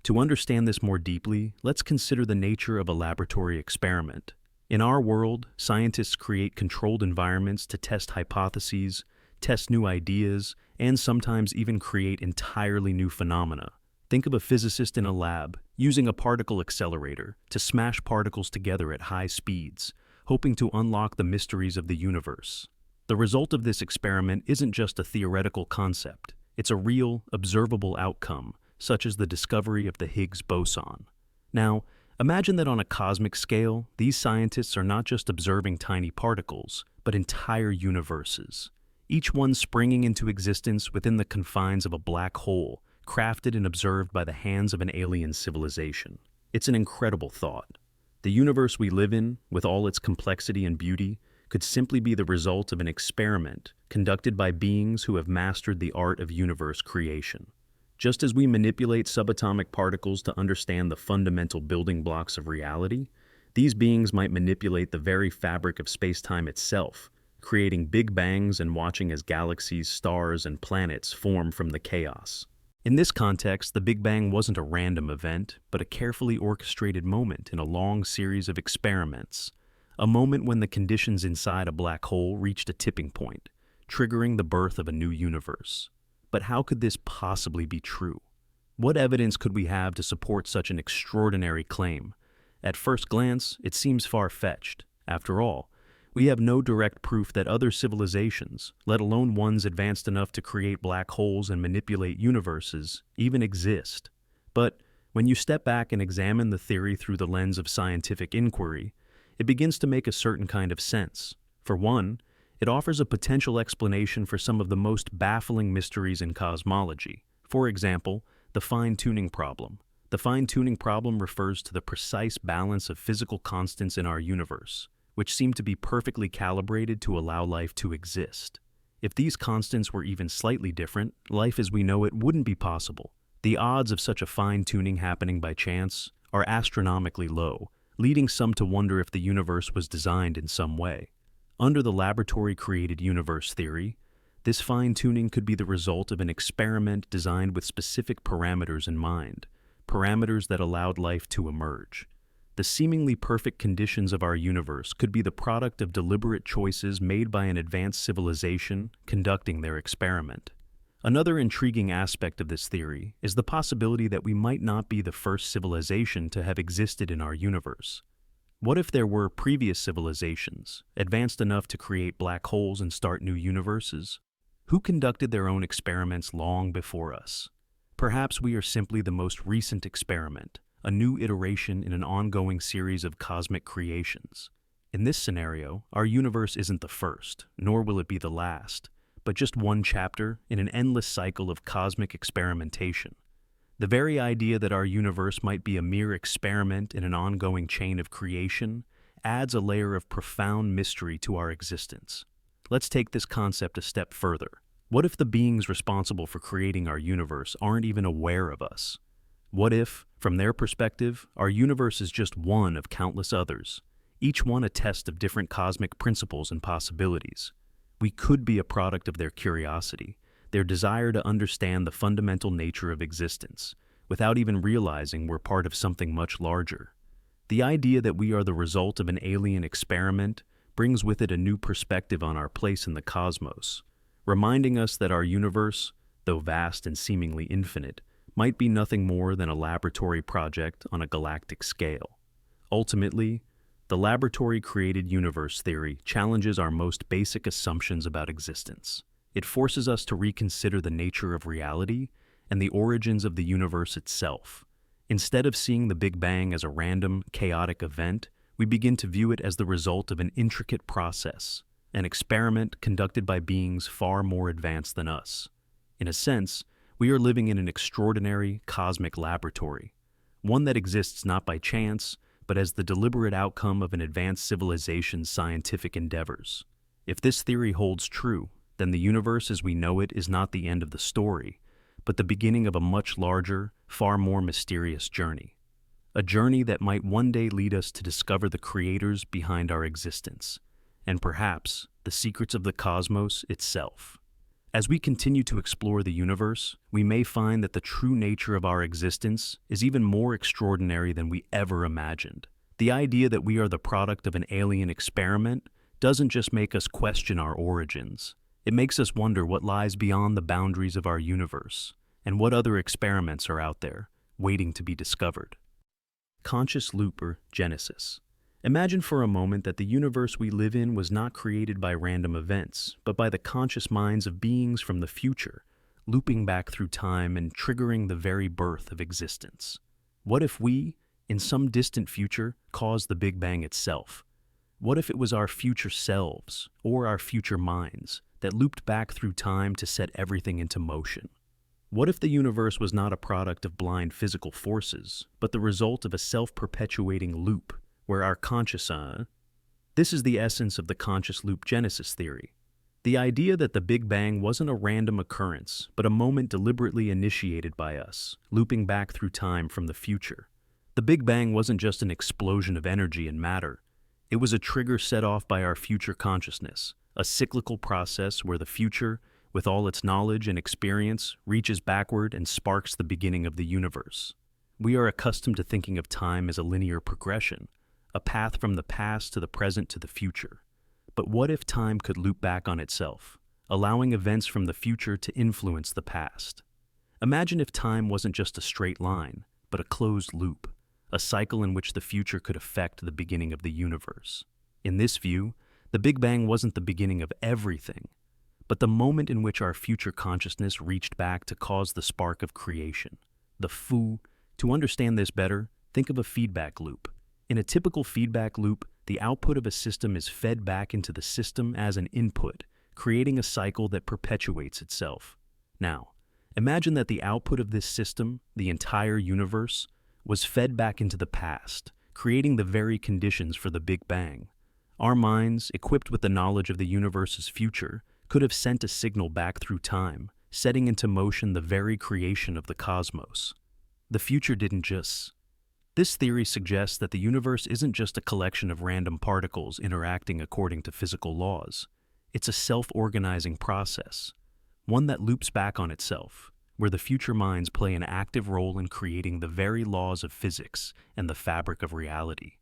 To understand this more deeply, let's consider the nature of a laboratory experiment. In our world, scientists create controlled environments to test hypotheses, test new ideas, and sometimes even create entirely new phenomena. Think of a physicist in a lab using a particle accelerator to smash particles together at high speeds, hoping to unlock the mysteries of the universe. The result of this experiment isn't just a theoretical concept, it's a real, observable outcome, such as the discovery of the Higgs boson. Now, imagine that on a cosmic scale, these scientists are not just observing tiny particles, but entire universes, each one springing into existence within the confines of a black hole, crafted and observed by the hands of an alien civilization. It's an incredible thought. The universe we live in, with all its complexity and beauty, could simply be the result of an experiment conducted by beings who have mastered the art of universe creation. Just as we manipulate subatomic particles to understand the fundamental building blocks of reality, these beings might manipulate the very fabric of space-time itself, creating big bangs and watching as galaxies, stars, and planets form from the chaos. In this context, the Big Bang wasn't a random event, but a carefully orchestrated moment in a long series of experiments. A moment when the conditions inside a black hole reached a tipping point, triggering the birth of a new universe. But how could this possibly be true? What evidence could we have to support such an extraordinary claim? At first glance, it seems far-fetched. After all, we have no direct proof that other civilizations, let alone ones advanced enough to create black holes and manipulate universes, even exist. But when you step back and examine the theory through the lens of scientific inquiry, it begins to make a certain kind of sense. For one, it offers a potential explanation for some of the most baffling mysteries in cosmology. For example, the fine-tuning problem. The fine-tuning problem refers to the precise balance of physical constants in our universe, which seem to be perfectly calibrated to allow life to exist. If these constants were even slightly different, life as we know it wouldn't be possible. The odds of such a fine-tuning happening by chance are astronomically low, leading some to wonder if the universe was designed in some way. Under the laboratory-created universe theory, this fine-tuning could be the result of an experiment designed with specific parameters in mind, parameters that allowed life to emerge. The seemingly perfect conditions of our universe could be the product of deliberate choices made by an advanced civilization conducting their experiment. Another intriguing aspect of this theory is the possibility that we might not be the first civilization to have existed in our universe. What if there were previous civilizations, advanced enough to create black holes and start new universes? Who conducted their own experiments long before us? Perhaps we are simply the most recent experiment, a new iteration in an ongoing series of cosmic creations. In this scenario, our universe isn't the first, nor will it be the last, but just one chapter in an endless cycle of cosmic experimentation. The very idea that our universe might be a mere experiment in an ongoing chain of creation adds a layer of profound mystery to our existence. Let's take this concept a step further. What if the beings responsible for creating our universe aren't even aware of us? What if, from their perspective, our universe is just one of countless others, each one a test of different cosmic principles and possibilities? We could be a product of their curiosity, their desire to understand the fundamental nature of existence, without even realizing we're part of something much larger. The idea that we are the result of an alien experiment brings with it a new perspective on our place in the cosmos, reminding us that our universe, though vast and seemingly infinite, might be nothing more than a laboratory project on a galactic scale. Ultimately, the laboratory-created universe theory challenges our most basic assumptions about existence. It forces us to reconsider the nature of reality and the origins of the universe itself. Instead of seeing the Big Bang as a random, chaotic event, we begin to view it as the result of an intricate process, an experiment conducted by beings far more advanced than us. In a sense, we are living in an extraordinary cosmic laboratory, one that exists not by chance, but as the deliberate outcome of an advanced civilization's scientific endeavors. If this theory holds true, then the universe as we know it is not the end of the story, but the beginning of a much larger, far more mysterious journey. A journey that might one day lead us to discover the creators behind our existence, and perhaps the secrets of the cosmos itself. As we continue to explore the universe, we may find that the true nature of our existence is even more extraordinary than we ever imagined. The idea that we are the product of an alien experiment doesn't just make us question our origins. It makes us wonder what lies beyond the boundaries of our universe, and what other experiments are out there, waiting to be discovered. Conscious loop or Genesis. Imagine for a moment that the universe we live in was not created by random events, but by the conscious minds of beings from the future, looping back through time and triggering the very birth of existence. What if we, in some distant future, caused the Big Bang itself? What if it was our future selves, or our future minds, that looped back through time to set everything into motion? What if the universe was not a product of blind physical forces, but the result of a self-perpetuating loop, where our This is the essence of the conscious loop genesis theory. The idea that the Big Bang wasn't a random occurrence, but a moment deliberately initiated by us, looping back through time from the future. The Big Bang wasn't just an explosion of energy and matter. It was a trigger set off by our future consciousness, a cyclical process where the future, with all its knowledge and experience, reaches backward and sparks the beginning of the universe. We are accustomed to thinking of time as a linear progression, a path from the past to the present to the future. But what if time could loop back on itself, allowing events from the future to influence the past? Imagine if time wasn't just a straight line, but a closed loop, a cycle in which the future could affect the beginning of the universe. In this view, the Big Bang wasn't the beginning of everything, but the moment in which our future consciousness reached back to cause the spark of creation. To understand this better, think of a feedback loop. In a typical feedback loop, the output of a system is fed back into the system as an input, creating a cycle that perpetuates itself. Now, imagine that the output of this system, the entire universe, was fed back into the past, creating the very conditions for the Big Bang. Our minds, equipped with the knowledge of the universe's future, could have sent a signal back through time, setting into motion the very creation of the cosmos. The future didn't just. This theory suggests that the universe isn't just a collection of random particles interacting according to physical laws. It's a self-organizing process, one that loops back on itself, where the future minds play an active role in creating the very laws of physics and the fabric of reality.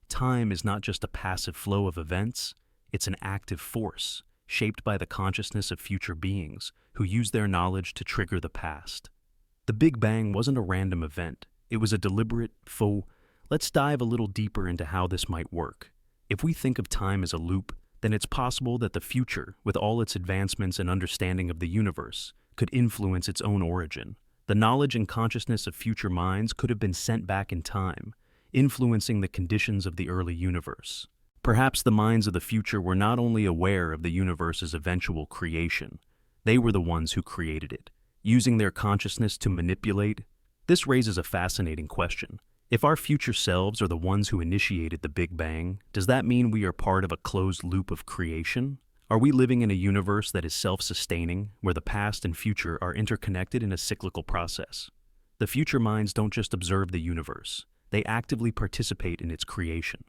Time is not just a passive flow of events, it's an active force, shaped by the consciousness of future beings who use their knowledge to trigger the past. The Big Bang wasn't a random event. It was a deliberate, Let's dive a little deeper into how this might work. If we think of time as a loop, then it's possible that the future, with all its advancements and understanding of the universe, could influence its own origin. The knowledge and consciousness of future minds could have been sent back in time, influencing the conditions of the early universe. Perhaps the minds of the future were not only aware of the universe's eventual creation, they were the ones who created it, using their consciousness to manipulate. This raises a fascinating question. If our future selves are the ones who initiated the Big Bang, does that mean we are part of a closed loop of creation? Are we living in a universe that is self-sustaining, where the past and future are interconnected in a cyclical process? The future minds don't just observe the universe, they actively participate in its creation.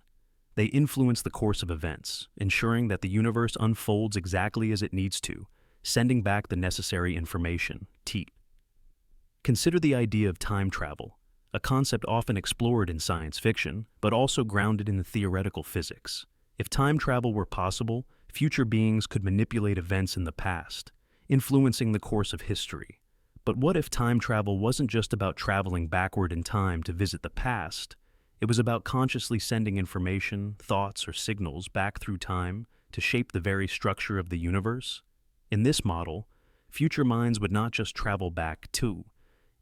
They influence the course of events, ensuring that the universe unfolds exactly as it needs to, sending back the necessary information. Consider the idea of time travel, a concept often explored in science fiction, but also grounded in theoretical physics. If time travel were possible, future beings could manipulate events in the past, influencing the course of history. But what if time travel wasn't just about traveling backward in time to visit the past? It was about consciously sending information, thoughts, or signals back through time to shape the very structure of the universe? In this model, future minds would not just travel back too.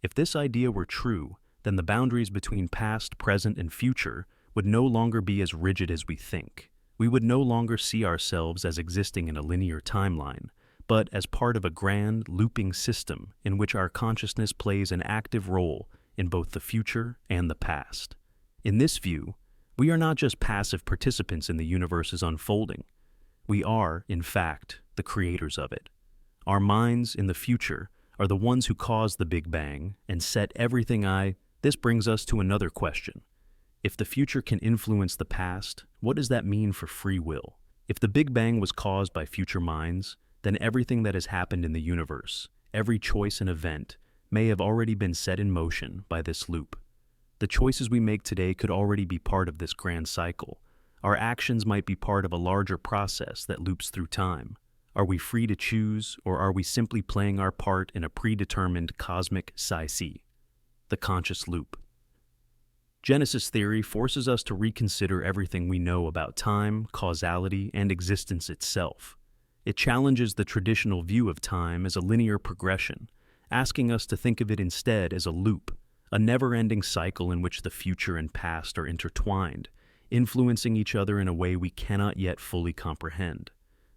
If this idea were true, then the boundaries between past, present, and future would no longer be as rigid as we think. We would no longer see ourselves as existing in a linear timeline, but as part of a grand, looping system in which our consciousness plays an active role in both the future and the past. In this view, we are not just passive participants in the universe's unfolding. We are, in fact, the creators of it. Our minds in the future are the ones who caused the Big Bang and set everything. This brings us to another question. If the future can influence the past, what does that mean for free will? If the Big Bang was caused by future minds, then everything that has happened in the universe, every choice and event, may have already been set in motion by this loop. The choices we make today could already be part of this grand cycle. Our actions might be part of a larger process that loops through time. Are we free to choose, or are we simply playing our part in a predetermined cosmic cycle? The conscious loop. Genesis theory forces us to reconsider everything we know about time, causality, and existence itself. It challenges the traditional view of time as a linear progression, asking us to think of it instead as a loop, a never-ending cycle in which the future and past are intertwined, influencing each other in a way we cannot yet fully comprehend.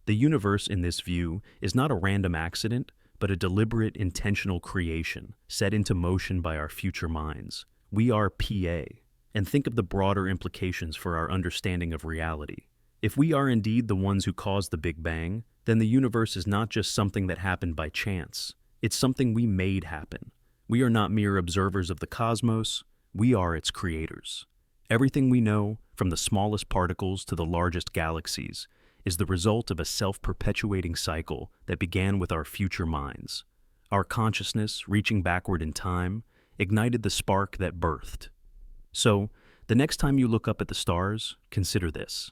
The universe, in this view, is not a random accident, but a deliberate, intentional creation set into motion by our future minds. We are PA, and think of the broader implications for our understanding of reality. If we are indeed the ones who caused the Big Bang, then the universe is not just something that happened by chance. It's something we made happen. We are not mere observers of the cosmos, we are its creators. Everything we know, from the smallest particles to the largest galaxies, is the result of a self-perpetuating cycle that began with our future minds. Our consciousness, reaching backward in time, ignited the spark that birthed. So, the next time you look up at the stars, consider this.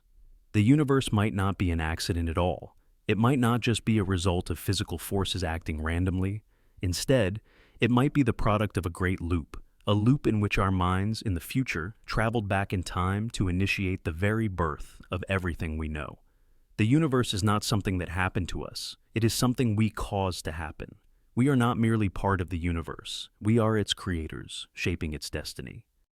The universe might not be an accident at all. It might not just be a result of physical forces acting randomly. Instead, it might be the product of a great loop, a loop in which our minds in the future traveled back in time to initiate the very birth of everything we know. The universe is not something that happened to us. It is something we caused to happen. We are not merely part of the universe. We are its creators, shaping its destiny.